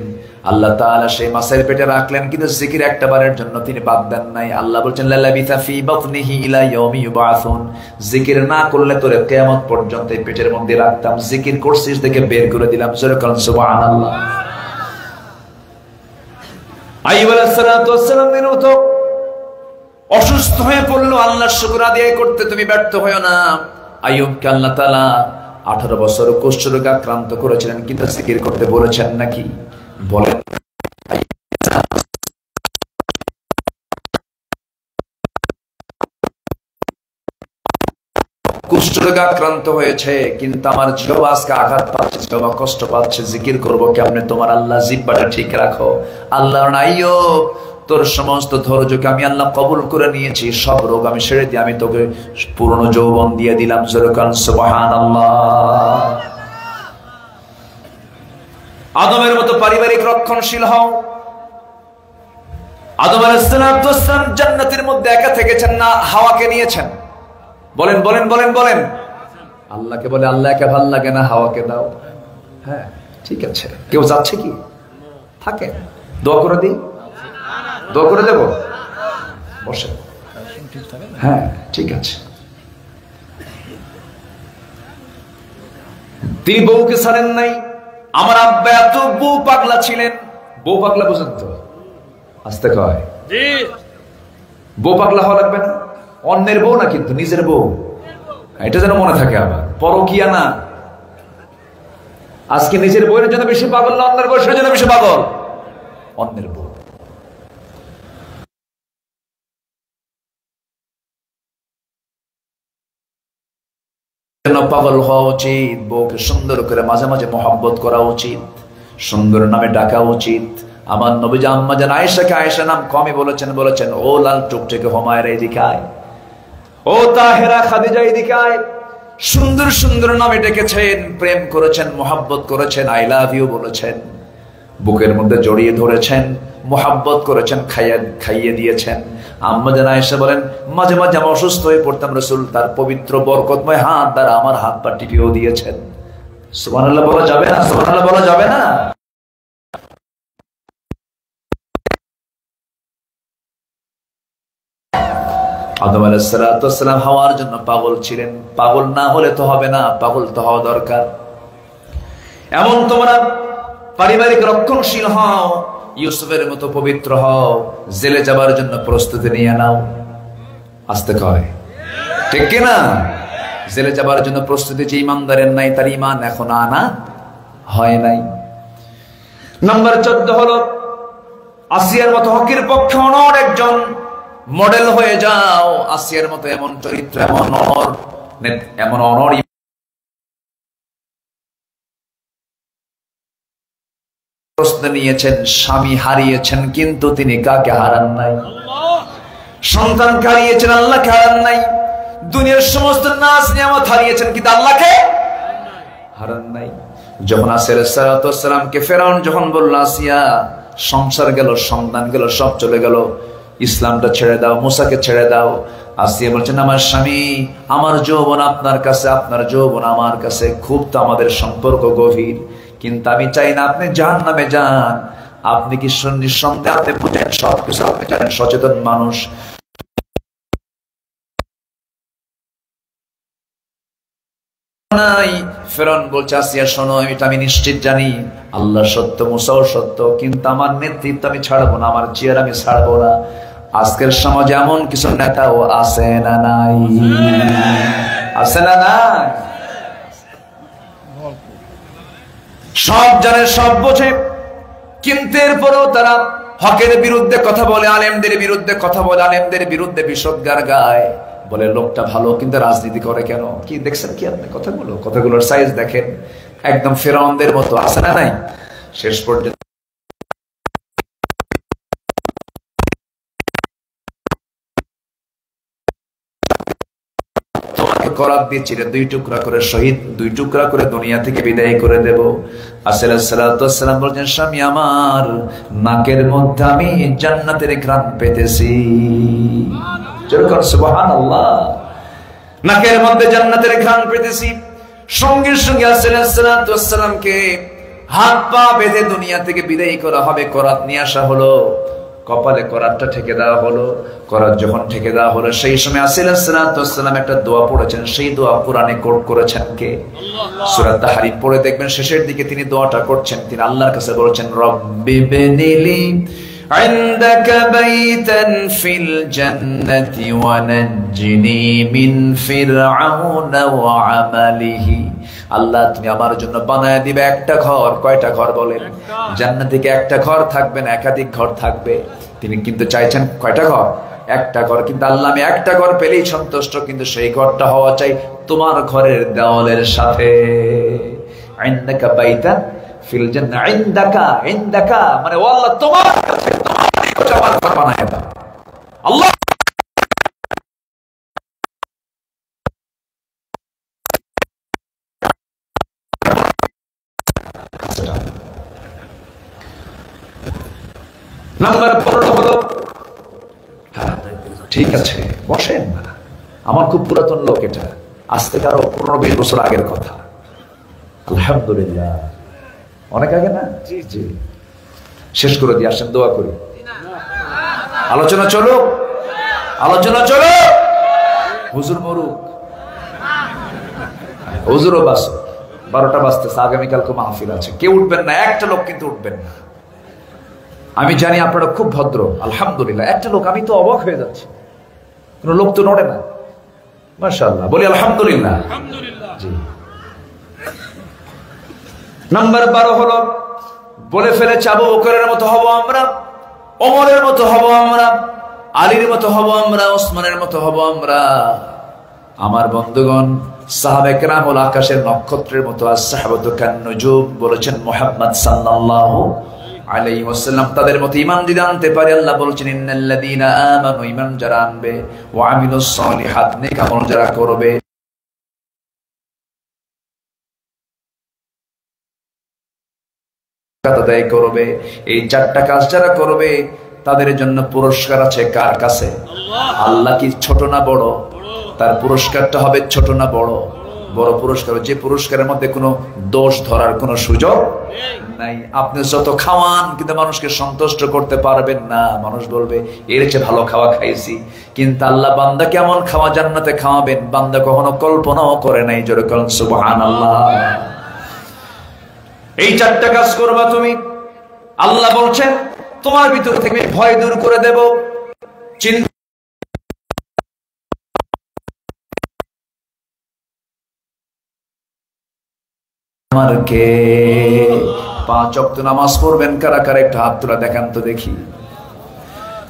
আল্লাহ তাআলা সেই মাছের পেটে রাখলেন, কিন্তু জিকির একটাবারের জন্য তিনি বাদ দেন নাই। আল্লাহ বলছেন লালাবিথা ফি বাতনিহি ইলা ইয়াউমি ইউবাসুন, জিকির না করলে তোরে কিয়ামত পর্যন্ত এই পেটের মধ্যে রাখতাম, জিকির করছিস দেখে বের করে দিলাম। জোরে বলেন সুবহানাল্লাহ। আইয়ুব আলাইহিস সালাতু ওয়াস সালাম তো অসুস্থ হয়ে পড়লো, আল্লাহর শুকর আদায় করতে তুমি ব্যর্থ হয়ো না। আইয়ুবকে আল্লাহ তাআলা 18 বছর কুষ্ঠরোগে আক্রান্ত করেছিলেন, কিন্তু জিকির করতে বলেছেন নাকি? বলেন। কুষ্ঠরোগে আক্রান্ত হয়েছে, কিন্তু আমার জিহ্বা আজকে আঘাত পাচ্ছে, জিহ্বা কষ্ট পাচ্ছে, জিকির করবো কেমনে? তোমার আল্লাহ জিহ্বাটা ঠিক রাখো। আল্লাহ আইয়ুব তোর সমস্ত ধৈর্যকে আমি আল্লাহ কবুল করে নিয়েছি, সব রোগ আমি সেরে দিয়ে আমি তোকে পুরনো যৌবন দিয়ে দিলাম। সুবহানাল্লাহ। আদমের মতো পারিবারিক রক্ষণশীল হও। আদম আলাইহিস সালাম জান্নাতের মধ্যে একা থেকেছেন না, হাওয়াকে নিয়েছেন। বলেন বলেন বলেন বলেন। আল্লাহকে বলে আল্লাহ একা ভাল লাগে না, হাওয়াকে দাও। হ্যাঁ ঠিক আছে, কেউ যাচ্ছে কি? থাকে, দোয়া করে দিই, দোয়া করে দেব, বসে। হ্যাঁ ঠিক আছে। তিনি বউকে ছাড়েন নাই। আমার আব্বা এত বউ পাগলা ছিলেন। বউ পাগলা বুঝেন তো? আস্তে কয় বউ পাগলা হওয়া লাগবে না। অন্যের বউ না, কিন্তু নিজের বউ, এটা যেন মনে থাকে। আবার পরকিয়া না। আজকে নিজের বউয়ের জন্য বেশি পাগল না অন্যের বউয়ের জন্য বেশি পাগল? অন্যের বউ। পাগল হওয়া উচিত। বউকে সুন্দর করে মাঝে মাঝে মহব্বত করা উচিত, সুন্দর নামে ডাকা উচিত। আমার নবীজি আম্মা জান আয়েশাকে আয়েশা নাম কমই বলেছেন ও লাল টুকটুকে হুমায়রা এদিকে আয়, ও তাহেরা খাদিজা এদিকে আয়। সুন্দর সুন্দর নামে ডেকেছেন, প্রেম করেছেন, মহব্বত করেছেন, আই লাভ ইউ বলেছেন, বুকের মধ্যে জড়িয়ে ধরেছেন, মহব্বত করেছেন, খাইয়ে দিয়েছেন। আম্মা জান আয়েশা বলেন মাঝে মাঝে আমি অসুস্থ হয়ে পড়তাম, রাসূল তার পবিত্র বরকতময় হাত দ্বারা আমার হাত পা টিপিয়েও দিয়েছেন। সুবহানাল্লাহ বলা যাবে না? সুবহানাল্লাহ বলা যাবে না? আদম আলাইহিস সালাম হওয়ার জন্য পাগল ছিলেন। পাগল না হলে তো হবে না, পাগল তো হওয়া দরকার। এমন তোমরা পারিবারিক রক্ষণশীল হও, ইউসুফের মতো পবিত্র হও, জেলে যাবার জন্য প্রস্তুতি নিয়ে নাও। আস্তে কয় ঠিক কিনা? জেলে যাবার জন্য প্রস্তুতি যে ইমানদারের নাই, তার ইমান এখন আনা হয় নাই। নাম্বার 14 হলো আসিয়ার মতো হকের পক্ষে অনড় একজন মডেল হয়ে যাও। আসিয়ার মতো এমন চরিত্র, এমন অনড় প্রশ্ন নিয়েছেন, স্বামী হারিয়েছেন, কিন্তু তিনি কাকে হারান নাই? সন্তানকে হারিয়েছেন, আল্লাহকে হারান নাই। দুনিয়ার সমস্ত নাজ নিয়ামত হারিয়েছেন, কিন্তু আল্লাহকে হারান নাই। যখন আসিয়া আলাইহিস সালামকে ফেরাউন যখন বলল, আসিয়া সংসার গেল, সন্তান গেল, সব চলে গেল, ইসলামটা ছেড়ে দাও, মুসাকে ছেড়ে দাও। আসিয়া বলছেন, আমার স্বামী, আমার যৌবন আপনার কাছে, আপনার যৌবন আমার কাছে, খুব তো আমাদের সম্পর্ক গভীর, কিন্তু আমি চাই না আপনি জাহান্নামে যান। আপনি কি নিঃসন্দেহে আপনি বুঝেন সবকিছু, আপনি জানেন, সচেতন মানুষ। ফেরাউন বলছে, আসিয়া শোনো, আমি নিশ্চিত জানি আল্লাহ সত্য, মুসাও সত্য, কিন্তু আমার নেতৃত্ব আমি ছাড়বো না, আমার চেয়ার আমি ছাড়বো না। আজকের সমাজে এমন কিছু নেতাও আছে না নাই? আছে না নাই? সব জানে, সব বোঝে, কিন্তু এরপরেও তারা হকের বিরুদ্ধে কথা বলে, আলেমদের বিরুদ্ধে কথা বলে, আলেমদের বিরুদ্ধে বিষোদ্গার গায়, বলে লোকটা ভালো কিন্তু রাজনীতি করে কেন? কি দেখছেন কি আপনি কথাগুলোর সাইজ দেখেন, একদম ফেরাউনদের মতো, আছে না নাই? শেষ পর্যন্ত করাত দিয়ে চিরে 2 টুকরা করে শহীদ, 2 টুকরা করে দুনিয়া থেকে বিদায় করে দেব। আসসালাম বলছেন, স্বামী আমার, নাকের মধ্যে আমি জান্নাতের ঘ্রাণ পেতেছি। সুবহানাল্লাহ, নাকের মধ্যে জান্নাতের ঘ্রাণ পেতেছি। সঙ্গে সঙ্গে আসসালামকে হাত পা বেঁধে দুনিয়া থেকে বিদায় করা হবে, করাত নিয়ে আসা হলো, কপালে করাতটা ঠেকে দেওয়া হলো। করাত যখন ঠেকে দেওয়া হলো, সেই সময় আসসালাম একটা দোয়া পড়েছেন, সেই দোয়া কোরআনে কোট করেছেন কে? সূরা তাহরিম পড়ে দেখবেন, শেষের দিকে তিনি দোয়াটা করছেন, তিনি আল্লাহর কাছে বলছেন, রব্বি বিনিলি ইনদাকা বাইতান ফিল জান্নাতি ওয়া নাজ্জিনি মিন ফিরআউনা ওয়া আমালিহি। আল্লাহ, তুমি আমার জন্য বানায় দিবে একটা ঘর। কয়টা ঘর বলেন? জান্নাত থেকে একটা ঘর থাকবে না, একাধিক ঘর থাকবে। তিনি কিন্তু চাইছেন কয়টা ঘর? একটা ঘর। কিন্তু আল্লাহ, আমি একটা ঘর পেলেই সন্তুষ্ট, কিন্তু সেই ঘরটা হওয়া চাই তোমার ঘরের দেওয়ালের সাথে। ইনদাকা বাইতান ফিল জান্নাহ, ইনদাকা মানে ও আল্লাহ, তোমার কাছে, তোমার ঘর বানায় দাও। আল্লাহ নাম্বার 15 হলো, ঠিক আছে বসেন, আমার খুব পুরাতন লোক এটা, আজ থেকে আরো 15-20 বছর আগের কথা। আলহামদুলিল্লাহ, অনেক আগে না? জি জি, শেষ করে দিয়ে আসেন, দোয়া করি। আলোচনা চলো, আলোচনা চলো। হুজুর মরুক, হুজুরও বাস, 12টা বাজতেছে, আগামীকালকে মাহফিল আছে, কেউ উঠবেন না, একটা লোক কিন্তু উঠবেন না। আমি জানি আপনারা খুব ভদ্র, আলহামদুলিল্লাহ। একটা লোক, আমি তো অবাক হয়ে যাচ্ছি, কোন লোক তো নড়ে না, মাশাআল্লাহ, বলি আলহামদুলিল্লাহ। জি, নাম্বার 12 হলো, বলে ফেলেছে আবু বকরের মতো হব আমরা, ওমরের মতো হব আমরা, আলীর মতো হব আমরা, ওসমানের মতো হব আমরা। আমার বন্ধুগণ, সাহাবায়ে কেরাম হল আকাশের নক্ষত্রের মতো, as-সাহাবাতু কান-নুজুম বলেছেন মুহাম্মদ সাল্লাল্লাহু আলাইহি ওয়াসাল্লাম। তাদের মতো ঈমান যদি আনতে পারে, আল্লাহ বলেছেন, ইন্নাল্লাযীনা আমানু, ঈমান যারা আনবে, ওয়া আমিলুস সালিহাত, নেক আমল যারা করবে, আদায় করবে, এই 4টা কাজ যারা করবে, তাদের জন্য পুরস্কার আছে কার কাছে? আল্লাহ। কি ছোট না বড়? তার পুরস্কারটা হবে ছোট না বড়? বড় পুরস্কার, যে পুরস্কারের মধ্যে কোনো দোষ ধরার কোনো সুযোগ নাই। আপনি যত খাওয়ান, কিন্তু মানুষকে সন্তুষ্ট করতে পারবেন না। মানুষ বলবে এর চেয়ে ভালো খাওয়া খাইছি, কিন্তু আল্লাহ বান্দা কেমন খাওয়া জান্নাতে খাওয়াবেন, বান্দা কখনো কল্পনাও করে নাই। জোরে বলেন সুবহানাল্লাহ। এই 4টা কাজ করবা তুমি, আল্লাহ বলছেন তোমার ভিতর থেকে ভয় দূর করে দেব, চিন্তা আমার কে। 5 ওয়াক্ত নামাজ পড়বেন কারা কারা? একটা হাত তোলা দেখান তো দেখি।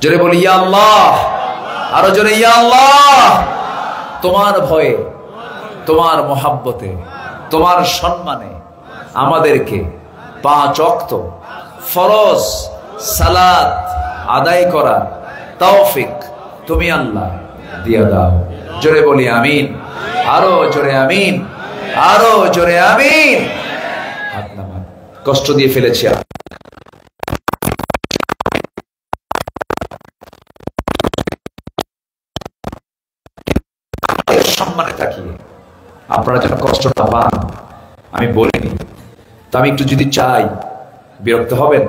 জোরে বলি ইয়া আল্লাহ, আরো জোরে ইয়া আল্লাহ। তোমার ভয়ে, তোমার মোহাব্বতে, তোমার সম্মানে আমাদেরকে 5 ওয়াক্ত ফরজ সালাত আদায় করা তৌফিক তুমি আল্লাহ দিয়ে দাও। জোরে বলি আমিন, আরো জোরে আমিন। আরো জোরে আমিন। হাত নামান, কষ্ট দিয়ে ফেলেছি। সম্মানে তাকিয়ে আপনারা যেন কষ্ট না পান আমি বলিনি। তো আমি একটু যদি চাই বিরক্ত হবেন?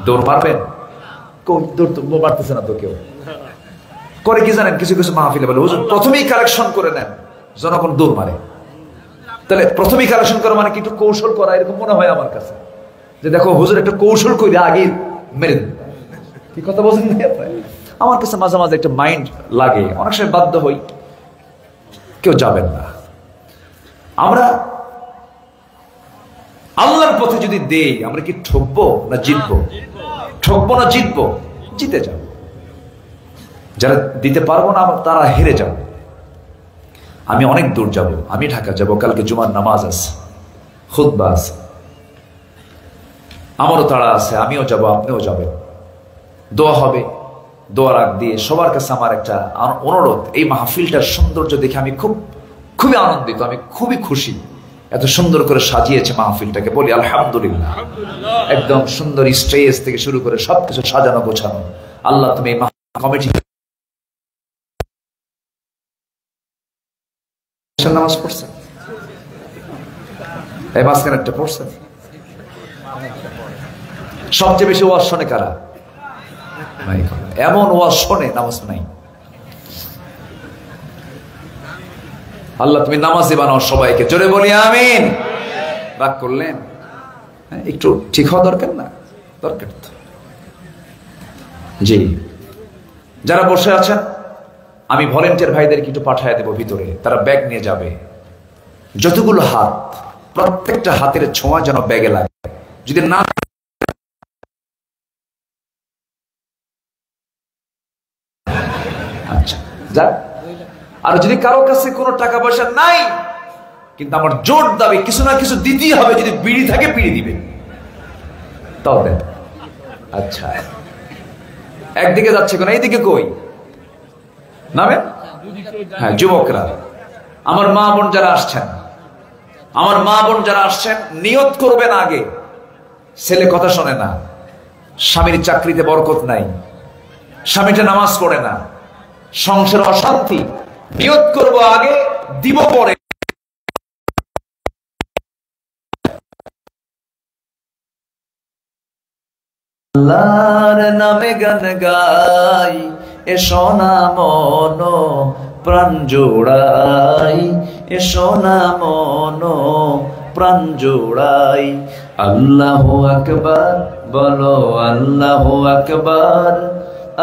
দৌড় মারবেন? দৌড় মারতেছে না তো কেউ। করে কি জানেন, কিছু কিছু মাহফিলে বলে হুজুর প্রথমেই কালেকশন করে নেন, জনগণ দৌড় মারে। তাহলে প্রথমেই কালেকশন করা মানে কি একটু কৌশল করা, এরকম মনে হয় আমার কাছে যে দেখো হুজুর একটা কৌশল করে আগে মেরে দেন। কি কথা বলছেন? আমার কাছে মাঝে মাঝে একটা মাইন্ড লাগে, অনেক সময় বাধ্য হই। কেউ যাবেন না। আমরা আল্লাহর পথে যদি দেই, আমরা কি ঠকবো না জিতবো? ঠকবো না জিতবো? জিতে যাব। যারা দিতে পারবো না তারা হেরে যাব। আমি অনেক দূর যাব, আমি ঢাকা যাব, কালকে জুমার নামাজ আছে, খুতবা আছে, আমারও তাড়া আছে, আমিও যাব, আপনিও যাবেন। দোয়া হবে, দোয়ার আগ দিয়ে সবার কাছে আমার একটা অনুরোধ, এই মাহফিলটার সৌন্দর্য দেখে আমি খুবই আনন্দিত, আমি খুবই খুশি। এত সুন্দর করে সাজিয়েছে মাহফিলটাকে, বলি আলহামদুলিল্লাহ। একদম সুন্দর স্টেজ থেকে শুরু করে সবকিছু সাজানো গোছানো। আল্লাহ তুমি এই কমিটি নামাজ পড়ছেন, এই মাঝখানে একটা পড়ছেন। সবচেয়ে বেশি ওয়াজ শোনে কারা? এমন ওয়াজ শোনে নামাজ নাই। আল্লাহ তুমি নামাজি বানাও সবাইকে, জোরে বলি আমিন। রাগ করলেন? একটু ঠিক হওয়া দরকার না? দরকার তো। জি, যারা বসে আছেন আমি ভলেন্টিয়ার ভাইদেরকে একটু পাঠিয়ে দেবো ভিতরে, তারা ব্যাগ নিয়ে যাবে। যতগুলো হাত, প্রত্যেকটা হাতের ছোঁয়া যেন ব্যাগে লাগে। যদি না আচ্ছা যাক। আর যদি কারো কাছে কোনো টাকা পয়সা নাই, কিন্তু আমার জোর দাবি কিছু না কিছু দিতেই হবে, যদি বিড়ি থাকে বিড়ি দিবে, তাও দেন। আচ্ছা, একদিকে যাচ্ছে কোন, এইদিকে কই নামে? হ্যাঁ, যুবকরা, আমার মা বোন যারা আসছেন, আমার মা বোন যারা আসছেন, নিয়ত করবেন আগে। ছেলে কথা শোনে না, স্বামীর চাকরিতে বরকত নাই, স্বামীটা নামাজ পড়ে না, সংসার অশান্তি। নিয়ত করব আগে, দিব পরে। আল্লাহর নামে গান গাই, এসো না মন প্রাণ জোড়াই, এসো না মন প্রাণ জোড়াই। আল্লাহু আকবার বলো, আল্লাহু আকবার,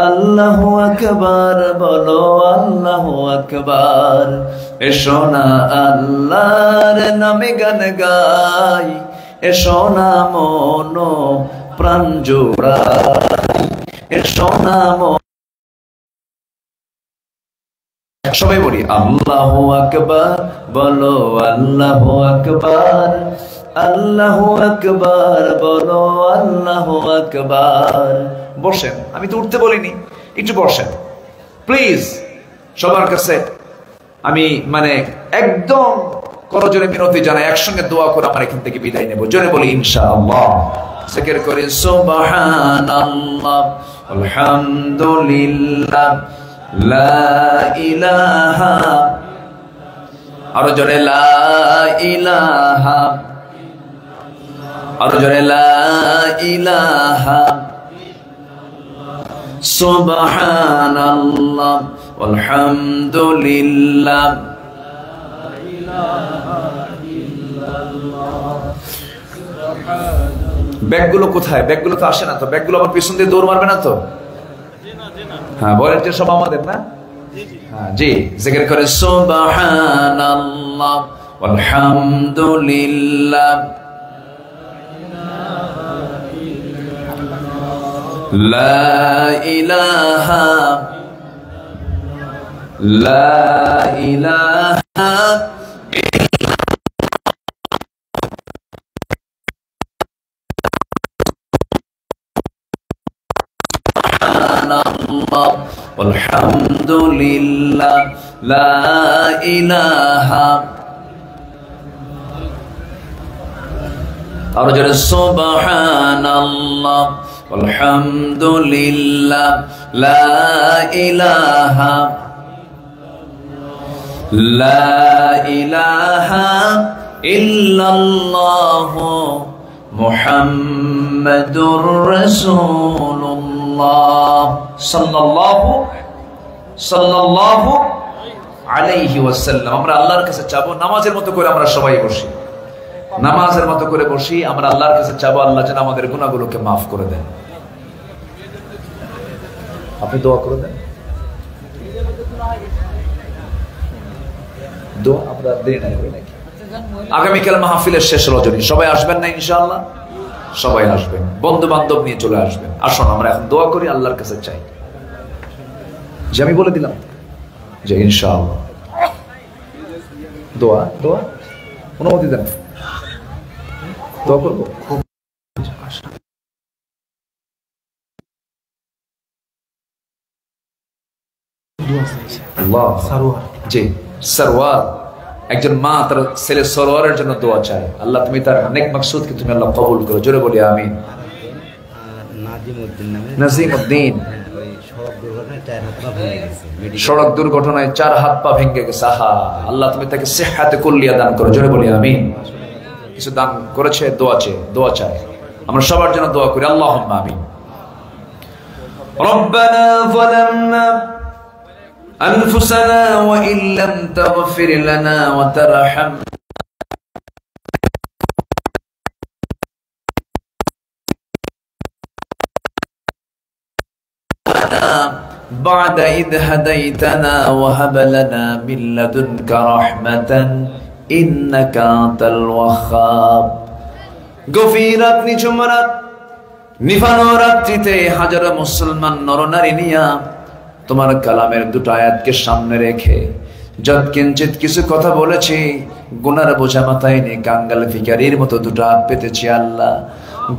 আল্লাহু আকবার বলো, আল্লাহু আকবার। এসো না আল্লাহর নামে গান গাই, এসো না মন প্রাণ জোড়াই, এসো না মন। সবাই বলি আল্লাহু আকবার বলো, আল্লাহু আকবার, আল্লাহু আকবার বলো, আল্লাহু আকবার। বসেন, আমি তো উঠতে বলিনি, একটু বসেন প্লিজ। সবার কাছে আমি মানে একদম করজোরে মিনতি জানাই, একসঙ্গে দোয়া করে আমার এখান থেকে বিদায় নেব। জোরে বলি ইনশাআল্লাহ। জিকির করি সুবহানাল্লাহ, আলহামদুলিল্লাহ, লা ইলাহা, আরো জোরে লা ইলাহা, আরো জোরে লা ইলাহা, সুবহানাল্লাহ, আলহামদুলিল্লাহ, ব্যাগগুলো কোথায়? ব্যাগগুলো তো আসে না তো, ব্যাগগুলো আমার পিছন দিয়ে দৌড় মারবে না তো? হ্যাঁ, ভলেন্টিয়ার সব আমাদের না? হ্যাঁ জি, জিকির করে সুবহানাল্লাহ, আলহামদুলিল্লাহ, লা ইলাহা, লা ইলাহা, الحمد لله لا إله আর জোরে সুবহানাল্লাহ আলহামদুলিল্লাহ লা ইলাহা ইল্লাল্লাহ মুহাম্মাদুর রাসূলুল্লাহ সাল্লাল্লাহু আলাইহি ওয়াসাল্লাম। আমরা আল্লাহর কাছে চাবো, নামাজের মতো করে আমরা সবাই বসি, নামাজের মতো করে বসি, আমরা আল্লাহর কাছে চাবো আল্লাহ যেন আমাদের গুনাহগুলোকে মাফ করে দেন। আপনি দোয়া করে দেন, দোয়া আমরা দেরি না করি নাকি? আগামীকাল মাহফিলের শেষ রজনী, সবাই আসবেন না ইনশাআল্লাহ? সবাই আসবেন, বন্ধু বান্ধব নিয়ে চলে আসবেন। আসুন আমরা এখন দোয়া করি, আল্লাহর কাছে চাই। যে আমি বলে দিলাম যে ইনশাআল্লাহ দোয়া দোয়া অনুমতি দেন, দোয়া করবো। জি, সরওয়ার, একজন মা তার ছেলে সরওয়ারের জন্য দোয়া চায়। আল্লাহ তুমি তার নেক মাকসুদকে তুমি আল্লাহ কবুল করো, জোরে বলি আমিন। নাজিমউদ্দিন সড়ক দুর্ঘটনায় 4 হাত পা ভেঙে গেছে, আল্লাহ তুমি তাকে সিহহাতে কুল্লিয়া দান করো, জোরে বলি আমিন। কিছু দান করেছে, দোয়া চায়, আমরা সবার জন্য দোয়া করি, আল্লাহুম্মা আমিন। রব্বানা যালামনা أنفسنا وإن لم تغفر لنا وترحمنا بعد إذ هديتنا وهب لنا من لدنك رحمة إنك أنت الوهاب। গভীরাত নিঝুম রাত, নিভানো রাত্রিতে হাজারো মুসলমান নরনারী নিয়া তোমার কালামের দুটো আয়াতকে সামনে রেখে যৎকিঞ্চিত কিছু কথা বলেছি, গুনার বোঝা মাথায় নিয়ে কাঙ্গাল ভিখারির মতো দুটো হাত পেতেছি। আল্লাহ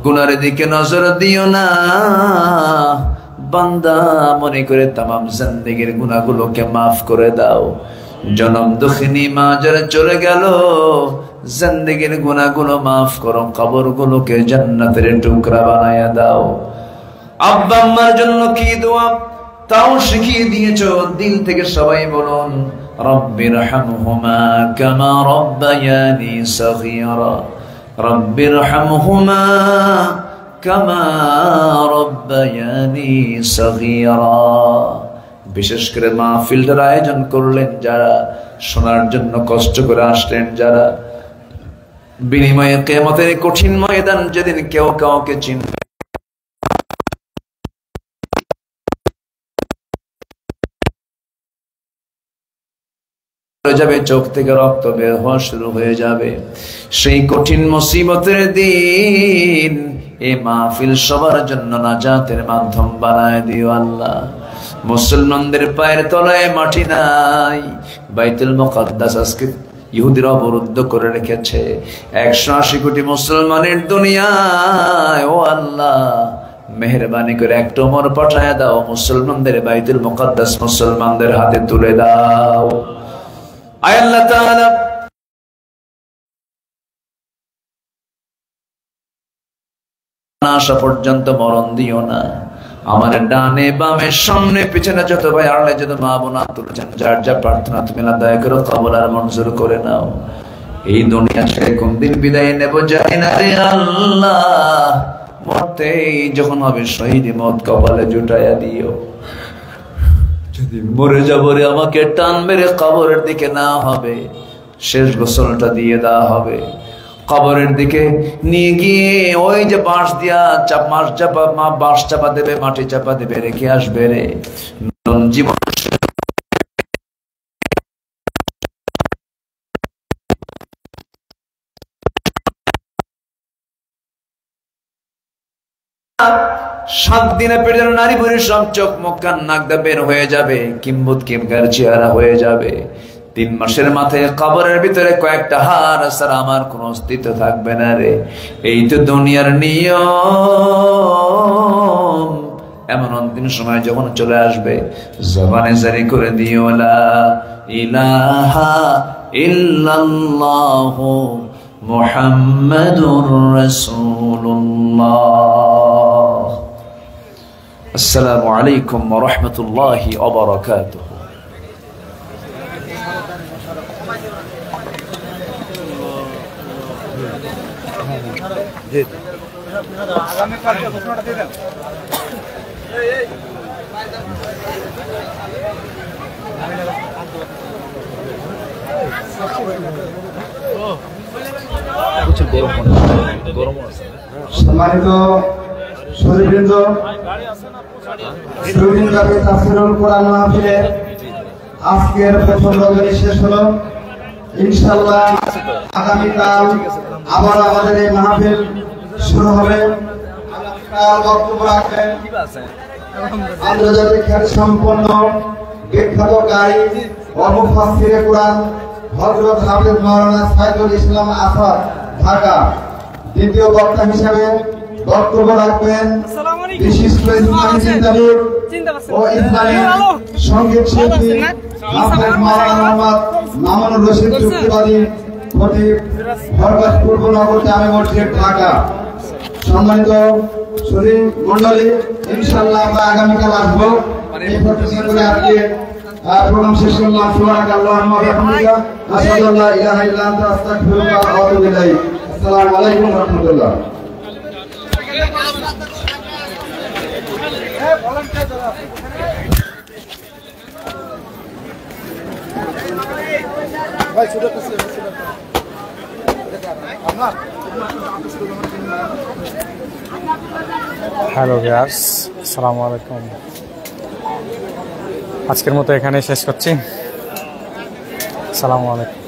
গুনার দিকে নজর দিও না, বান্দা মনে করে তামাম জিন্দেগীর গুনাহগুলোকে মাফ করে দাও। জনম দুঃখিনী মা যারা চলে গেল, জিন্দেগীর গুনাহগুলো মাফ করো, কবরগুলোকে জান্নাতের টুকরা বানায়া দাও। আব্বা আম্মার জন্য কি দোয়া তাও শিখিয়ে দিয়েছো, দিল থেকে সবাই বলুন রব্বিরহামহুমা কামা রব্বায়ানি সগীরা, রব্বিরহামহুমা কামা রব্বায়ানি সগীরা। বিশেষ করে মাহফিলটার আয়োজন করলেন যারা, শোনার জন্য কষ্ট করে আসলেন যারা, বিনিময়ে কিয়ামতের কঠিন ময়দান যেদিন কেউ কাউকে চিনবে যাবে, চোখ থেকে রক্ত বের হওয়া শুরু হয়ে যাবে, সেই কঠিন মুসিবতের দিন এই মাহফিল সবার জন্য নাজাতের মাধ্যম বানায় দিও আল্লাহ। মুসলমানদের পায়ের তলায় মাটি নাই, বাইতুল মুকাদ্দাস আজকে ইহুদিরা অবরুদ্ধ করে রেখেছে। 180 কোটি মুসলমানের দুনিয়ায়, ও আল্লাহ মেহেরবানি করে একটা ওমর পাঠায় দাও, মুসলমানদের বাইতুল মুকাদ্দাস মুসলমানদের হাতে তুলে দাও। আয় আল্লাহ তাআলা আসা পর্যন্ত মরণ দিও না। আমার ডানে বামে সামনে পিছনে যত ভাই আড়ালে যত মা বোনা তুলেছেন, যার যা প্রার্থনা তুমি না দয়া করে কবুল আর মঞ্জুর করে নাও। এই দুনিয়া ছেড়ে কোন দিন বিদায় নেব জানি না রে আল্লাহ, মরতেই যখন হবে শহীদি মত কপালে জুটাইয়া দিও। যদি মরে যাব রে আমাকে টান মেরে কবরের দিকে না হবে, শেষ গোসলটা দিয়ে দেওয়া হবে, কবরের দিকে নিয়ে গিয়ে ওই যে বাঁশ দিয়া বাঁশ চাপা দেবে, মাটি চাপা দেবে, রেখে আসবে রে জীবন। সাত দিনে পেটের নারী বুড়ি সব চোখ মুখ কান নাক দা বের হয়ে যাবে, কিম্বুত কিমকার চেহারা হয়ে যাবে। 3 মাসের মাথায় কবরের ভিতরে কয়েকটা হাড় ছাড়া আমার কোন অস্তিত্ব থাকবে না রে। এই তো দুনিয়ার নিয়ম। এমন অন্তিম সময় যখন চলে আসবে, জবানে জারি করে দিও লা ইলাহা ইল্লাল্লাহু মুহাম্মাদুর রাসূলুল্লাহ। আসসালামু আলাইকুম ওয়া রাহমাতুল্লাহি ওয়া বারাকাতুহু। সম্মানিত সুধীবৃন্দ, সুধীনব্যাপী তাফসীরুল কোরআন মাহফিলের আজকের প্রথম রজনী শেষ হলো। ইনশাআল্লাহ আগামীকাল আবার আমাদের এই মাহফিল শুরু হবে। আগামীকাল বক্তব্য রাখবেন আন্তর্জাতিক খ্যাতি সম্পন্ন বিখ্যাত কারি ও মুফাসসিরে কোরআন হযরত হাফেজ মাওলানা সাইদুল ইসলাম আসাদ, ঢাকা। দ্বিতীয় বক্তা হিসেবে বক্তব্য রাখবেন বিশিষ্ট ইসলামী চিন্তাবিদ ও ইসলামী সঙ্গীত শিল্পী হাফেজ মাওলানা মোহাম্মদ মামুনুর রশিদ যুক্তিবাদী, খতিব, বরকত পূর্বনগর জামে মসজিদ, ঢাকা। সম্মানিত সুধী মণ্ডলী, ইনশাআল্লাহ আমরা আগামীকাল আসবো। এই প্রত্যাশা করে আজকে প্রোগ্রাম শেষ করলাম। সুবহানাকাল্লাহুম্মা ওয়া বিহামদিকা, আশহাদু আল্লা ইলাহা ইল্লা আনতা, আস্তাগফিরুকা ওয়া আতুবু ইলাইক। আসসালামু আলাইকুম ওয়া রাহমাতুল্লাহ। হ্যালো ভিউয়ার্স, আসসালামু আলাইকুম। আজকের মতো এখানে শেষ করছি। আসসালামু আলাইকুম।